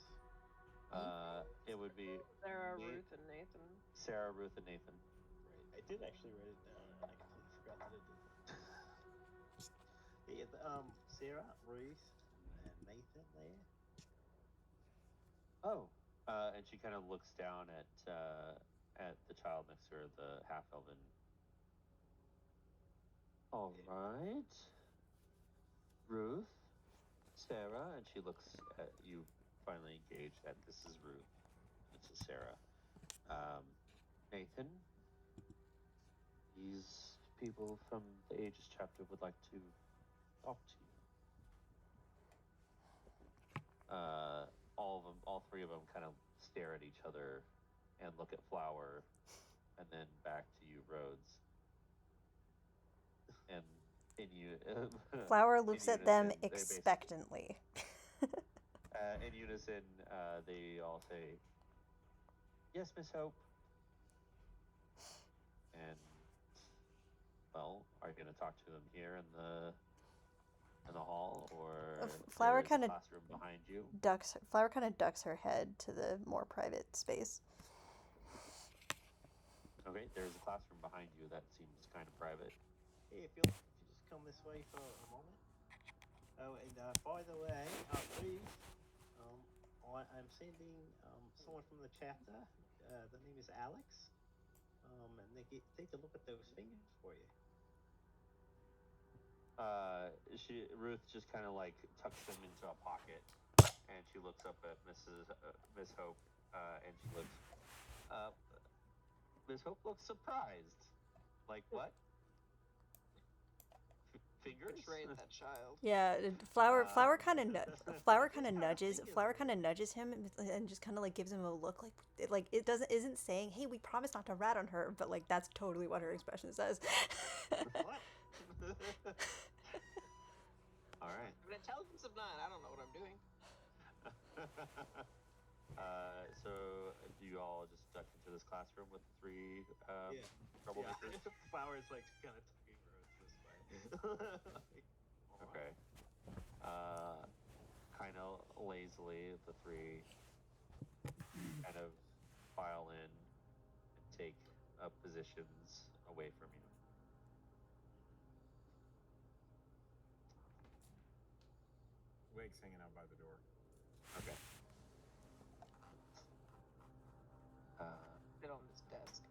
It would be Sarah, Ruth, and Nathan. Sarah, Ruth, and Nathan. Right, I did actually write it down, and I completely forgot that I did that. Yeah, Sarah, Ruth, and Nathan there. Oh, and she kind of looks down at the child next to her, the half elven. All right, Ruth, Sarah, and she looks at you. Finally engaged that this is Ruth, this is Sarah. Nathan, these people from the Aegis chapter would like to talk to you. All three of them kind of stare at each other and look at Flower, and then back to you, Rhodes. And Flower looks at them they expectantly. in unison, they all say, "Yes, Miss Hope." And well, are you going to talk to them here in the hall, or Flower there is a kind of classroom behind you? Flower kind of ducks her head to the more private space. Okay, there's a classroom behind you that seems kind of private. Hey, if you just come this way for a moment. Oh, and by the way, Ruth, I'm sending someone from the chapter. The name is Alex. And they take a look at those fingers for you. Ruth just kind of like tucks them into a pocket, and she looks up at Miss Hope, and she looks. Miss Hope looks surprised. Like what? Fingers? Betrayed that child. Yeah, Flower kind of nudges him and just kind of like gives him a look like it isn't saying, "Hey, we promise not to rat on her," but like that's totally what her expression says. What? All right. But intelligence of 9, I don't know what I'm doing. So do you all just duck into this classroom with the three troublemakers? Yeah. Flower's like kind of tugging Rhodes this way. Okay. Kind of lazily, the three kind of file in and take up positions away from you. Wake's hanging out by the door. Okay. Sit on this desk.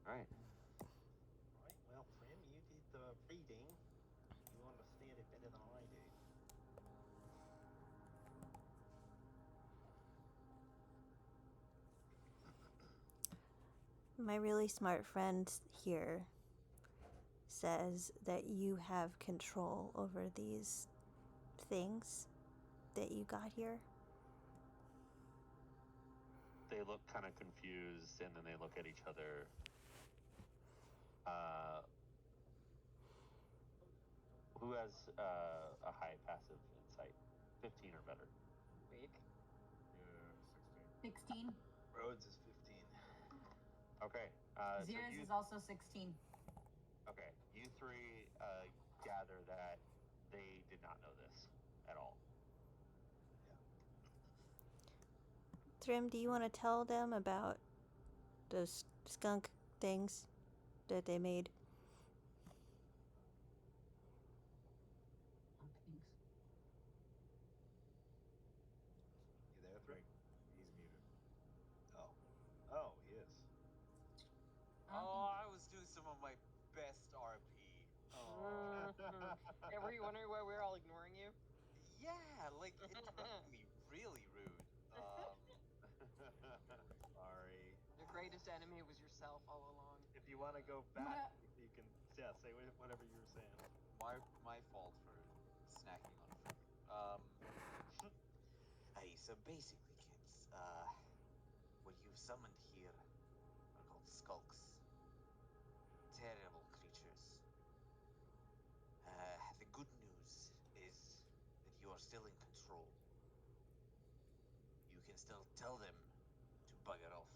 All right. Right, well, Trim, you did the reading. You understand it better than I do. My really smart friend here says that you have control over these things that you got here. They look kind of confused, and then they look at each other. Who has a high passive insight? 15 or better. Wake. Yeah, 16. 16. Rhodes is 15. Okay. Xeris is also 16. Okay. You three gather that they did not know this at all. Trim, do you want to tell them about those skunk things that they made? Thanks. You there, Three? Wake, he's muted. Oh, he is. Oh, I was doing some of my best RP. Oh. Yeah, were you wondering why we were all ignoring you? Yeah, like interrupting me really rude. Sorry. Your greatest enemy was yourself all along. If you want to go back, you can say whatever you were saying. My fault for snacking on fruit. Hey, so basically, kids, what you've summoned here are called skulks. Terrible creatures. The good news is that you are still in control. You can still tell them to bugger off.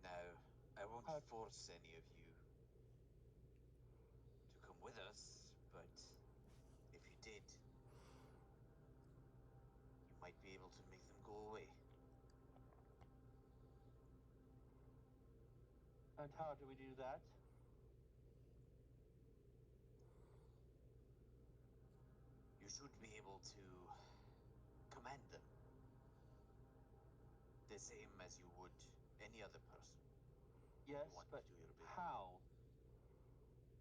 Now, I won't force any of you to come with us, but if you did, you might be able to make them go away. And how do we do that? You should be able to command them. The same as you would any other person. Yes, You want but to do your bidding. how?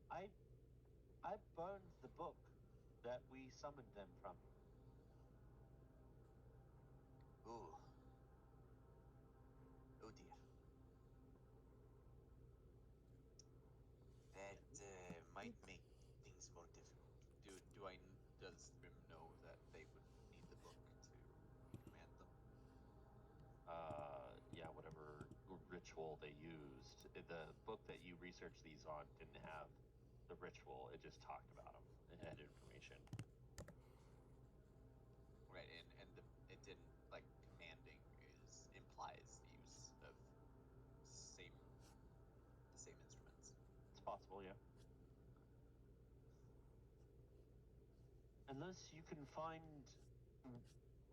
I burned the book that we summoned them from. Ooh. Oh dear. That might make things more difficult. Does Grim know that they would need the book to command them? Yeah, whatever ritual they used. The book that you researched these on didn't have the ritual. It just talked about them. It had information. Right, and it didn't like commanding implies the use of the same instruments. It's possible, yeah. Unless you can find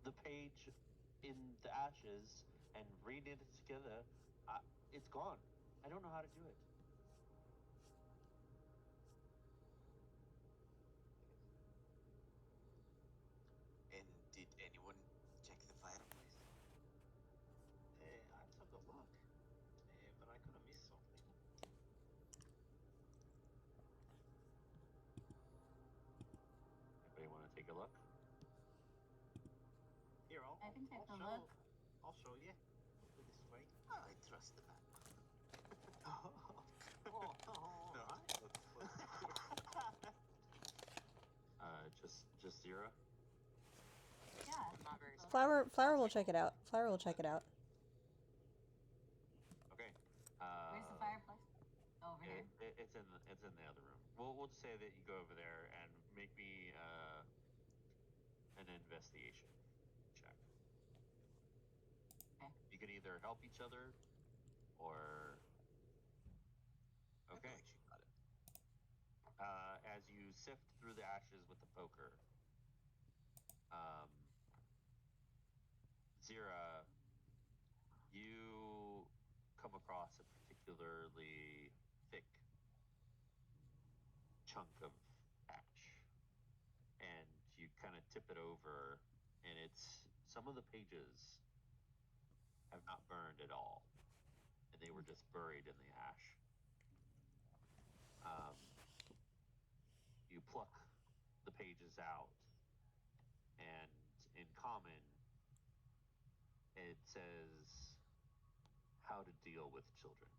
the page in the ashes and read it together, it's gone. I don't know how to do it. And did anyone check the fireplace? I took a look, but I could have missed something. Anybody want to take a look? Here, I can take a show. look. I'll show you. Over this way. Oh, I trust the man. All right. Just Zira? Yeah. Not very. Flower will check it out. Flower will check it out. Okay. Where's the fireplace? It's in the other room. We'll just say that you go over there and make me an investigation check. Okay. You can either help each other or I feel okay. like she got it. As you sift through the ashes with the poker, Zira, you come across a particularly thick chunk of ash, and you kind of tip it over, and it's some of the pages have not burned at all, and they were just buried in the ash. You pluck the pages out, and in common, it says how to deal with children.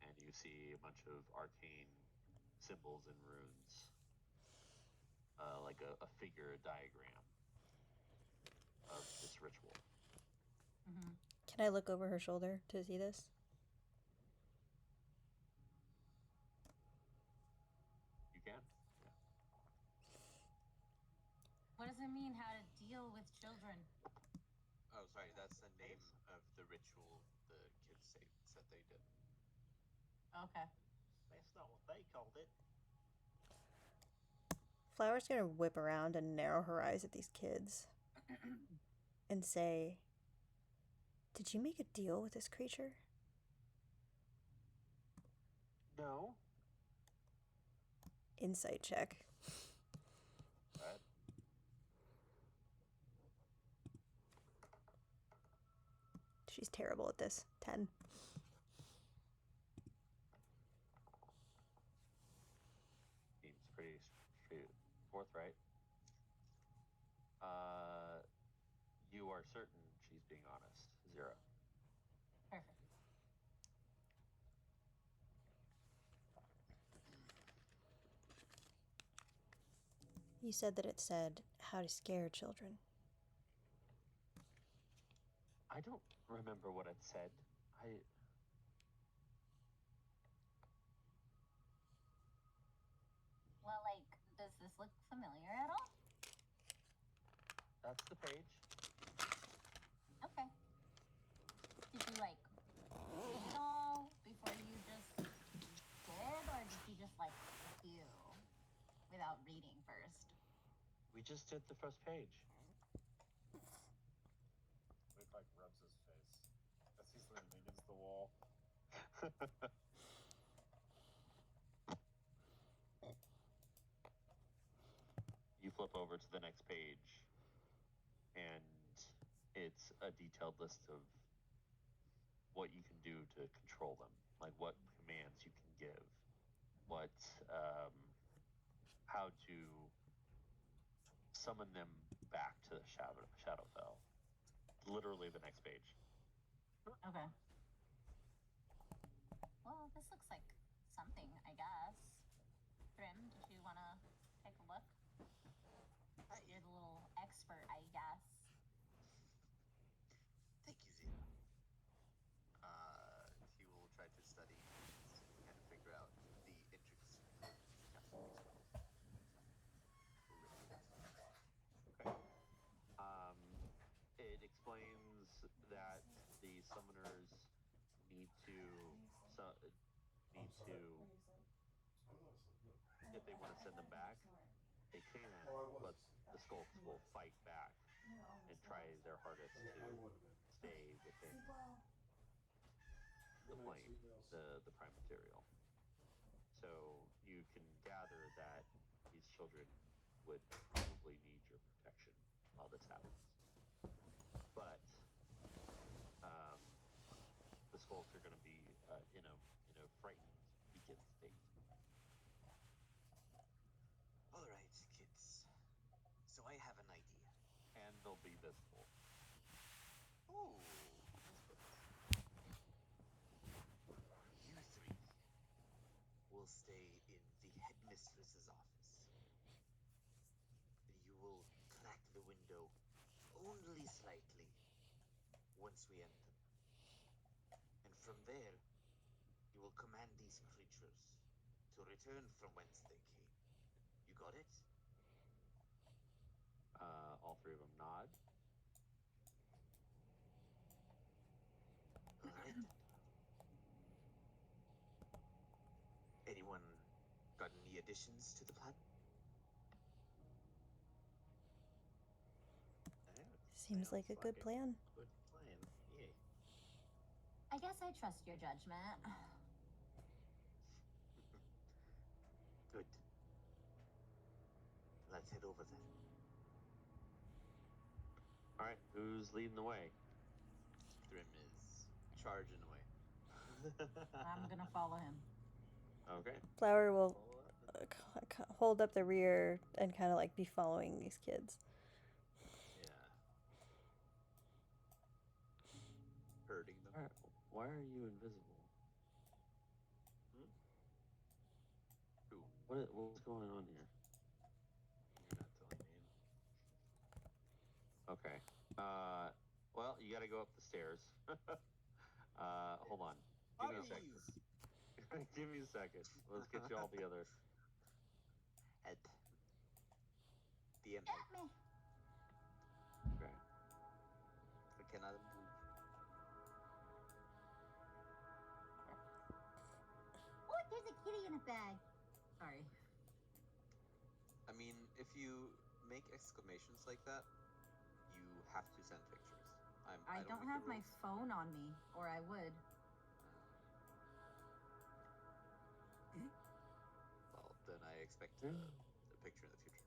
And you see a bunch of arcane symbols and runes, like a figure diagram of this ritual. Mm-hmm. Can I look over her shoulder to see this? You can. Yeah. What does it mean, how to deal with children? Oh, sorry, that's the name of the ritual the kids said they did. Okay. That's not what they called it. Flower's gonna whip around and narrow her eyes at these kids and say, "Did you make a deal with this creature?" No. Insight check. Right. She's terrible at this. 10. Seems pretty forthright. You are certain she's being honest. 0. Perfect. You said that it said how to scare children. I don't remember what it said. Well, like, does this look familiar at all? That's the page. Okay. Did you, like, read it all before you just did, or did you just, like, do without reading first? We just did the first page. Luke like rubs his face as he's leaning against the wall. You flip over to the next page, and it's a detailed list of what you can do to control them, like what commands you can give, what, how to summon them back to Shadowfell. Literally the next page. Okay. Well, this looks like something, I guess. Grim, did you want to take a look? You're the little expert, I guess. Thank you, Zira. He will try to study and kind of figure out the intricacies of casting these spells. Okay. It explains that the summoners need to if they want to send them back, they can, but the skulks will fight back and try their hardest to stay within the plane, the prime material. So you can gather that these children would probably need your protection while this happens. But the skulks are going to be in a frightened, weakened state. All right, kids. So I have an idea. And they'll be visible. Ooh. You three will stay in the headmistress's office. You will crack the window only slightly once we end them. And from there, you will command these creatures to return from whence they came. You got it? All three of them nod. All right then. Anyone got any additions to the plan? Seems like a good plan. Good plan. Yeah. I guess I trust your judgment. Good. Let's head over there. All right, who's leading the way? Thrym is charging away. I'm gonna follow him. Okay. Flower will hold up the rear and kind of like be following these kids. Yeah. Hurting them. All right. Why are you invisible? Who? What's going on here? You're not telling me. Okay. Well, you got to go up the stairs. Hold on. Give me a second. Give me a second. Let's get you all together. Head. DM Help head. me. Okay. I cannot move. Oh, there's a kitty in a bag. Sorry. I mean, if you make exclamations like that, you have to send pictures. I don't make have the my rules. phone on me, or I would. Well, then I expect a picture in the future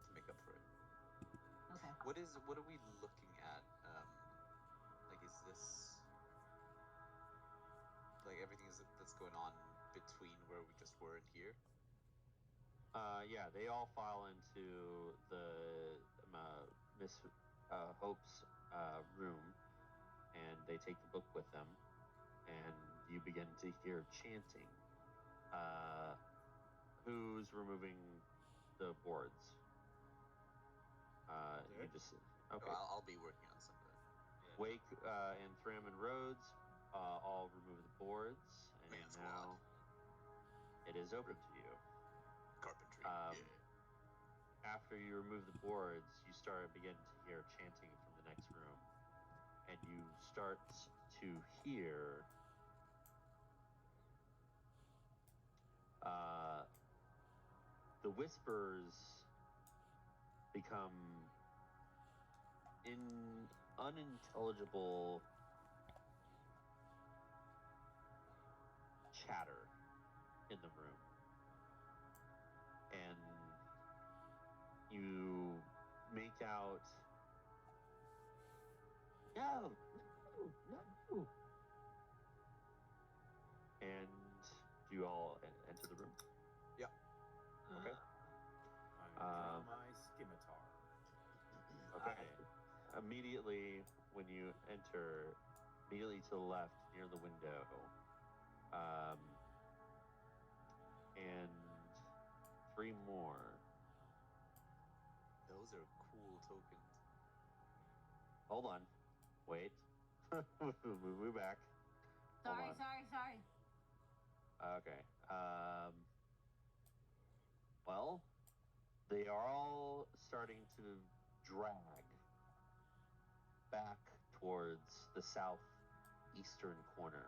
to make up for it. Okay. What are we looking at? Like, is this like everything that's going on between where we just were and here? Yeah, they all file into the Miss Hope's room, and they take the book with them, and you begin to hear chanting. Who's removing the boards? You just okay. Oh, I'll be working on some of it. Yeah. Wake and Thram and Rhodes all remove the boards, and Man now it is open to you. Carpentry. After you remove the boards, you begin to hear chanting from the next room, and you start to hear the whispers become unintelligible chatter in the room, and you make out, no, no. And do you all enter the room? Yeah. Okay. I draw my scimitar. Okay. Immediately when you enter, immediately to the left near the window, and 3 more. Those are cool tokens. Hold on. Wait. Move back. Sorry. Okay. Well, they are all starting to drag back towards the southeastern corner,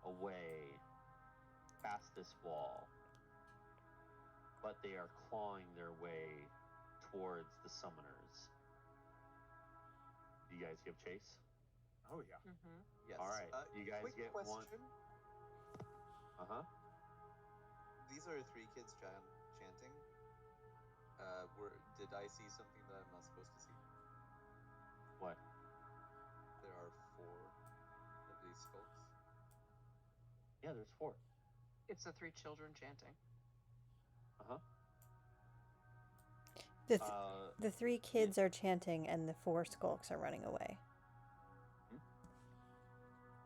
away past this wall. But they are clawing their way towards the summoners. Do you guys give chase? Oh, yeah. Mm-hmm. Yes. All right. You guys quick get question. one. Uh-huh. These are 3 kids chanting. Did I see something that I'm not supposed to see? What? There are 4 of these skulks. Yeah, there's 4. It's the 3 children chanting. Uh-huh. The 3 kids are chanting and the 4 skulks are running away.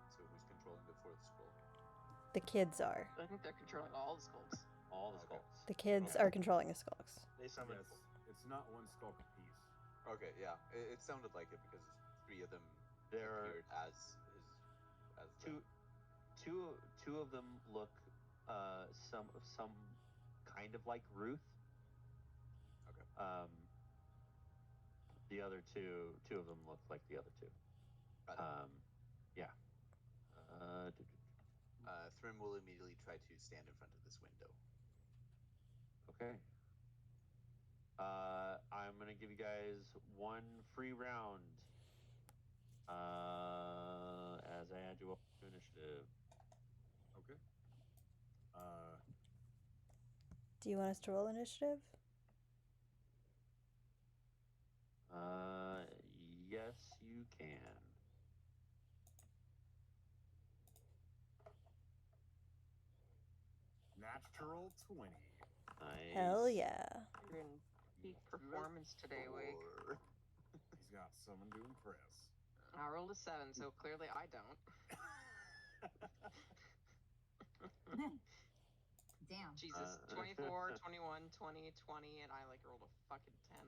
So who's controlling the 4th skull? The kids are. I think they're controlling all the skulks. All the skulks. The kids are controlling the skulks. They summoned. Yes, it's not one skulk apiece. Okay, yeah, it sounded like it because 3 of them There are appeared as them. two of them look some kind of like Ruth. Okay. The other two of them look like the other two. Got it. Yeah. Thrym will immediately try to stand in front of this window. Okay. I'm gonna give you guys 1 free round. As I add you up to initiative. Okay. Do you want us to roll initiative? Yes, you can. Natural 20. Nice. Hell yeah. You're in peak performance today, Wake. He's got someone to impress. I rolled a 7, so clearly I don't. Damn. Jesus, 24, 21, 20, 20, and I rolled a fucking 10.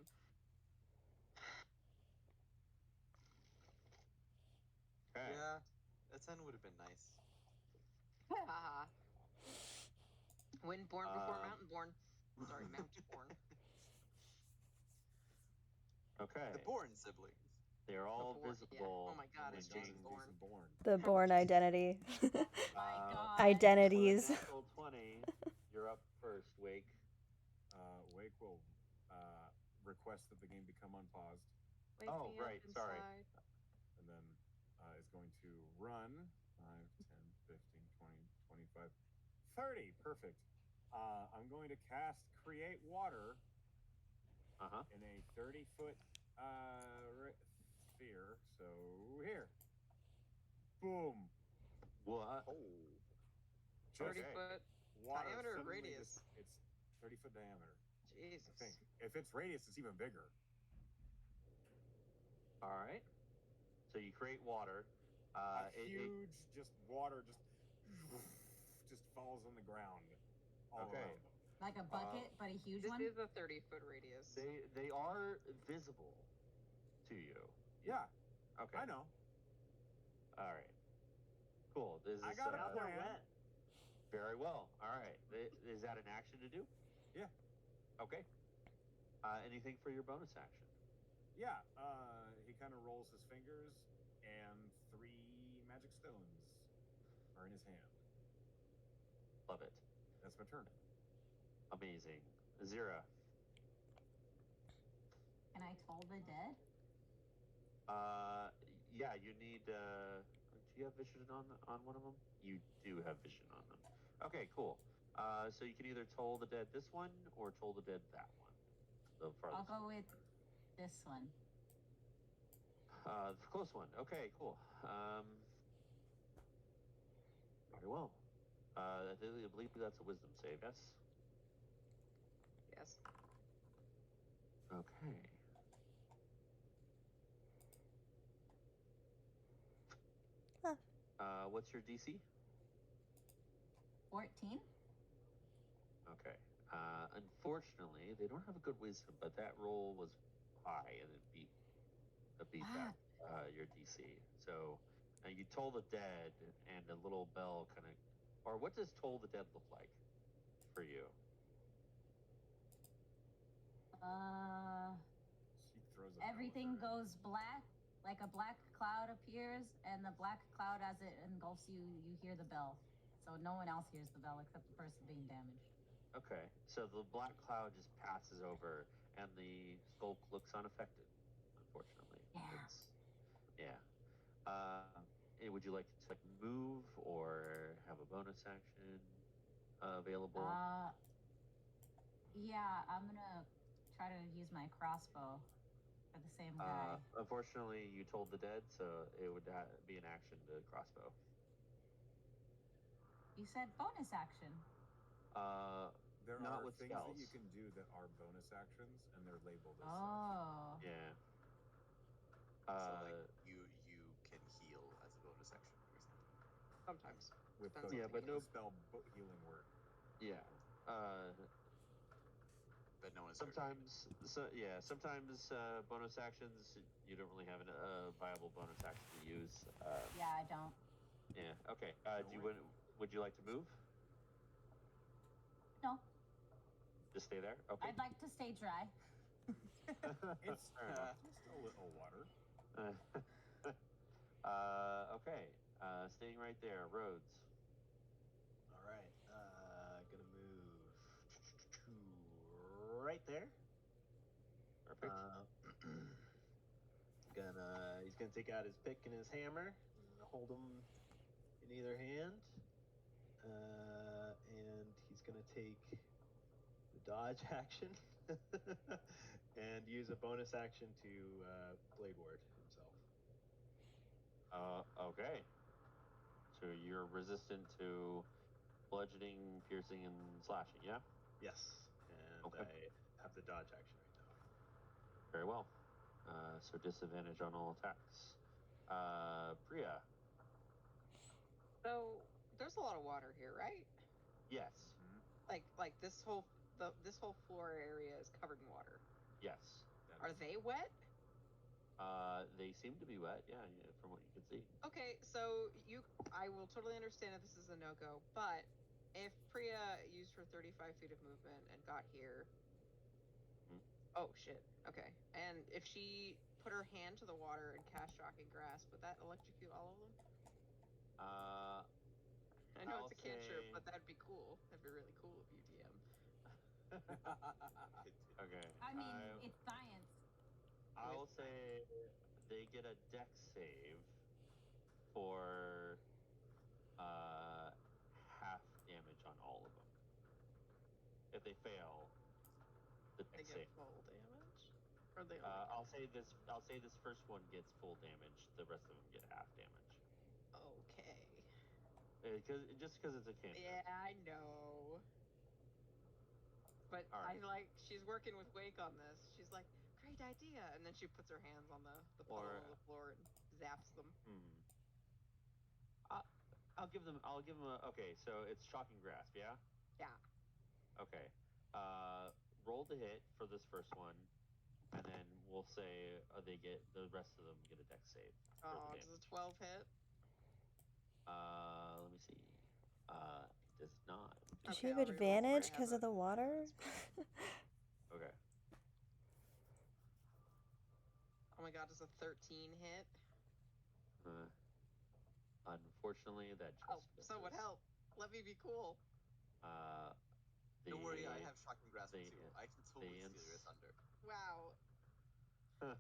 Okay. Yeah, a 10 would have been nice. Haha. Wind born before mountain born. Sorry, mountain born. Okay. The Born siblings. They're all Born, visible. yeah. Oh my god, it's Jason Jason Bourne. Bourne. The Bourne identity. Oh my god. Identities. Natural 20. You're up first, Wake. Wake will request that the game become unpaused. Wake me right. up Sorry. inside. And then is going to run 5, 10, 15, 20, 25, 30. Perfect. I'm going to cast Create Water in a 30-foot sphere. So here. Boom. What? Oh. 30-foot water diameter or suddenly radius? It's 30-foot diameter. Jesus. I think. If it's radius, it's even bigger. All right. So you create water. Huge, just water, just falls on the ground all around them. Like a bucket, but a huge this one? This is a 30-foot radius. They are visible to you. Yeah. Okay. I know. All right. Cool. I got a plan. Very well. All right. Is that an action to do? Yeah. Okay. Anything for your bonus action? Yeah. He kind of rolls his fingers, and 3 magic stones are in his hand. Love it. That's my turn. Amazing. Zira. Can I toll the dead? Yeah, you need, do you have vision on one of them? You do have vision on them. Okay, cool. So you can either toll the dead this one or toll the dead that one. The farthest I'll go with this one. The close one. Okay, cool. Very well. I believe that's a wisdom save, yes? Yes. Okay. What's your DC? 14? Okay. Unfortunately, they don't have a good wisdom, but that roll was high and it beat that your DC. So you toll the dead, and a little bell kind of, or what does toll the dead look like for you? She throws a Everything goes black, like a black cloud appears, and the black cloud, as it engulfs you, you hear the bell. So no one else hears the bell except the person being damaged. Okay, so the black cloud just passes over, and the skulk looks unaffected. Unfortunately, would you like to move or have a bonus action available? Yeah, I'm gonna try to use my crossbow for the same guy. Unfortunately, you told the dead, so it would be an action to crossbow. You said bonus action. There not are with things spells. that you can do that are bonus actions, and they're labeled as such. Yeah. So you can heal as a bonus action, for example. Sometimes. With Depends the, on with the spell healing word. Yeah. But that no one is hurting. Sometimes bonus actions you don't really have a viable bonus action to use. Yeah, I don't. Yeah. Okay. Would you like to move? No, Just stay there. Okay. I'd like to stay dry. It's Fair enough. just a little water. Okay. Staying right there. Rhodes. All right. Gonna move to right there. Perfect. He's gonna take out his pick and his hammer and hold them in either hand. And he's gonna take the dodge action and use a bonus action to blade ward himself. Okay. So you're resistant to bludgeoning, piercing, and slashing, yeah? Yes, and Okay. I have the dodge action right now. Very well. So disadvantage on all attacks. Priya. So there's a lot of water here, right? Yes. Like this whole floor area is covered in water. Yes. Are they wet? They seem to be wet, yeah, from what you can see. Okay, so I will totally understand if this is a no-go, but if Priya used her 35 feet of movement and got here, oh shit, okay, and if she put her hand to the water and cast Shocking Grasp, would that electrocute all of them? I know it's a cantrip, but that'd be cool. That'd be really cool if you DM. Okay. I mean, it's science. I'll say they get a dex save for half damage on all of them. If they fail, the They dex get save. full damage? Or they I'll say this first one gets full damage. The rest of them get half damage. Okay. Just because it's a cantrip. Yeah, I know. But right. she's working with Wake on this. She's like, great idea. And then she puts her hands on the puddle on the floor and zaps them. I'll give them okay, so it's Shocking Grasp, yeah? Yeah. Okay. Roll the hit for this first one, and then we'll say the rest of them get a dex save. Oh, does a 12 hit? Let me see. It does not. Does she have advantage because of the water? Okay. Oh my god, does a 13 hit? Unfortunately, that just misses. Someone help. Let me be cool. Don't worry, I have Shocking Grasp too. I can totally steal your thunder. Wow. I'm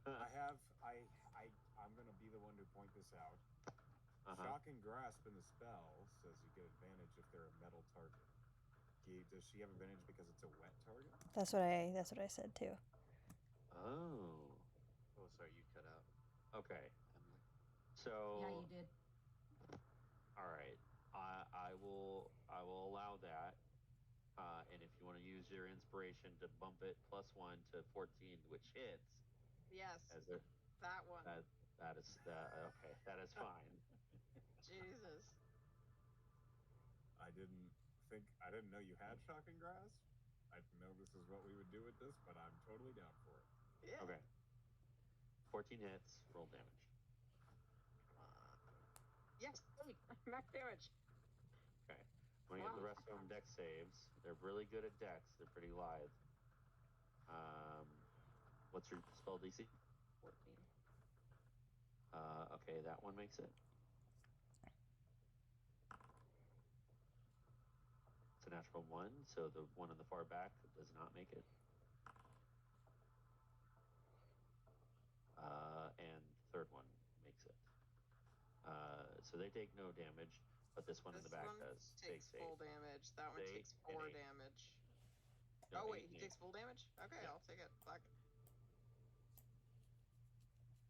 gonna be the one to point this out. Shocking Grasp in the spell says you get advantage if they're a metal target. Does she have advantage because it's a wet target? That's what I said too. Oh. Oh, sorry, you cut out. Okay. So. Yeah, you did. All right. I will allow that. And if you want to use your inspiration to bump it +1 to 14, which hits. Yes. That one. That is okay. That is fine. Jesus. I didn't know you had Shocking Grasp. I didn't know this is what we would do with this, but I'm totally down for it. Yeah. Okay. 14 hits, roll damage. Yes, 8 max damage. Okay. I'm gonna give the rest of them dex saves. They're really good at dex. They're pretty lithe. What's your spell DC? 14. Okay, that one makes it. It's a natural 1, so the one on the far back does not make it. And the third one makes it. So they take no damage, but this one in the back does. Takes full damage. That one takes 4 damage. No, oh wait, he takes full damage? Okay, yeah. I'll take it. Fuck.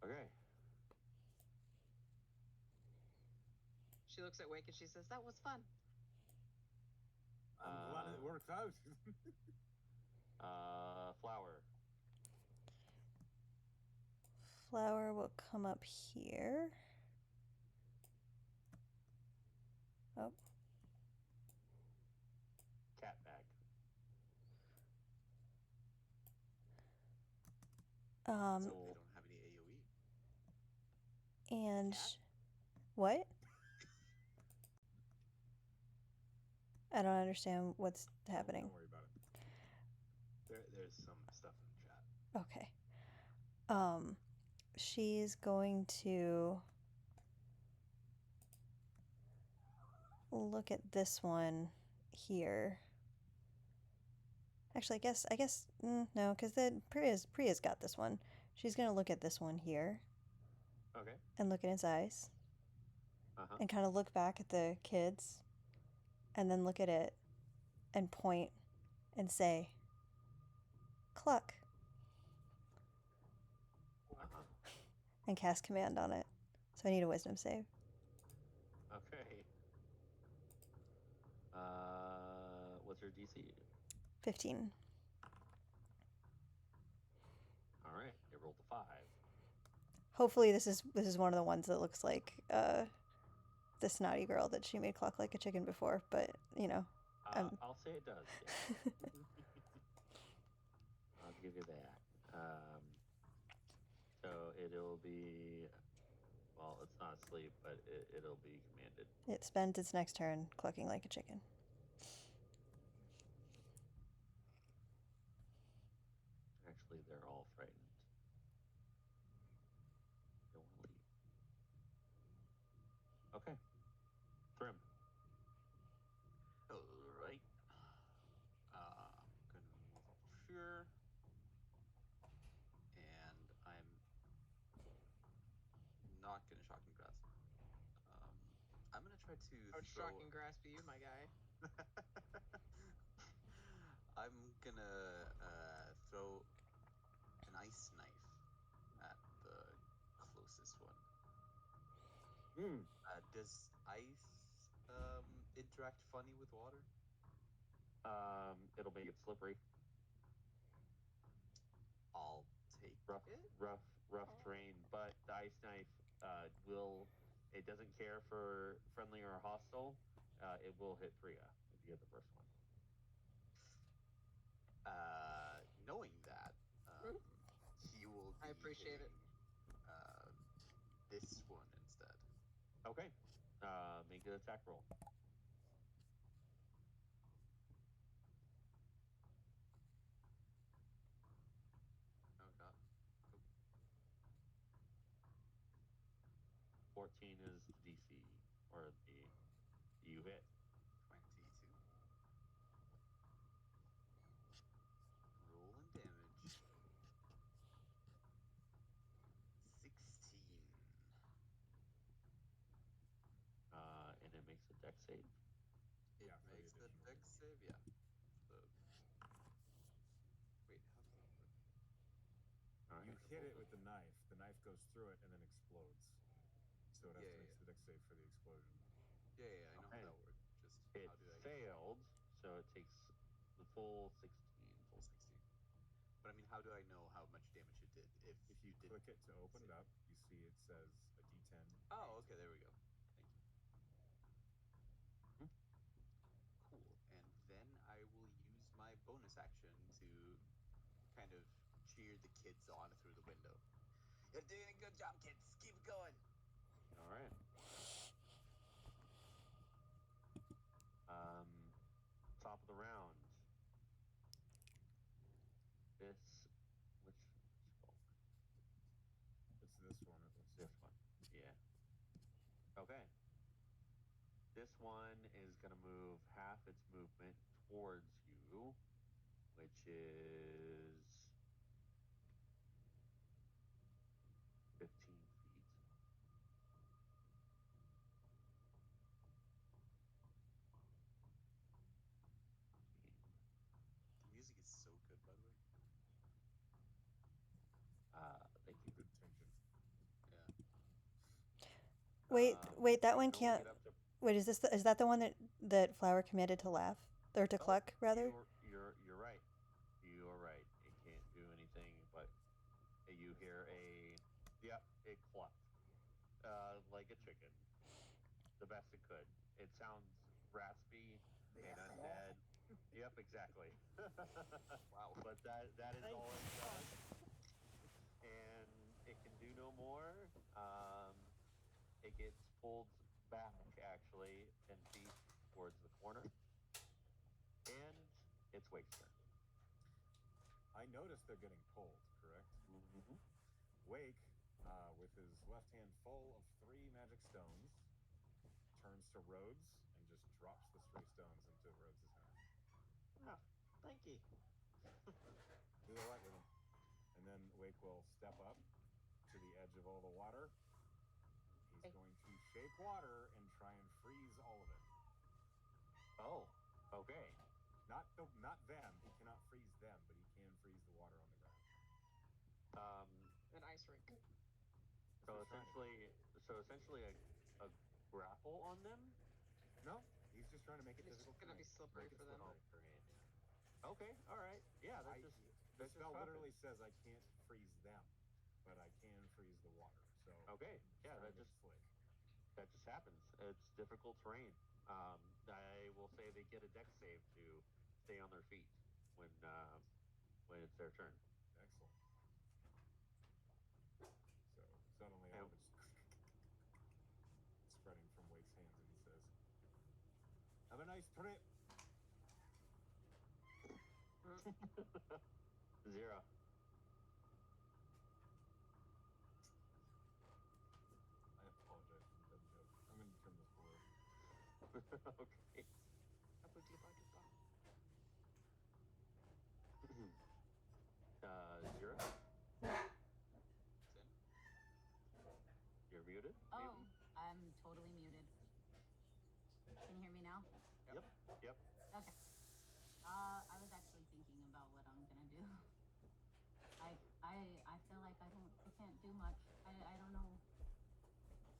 Okay. She looks at Wake and she says, "That was fun." I'm glad it worked out. Flower. Flower will come up here. Oh. Cat bag. Um, So they don't have any AoE. and Cat? what? I don't understand what's happening. Don't worry about it. There's some stuff in the chat. Okay. She's going to look at this one here. Actually, I guess no, because then Priya's got this one. She's gonna look at this one here Okay. and look in his eyes Uh-huh. and kind of look back at the kids and then look at it and point and say, "Cluck," Uh-huh. and cast command on it. So I need a wisdom save. Okay. What's your DC? 15. All right. It rolled a 5. Hopefully this is one of the ones that looks like the snotty girl that she made cluck like a chicken before, but you know. I'll say it does. Yeah. I'll give you that. So it'll be, well, it's not asleep, but it'll be commanded. It spends its next turn clucking like a chicken. Actually, they're all frightened. They want to leave. Okay. Trim. Alright. I'm gonna move up here. And I'm not gonna shocking grasp. I'm gonna try to How would throw. shocking grasp you, my guy? I'm gonna throw an ice knife at the closest one. Does ice interact funny with water? It'll make it slippery. I'll take rough it. rough terrain, but the ice knife it doesn't care for friendly or hostile. It will hit Priya if you get the first one. Knowing that, he will be I appreciate it. hitting this one instead. Okay. Make an attack roll. Oh god. Oh. 14 is the DC, or the you hit. 22. Rolling damage. 16. And it makes a dex save. It Yeah, for the makes the additional dex save, yeah. Wait, how does that work? All right. You hit it with the knife. The knife goes through it and then explodes. So it estimates the dex save for the explosion. Yeah, I know how that works. Just it how did I failed, so it takes the full 16. Full 16. But I mean, how do I know how much damage it did? If you click it to open it up, you see it says a D10. Oh, okay, there we go. Thank you. Cool. And then I will use my bonus action to kind of cheer the kids on through the window. You're doing a good job, kids. Keep going. All right. Top of the round. Which folk? It's this one. It looks this one. Yeah. Okay. This one is going to move half its movement towards you, which is 15 feet. The music is so good, by the way. Thank you. good tension. Yeah. Wait, that one can't. Wait, is that the one that Flower commanded to laugh or to cluck rather? You're right. You are right. It can't do anything, but you hear it clucked like a chicken. The best it could. It sounds raspy and undead. Yep, exactly. Wow. But that is all it does. pulled back actually 10 feet towards the corner, and it's Wake's turn. I noticed they're getting pulled, correct? Mm-hmm. Wake, with his left hand full of 3 magic stones, turns to Rhodes and just drops the 3 stones into Rhodes' hand. Oh, thank you. Do all right with him. And then Wake will step up to the edge of all the water. He's going to shake water and try and freeze all of it. Oh, okay. Not them. He cannot freeze them, but he can freeze the water on the ground. An ice rink. So essentially a grapple on them? No, he's just trying to make it It's physical. gonna be slippery for them. Okay, all right. Yeah, the spell literally says I can't freeze them, but I can freeze the water. So okay, yeah, that just happens. It's difficult terrain. I will say they get a dex save to stay on their feet when it's their turn. Excellent. So suddenly all of it's spreading from Wake's hands, and he says, "Have a nice trip." 0. I apologize for the dumb joke. I'm going to turn this blue. Okay. 0. You're muted. Oh, maybe? I'm totally muted. Can you hear me now? Yep. Okay. I was actually thinking about what I'm gonna do. I feel like I can't do much. I don't know.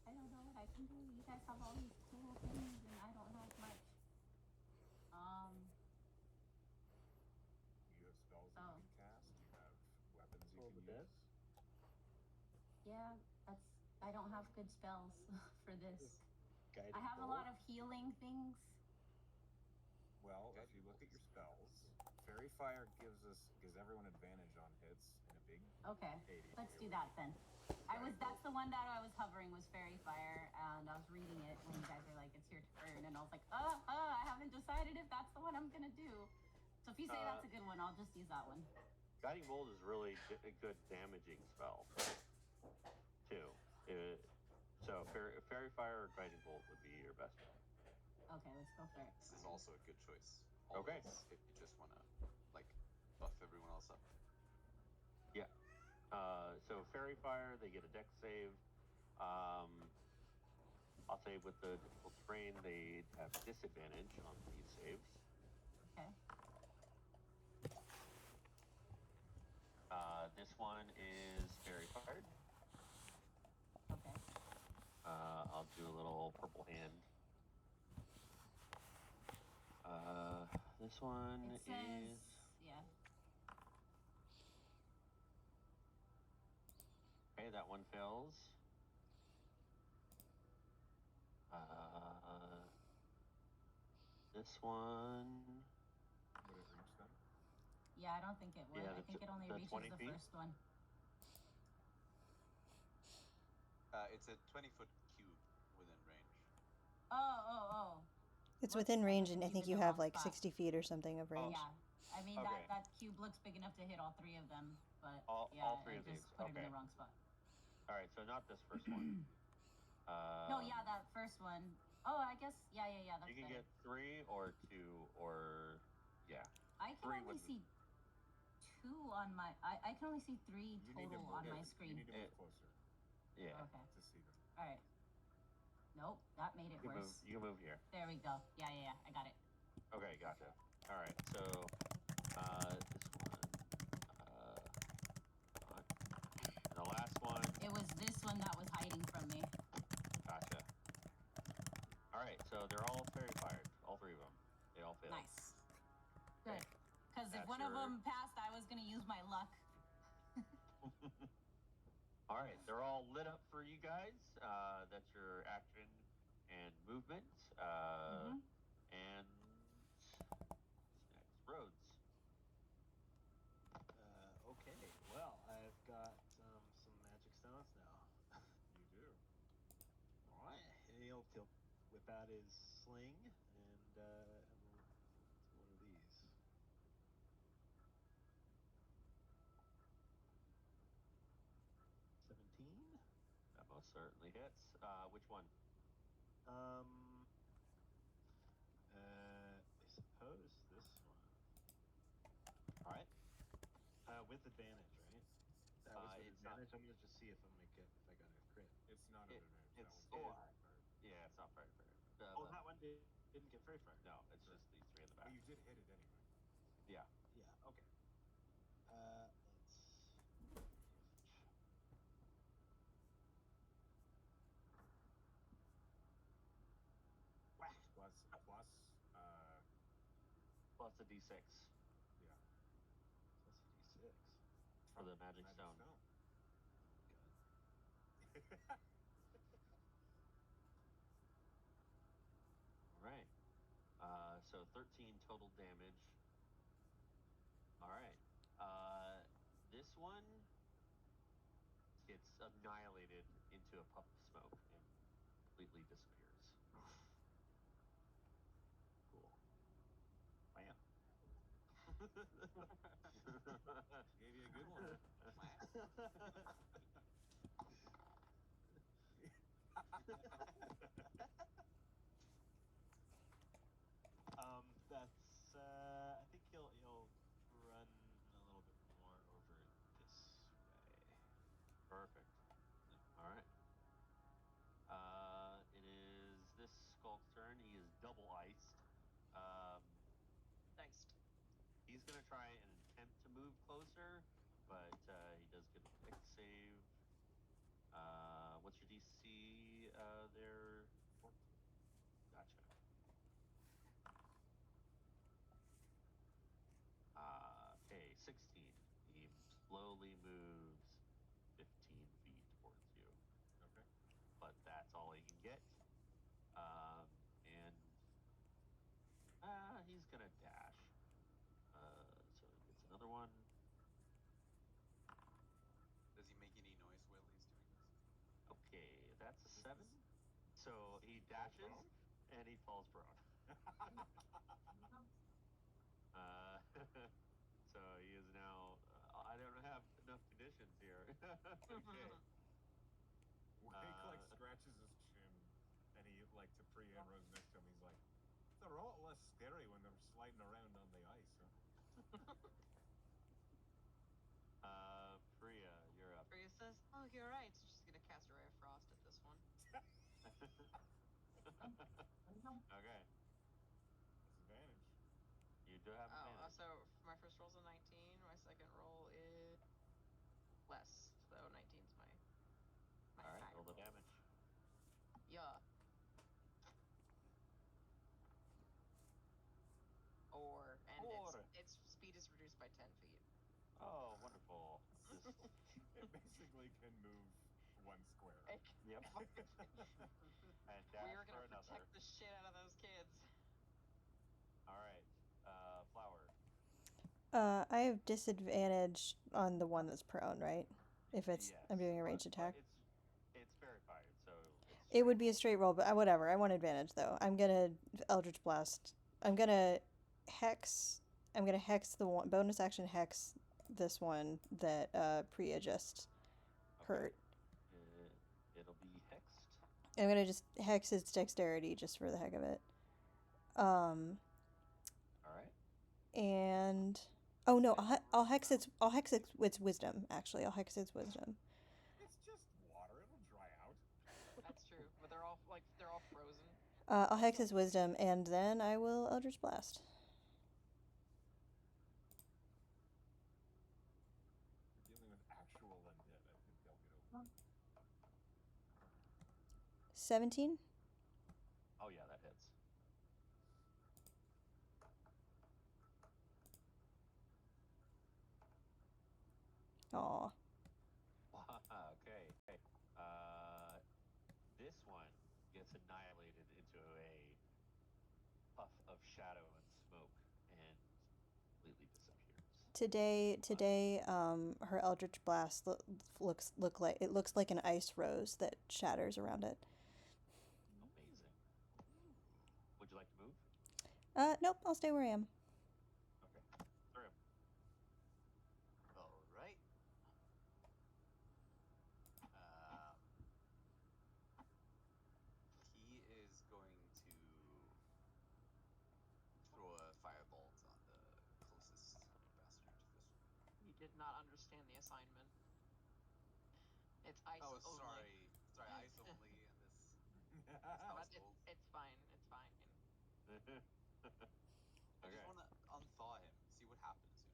I don't know what I can do. You guys have all these cool things, and I don't have much. You have spells that you can cast. You have weapons you can use. Yeah, I don't have good spells for this. Guiding I have a bolt. lot of healing things. Well, if you look at your spells, Fairy Fire gives everyone advantage on hits in a big. Okay, 80. let's do that then. That's the one that I was hovering was Fairy Fire, and I was reading it when you guys were like, it's your turn, and I was like, I haven't decided if that's the one I'm gonna do. So if you say that's a good one, I'll just use that one. Guiding Bolt is really a good damaging spell, too. So Fairy Fire or Guiding Bolt would be your best bet. Okay, let's go for it. This is also a good choice. Okay. If you just want to, buff everyone else up. Yeah. So Fairy Fire, they get a dex save. I'll say with the difficult terrain, they have disadvantage on these saves. Okay. This one is Fairy Fired. Okay. I'll do a little purple hand. This one It says, is... yeah. Okay, that one fails. This one... Would it reach them? Yeah, I don't think it would. Yeah, I think it only reaches 20 the feet? first one. It's a 20-foot cube within range. Oh. It's Looks within like range, it's and I a think cube you in the have wrong like spot. 60 feet or something of range. Yeah, I mean Okay. that cube looks big enough to hit all 3 of them, but All yeah, 3 I of these. just put it in Okay. the wrong spot. All right, so not this first one. No, yeah, that first one. Oh, I guess, yeah, that's You can better. get 3 or 2 or... Yeah. I can 3 only would... see 2 on my... I can only see 3 You need to total move, on my You screen. need to move closer Yeah. Okay. to see them. Alright. Nope, that made it worse. You can move here. There we go. Yeah, I got it. Okay, gotcha. All right, so this one, and the last one. It was this one that was hiding from me. Gotcha. All right, so they're all Fairy Fired, all 3 of them. They all failed. Nice. Good. Okay. Because if That's one of your- them passed, I was going to use my luck. All right, they're all lit up for you guys. That's your action and movement. And next, Rhodes. Okay. Well, I've got some magic stones now. You do. All right. whip out his sling and we'll do one of these. $17. That most certainly hits. Which one? I suppose this one. All right. With advantage, right? That was with It's not- advantage. I'm gonna just see if I got a crit. It's not It- an advantage. it's- That one's it- very fair. Yeah, it's not very fair. That one didn't get very far. No, it's just these three in the back. But you did hit it anyway. Yeah. Yeah. Okay. Let's. Whack. Plus, Plus a d6 yeah. Plus a d6. for the magic stone. God. All right. So 13 total damage. All right. This one gets annihilated into a puff of smoke and completely disappears. Cool. Wow. Gave you a good one. That's. I think he'll run a little bit more over this way. Perfect. All right. It is this Skulk's turn. He is double iced. Next. He's gonna try and attempt to move closer, but he does get a quick save. What's your DC there? 14. Gotcha. Okay, 16. He slowly moves 15 feet towards you. Okay. But that's all he can get. And he's gonna dash. So he gets another one. Does he make any noise while he's doing this? Okay, that's a 7. So he dashes and he falls prone. So he is now. I don't have enough conditions here. Okay. Wake scratches his chin, and he to Priya and Rose next to him. He's like, "They're a lot less scary when they're sliding around on the ice." Huh? Priya, you're up. Priya says, "Oh, you're right." So she's gonna cast a ray of frost at this one. Okay. Disadvantage. You do have advantage. So my first roll's a 19. My second roll is less. So 19's my All right, high roll the roll. damage. Yeah. Its speed is reduced by 10 feet. Oh, wonderful. It basically can move 1 square. Yep. And dash We are for gonna another. protect the shit out of those kids. All right, Flower. I have disadvantage on the one that's prone, right? If it's Yes, I'm doing a ranged attack. It's fairy fired, so it's It would be a straight roll, but whatever. I want advantage though. I'm gonna Eldritch Blast. I'm gonna hex the one bonus action hex this one that Priya just hurt. It'll be hexed. I'm gonna just hex its dexterity just for the heck of it. All right. And oh no, I'll hex its wisdom. Actually, I'll hex its wisdom. It's just water; it'll dry out. That's true, but they're all frozen. I'll hex its wisdom, and then I will Eldritch Blast. We're dealing with actual undead. I think they'll get over it. 17? Oh yeah, that hits. Aw. Okay. This one gets annihilated into a puff of shadow and smoke and completely disappears. Today, her Eldritch Blast looks like an ice rose that shatters around it. Amazing. Nope, I'll stay where I am. Okay. Through. All right. He is going to throw a firebolt on the closest bastard to this one. You did not understand the assignment. It's ice only. Sorry, ice only in this But household. it's fine. It's fine. I just want to unthaw him, see what happens.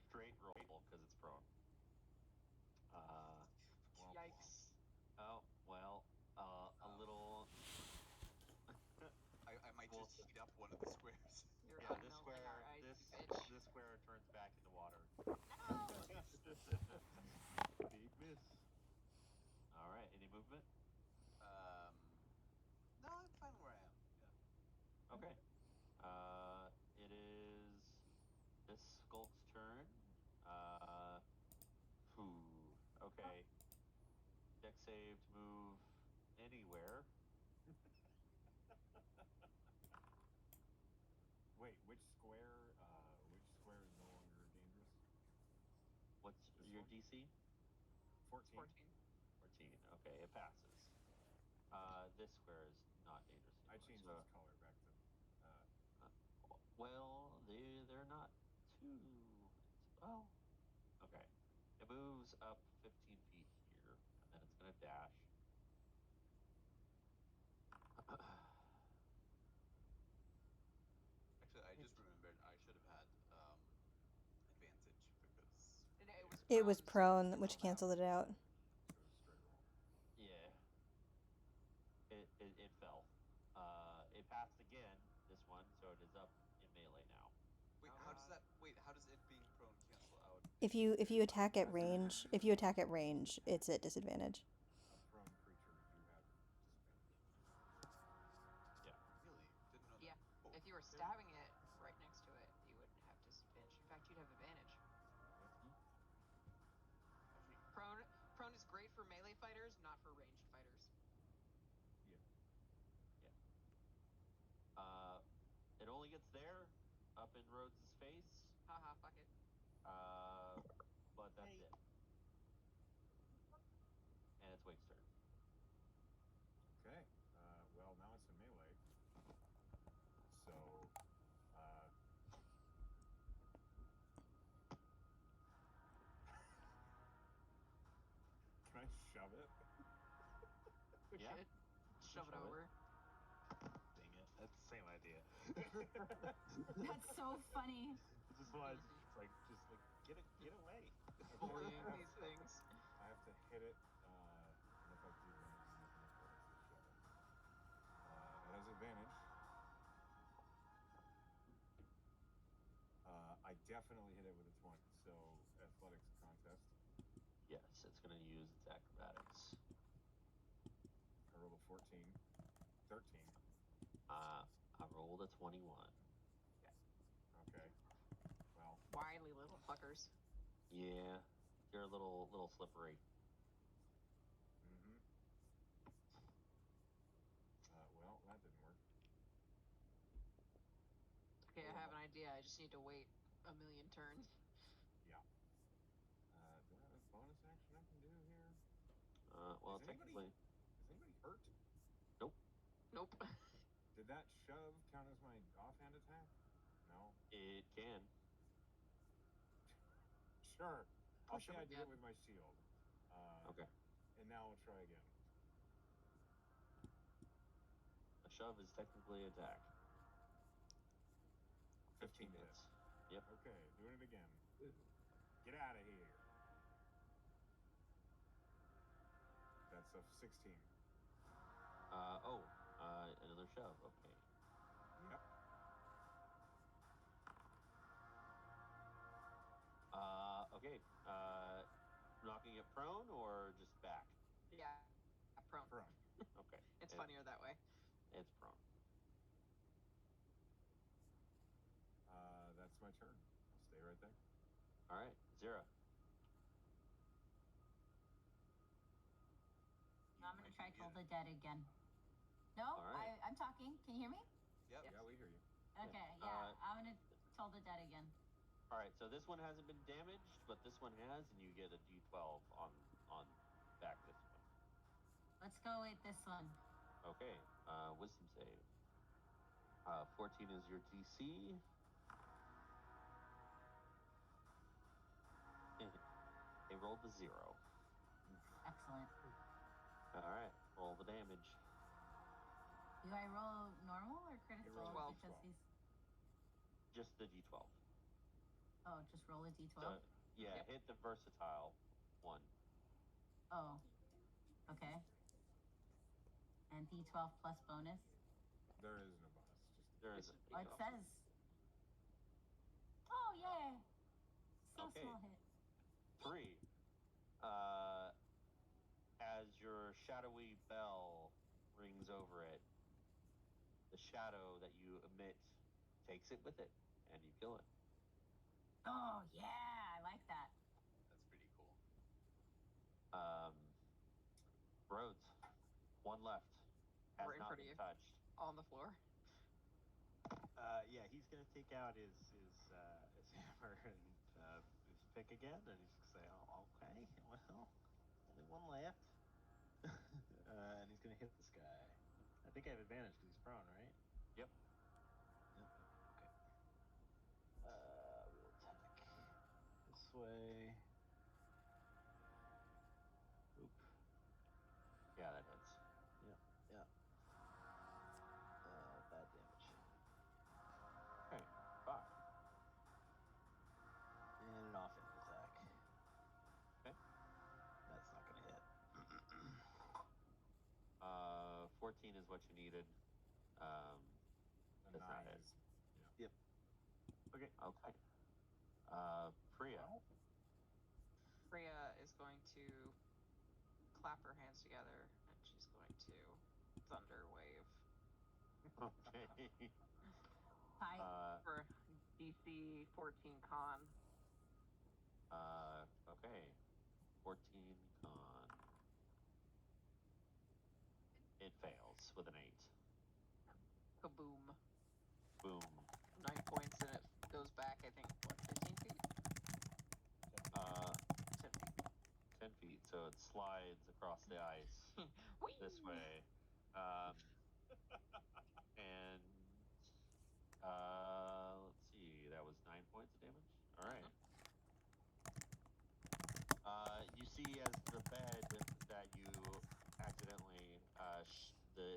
Straight roll because it's prone. Yikes. Oh well, a little. I might just heat up one of the squares. You're Yeah, unmelting our ice, this square turns back into water. No! Big miss. All right, any movement? No, I'm fine where I am. Yeah. Okay. It is this Skulk's turn. Okay. Deck save to move anywhere. Wait, which square? Which square is no longer dangerous? What's This your one? DC? 14. 14. Okay, it passes. This square is not dangerous anymore. I changed its color back to. Well, they're not too. Well, okay. It moves up 15 feet here, and then it's gonna dash. Actually, I just remembered I should have had advantage because It was prone, which canceled it out. So it's straight roll. Yeah. It fell. It passed again, this one, so it is up in melee now. Wait, how does that? Wait, how does it being prone cancel out? If you attack at range, it's at disadvantage. A prone creature, you have disadvantage. Yeah. Really? Didn't know that. Yeah. If you were stabbing it right next to it, you would have disadvantage. In fact, you'd have advantage. Prone is great for melee fighters, not for ranged fighters. Yeah. It only gets there, up in Rhodes' face. Haha, fuck it. But that's it. And it's Wake's turn. Okay. Well, now it's a melee. So, can I shove it? Yeah. Shove it over. Dang it. That's the same idea. That's so funny. Just was just get away. Bullying these things. I have to hit it, and if I do, then it's nothing to shove it. It has advantage. I definitely hit it with a 20, so athletics contest. Yes, it's going to use its acrobatics. I rolled a 14. 13. I rolled a 21. Okay. Well. Wily little fuckers. Yeah, you're a little slippery. Mm-hmm. Well, that didn't work. Okay, I have an idea. I just need to wait a million turns. Yeah. Do I have a bonus action I can do here? Well, is technically. Anybody hurt? Nope. Did that shove count as my offhand attack? No. It can. Sure. I'll say I did again. it with my shield. Okay. And now we'll try again. A shove is technically attack. 15 hits. Yep. Okay, doing it again. Get out of here. That's a 16. Another shove. Okay. Yep. Okay. Knocking it prone or just back? Yeah, prone. Okay. It's funnier that way. It's prone. That's my turn. I'll stay right there. All right, Zira. I'm going to try Toll the Dead again. No, All right. I'm talking. Can you hear me? Yep. Yeah, we hear you. Okay, yeah, I'm gonna toll the dead again. All right, so this one hasn't been damaged, but this one has, and you get a D12 on back this one. Let's go with this one. Okay, wisdom save. 14 is your DC. They rolled the 0. Excellent. All right, roll the damage. Do I roll normal or critical? roll Because D12. these. Just the D12. Oh, just roll a D12. So, yeah, hit the versatile one. Oh, okay. And D12 plus bonus. There is no bonus. Just There is. Oh, it says. Oh yeah. So Okay. small hit. 3. As your shadowy bell rings over it, the shadow that you emit takes it with it, and you kill it. Oh yeah, I like that. That's pretty cool. Rhodes, one left. Has Right in not front of been you. touched. On the floor. Yeah, he's gonna take out his hammer and his pick again, and he's gonna say, "Oh, okay, well, only one left." And he's gonna hit this guy. I think I have advantage because he's prone, right? Yep. Yep. Okay. We'll attack this way. Oop. Yeah, that hits. Yeah. Bad damage. Okay, 5. And an offhand attack. Okay. That's not gonna hit. 14 is what you needed. Does not hit. Yep. Okay. Priya. Priya is going to clap her hands together, and she's going to thunder wave. Okay. For DC 14 con. Okay. 14 con. It fails with an 8. Kaboom. Boom. 9 points, and it goes back, I think, what, 15 feet? 10 feet. 10 feet, so it slides across the ice this way. And let's see, that was 9 points of damage. All right. You see as the bed that you accidentally the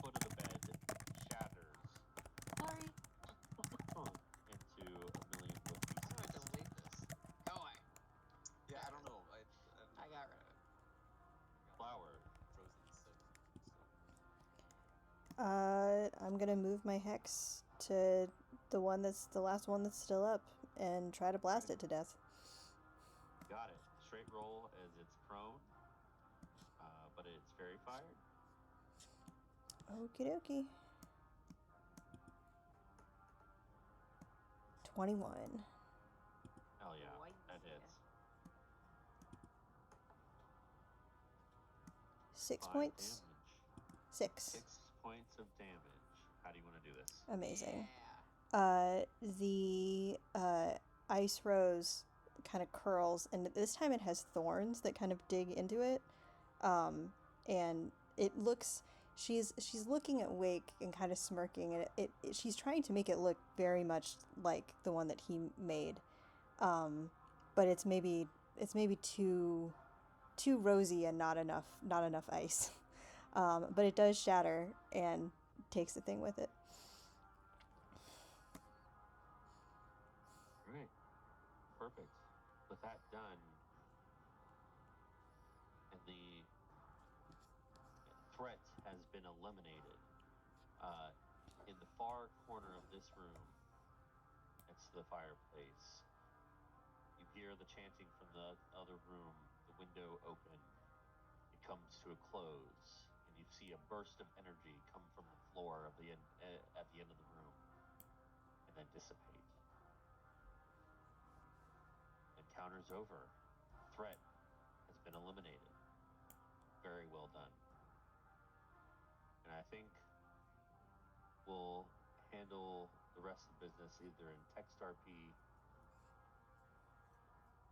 foot of the bed shatters. Sorry. Into a million foot pieces. I'm gonna delete this. Go away. Yeah, I don't know. I got rid of it. Flower. Frozen stuff. I'm gonna move my hex to the last one that's still up and try to blast it to death. Got it. Straight roll as it's prone, but it's fairy fired. Okie dokie. 21. Hell yeah, that hits. 6 5 points. damage. 6. 6 points of damage. How do you want to do this? Amazing. Yeah. The ice rose kind of curls, and this time it has thorns that kind of dig into it. And it looks, she's looking at Wake and kind of smirking, and it she's trying to make it look very much like the one that he made. But it's maybe too rosy and not enough ice. But it does shatter and takes the thing with it. All right. Perfect. With that done, and the threat has been eliminated, in the far corner of this room, next to the fireplace, you hear the chanting from the other room, the window open. It comes to a close, and you see a burst of energy come from the floor of the end, at the end of the room, and then dissipate. Encounter's over. Threat has been eliminated. Very well done. And I think we'll handle the rest of the business either in text RP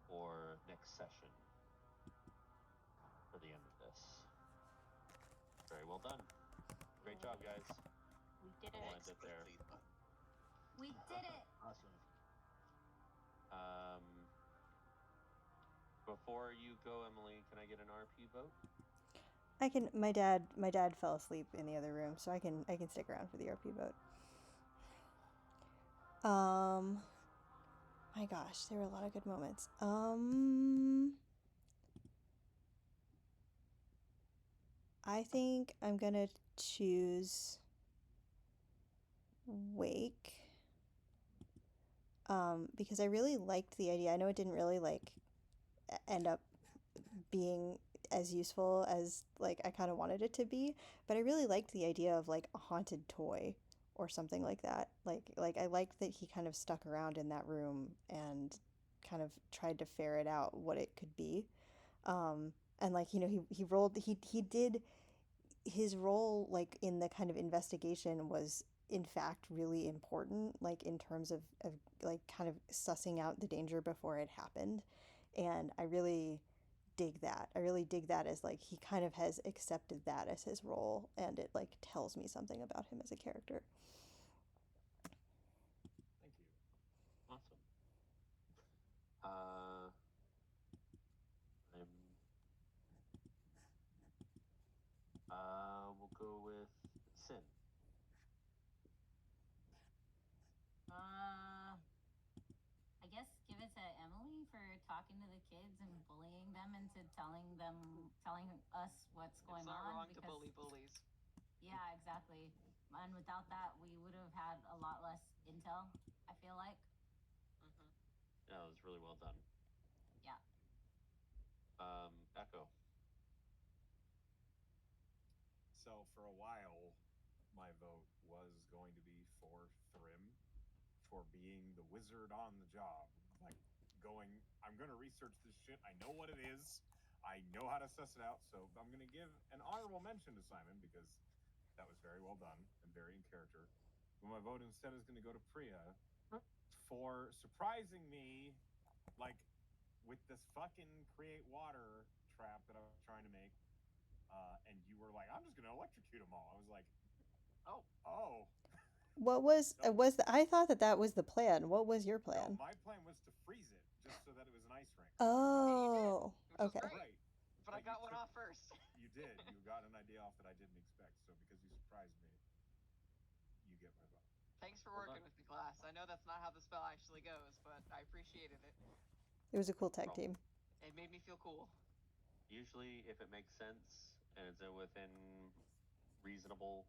or next session for the end of this. Very well done. Great job, guys. We did We'll it. end it there. We did it. Awesome. Before you go, Emily, can I get an RP vote? I can. My dad fell asleep in the other room, so I can stick around for the RP vote. My gosh, there were a lot of good moments. I think I'm gonna choose Wake. Because I really liked the idea. I know it didn't really like end up being as useful as like I kind of wanted it to be, but I really liked the idea of like a haunted toy or something like that. Like I liked that he kind of stuck around in that room and kind of tried to ferret out what it could be. And like, you know, he did his role like in the kind of investigation was in fact really important, like in terms of like kind of sussing out the danger before it happened. And I really dig that. I really dig that as like he kind of has accepted that as his role, and it like tells me something about him as a character. Thank you. Awesome. We'll go with Sin. I guess give it to Emily for talking to the kids and bullying them into telling us what's going It's not on. wrong because, to bully bullies. Yeah, exactly. And without that, we would have had a lot less intel, I feel like. Mm-hmm. Yeah, it was really well done. Yeah. Echo. So for a while, my vote was going to be for Thrim for being the wizard on the job. Like going, I'm going to research this shit. I know what it is. I know how to suss it out. So I'm going to give an honorable mention to Simon because that was very well done and very in character. But my vote instead is going to go to Priya for surprising me, like with this fucking create water trap that I was trying to make. And you were like, I'm just going to electrocute them all. I was like, oh. What was I thought that was the plan. What was your plan? No, my plan was to freeze it just so that it was an ice rink. Oh, okay. Right. But I got one off first. You did. You got an idea off that I didn't expect. So because you surprised me, you get my vote. Thanks for working with me, class. I know that's not how the spell actually goes, but I appreciated it. It was a cool tag team. It made me feel cool. Usually, if it makes sense and it's within reasonable,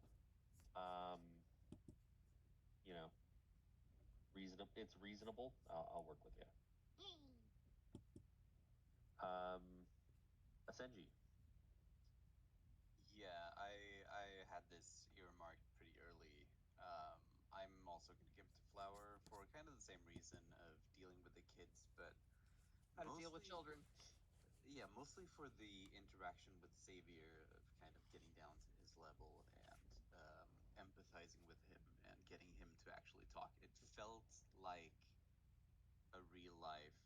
it's reasonable, I'll work with you. Asenji. Yeah, I had this earmarked pretty early. I'm also going to give it to Flower for kind of the same reason of dealing with the kids, but how to deal with children. Yeah, mostly for the interaction with Xavier of kind of getting down to his level and empathizing with him and getting him to actually talk. It felt like a real life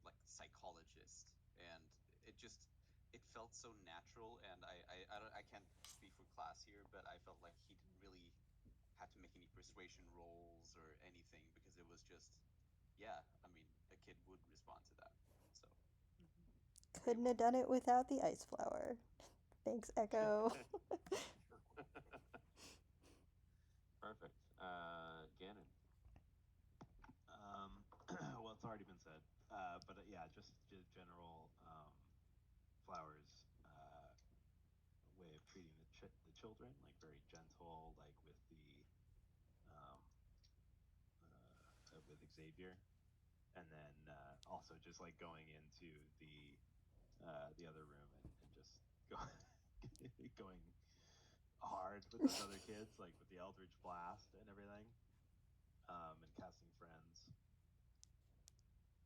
like psychologist, and it felt so natural. And I can't speak for class here, but I felt like he didn't really have to make any persuasion rolls or anything because it was just, yeah, I mean, a kid would respond to that. So Couldn't have done it without the ice flower. Thanks, Echo. Perfect. Gannon. Well, it's already been said, but yeah, just general Flowers' way of treating the children, like very gentle, like with the with Xavier, and then also just like going into the other room and just going hard with those other kids, like with the Eldritch Blast and everything, and casting friends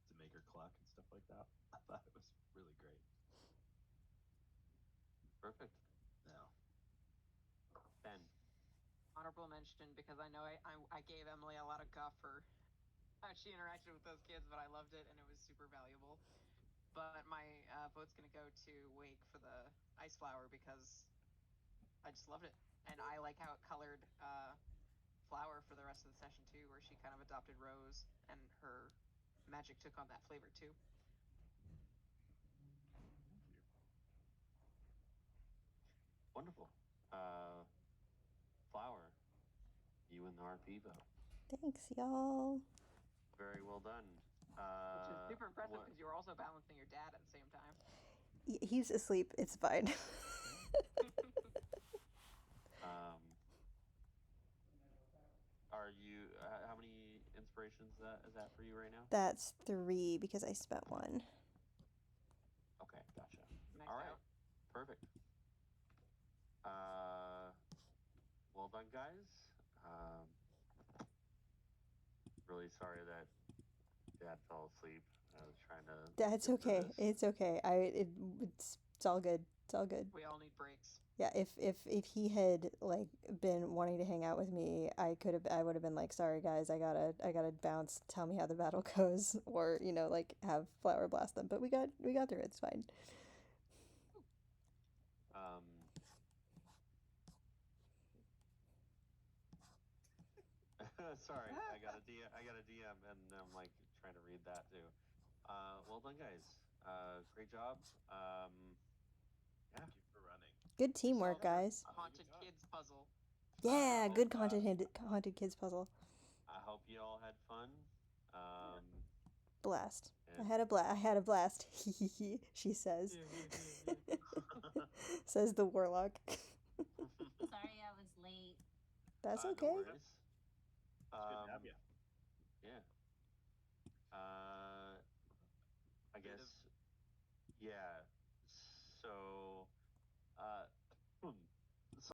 to make her cluck and stuff like that. I thought it was really great. Perfect. No. Ben. Honorable mention mention because I know I gave Emily a lot of guff for how she interacted with those kids, but I loved it and it was super valuable. But my vote's gonna go to Wake for the ice flower because I just loved it, and I like how it colored Flower for the rest of the session too, where she kind of adopted Rose and her magic took on that flavor too. Thank you. Wonderful. Flower, you and the RP vote. Thanks, y'all. Very well done. Which is super impressive what- because you were also balancing your dad at the same time. He's asleep. It's fine. Are you? How many inspirations is that for you right now? That's 3 because I spent 1. Okay, gotcha. Maxed All right, out. perfect. Well done, guys. Really sorry that Dad fell asleep. I was trying to. That's get through okay. this. It's okay. It's all good. It's all good. We all need breaks. Yeah, if he had like been wanting to hang out with me, I would have been like, sorry guys, I gotta bounce. Tell me how the battle goes, or like have Flower blast them. But we got through it. It's fine. Sorry, I got a DM, and I'm like trying to read that too. Well done, guys. Great job. Yeah. Thank you for running. Good We teamwork, solved the guys. Haunted kids puzzle. Yeah, hope, good haunted kids puzzle. I hope you all had fun. Blast. I And- had a blast. She says. Says the warlock. Sorry I was late. That's No okay. worries. It's good to have you. Yeah. I Bit guess. Yeah.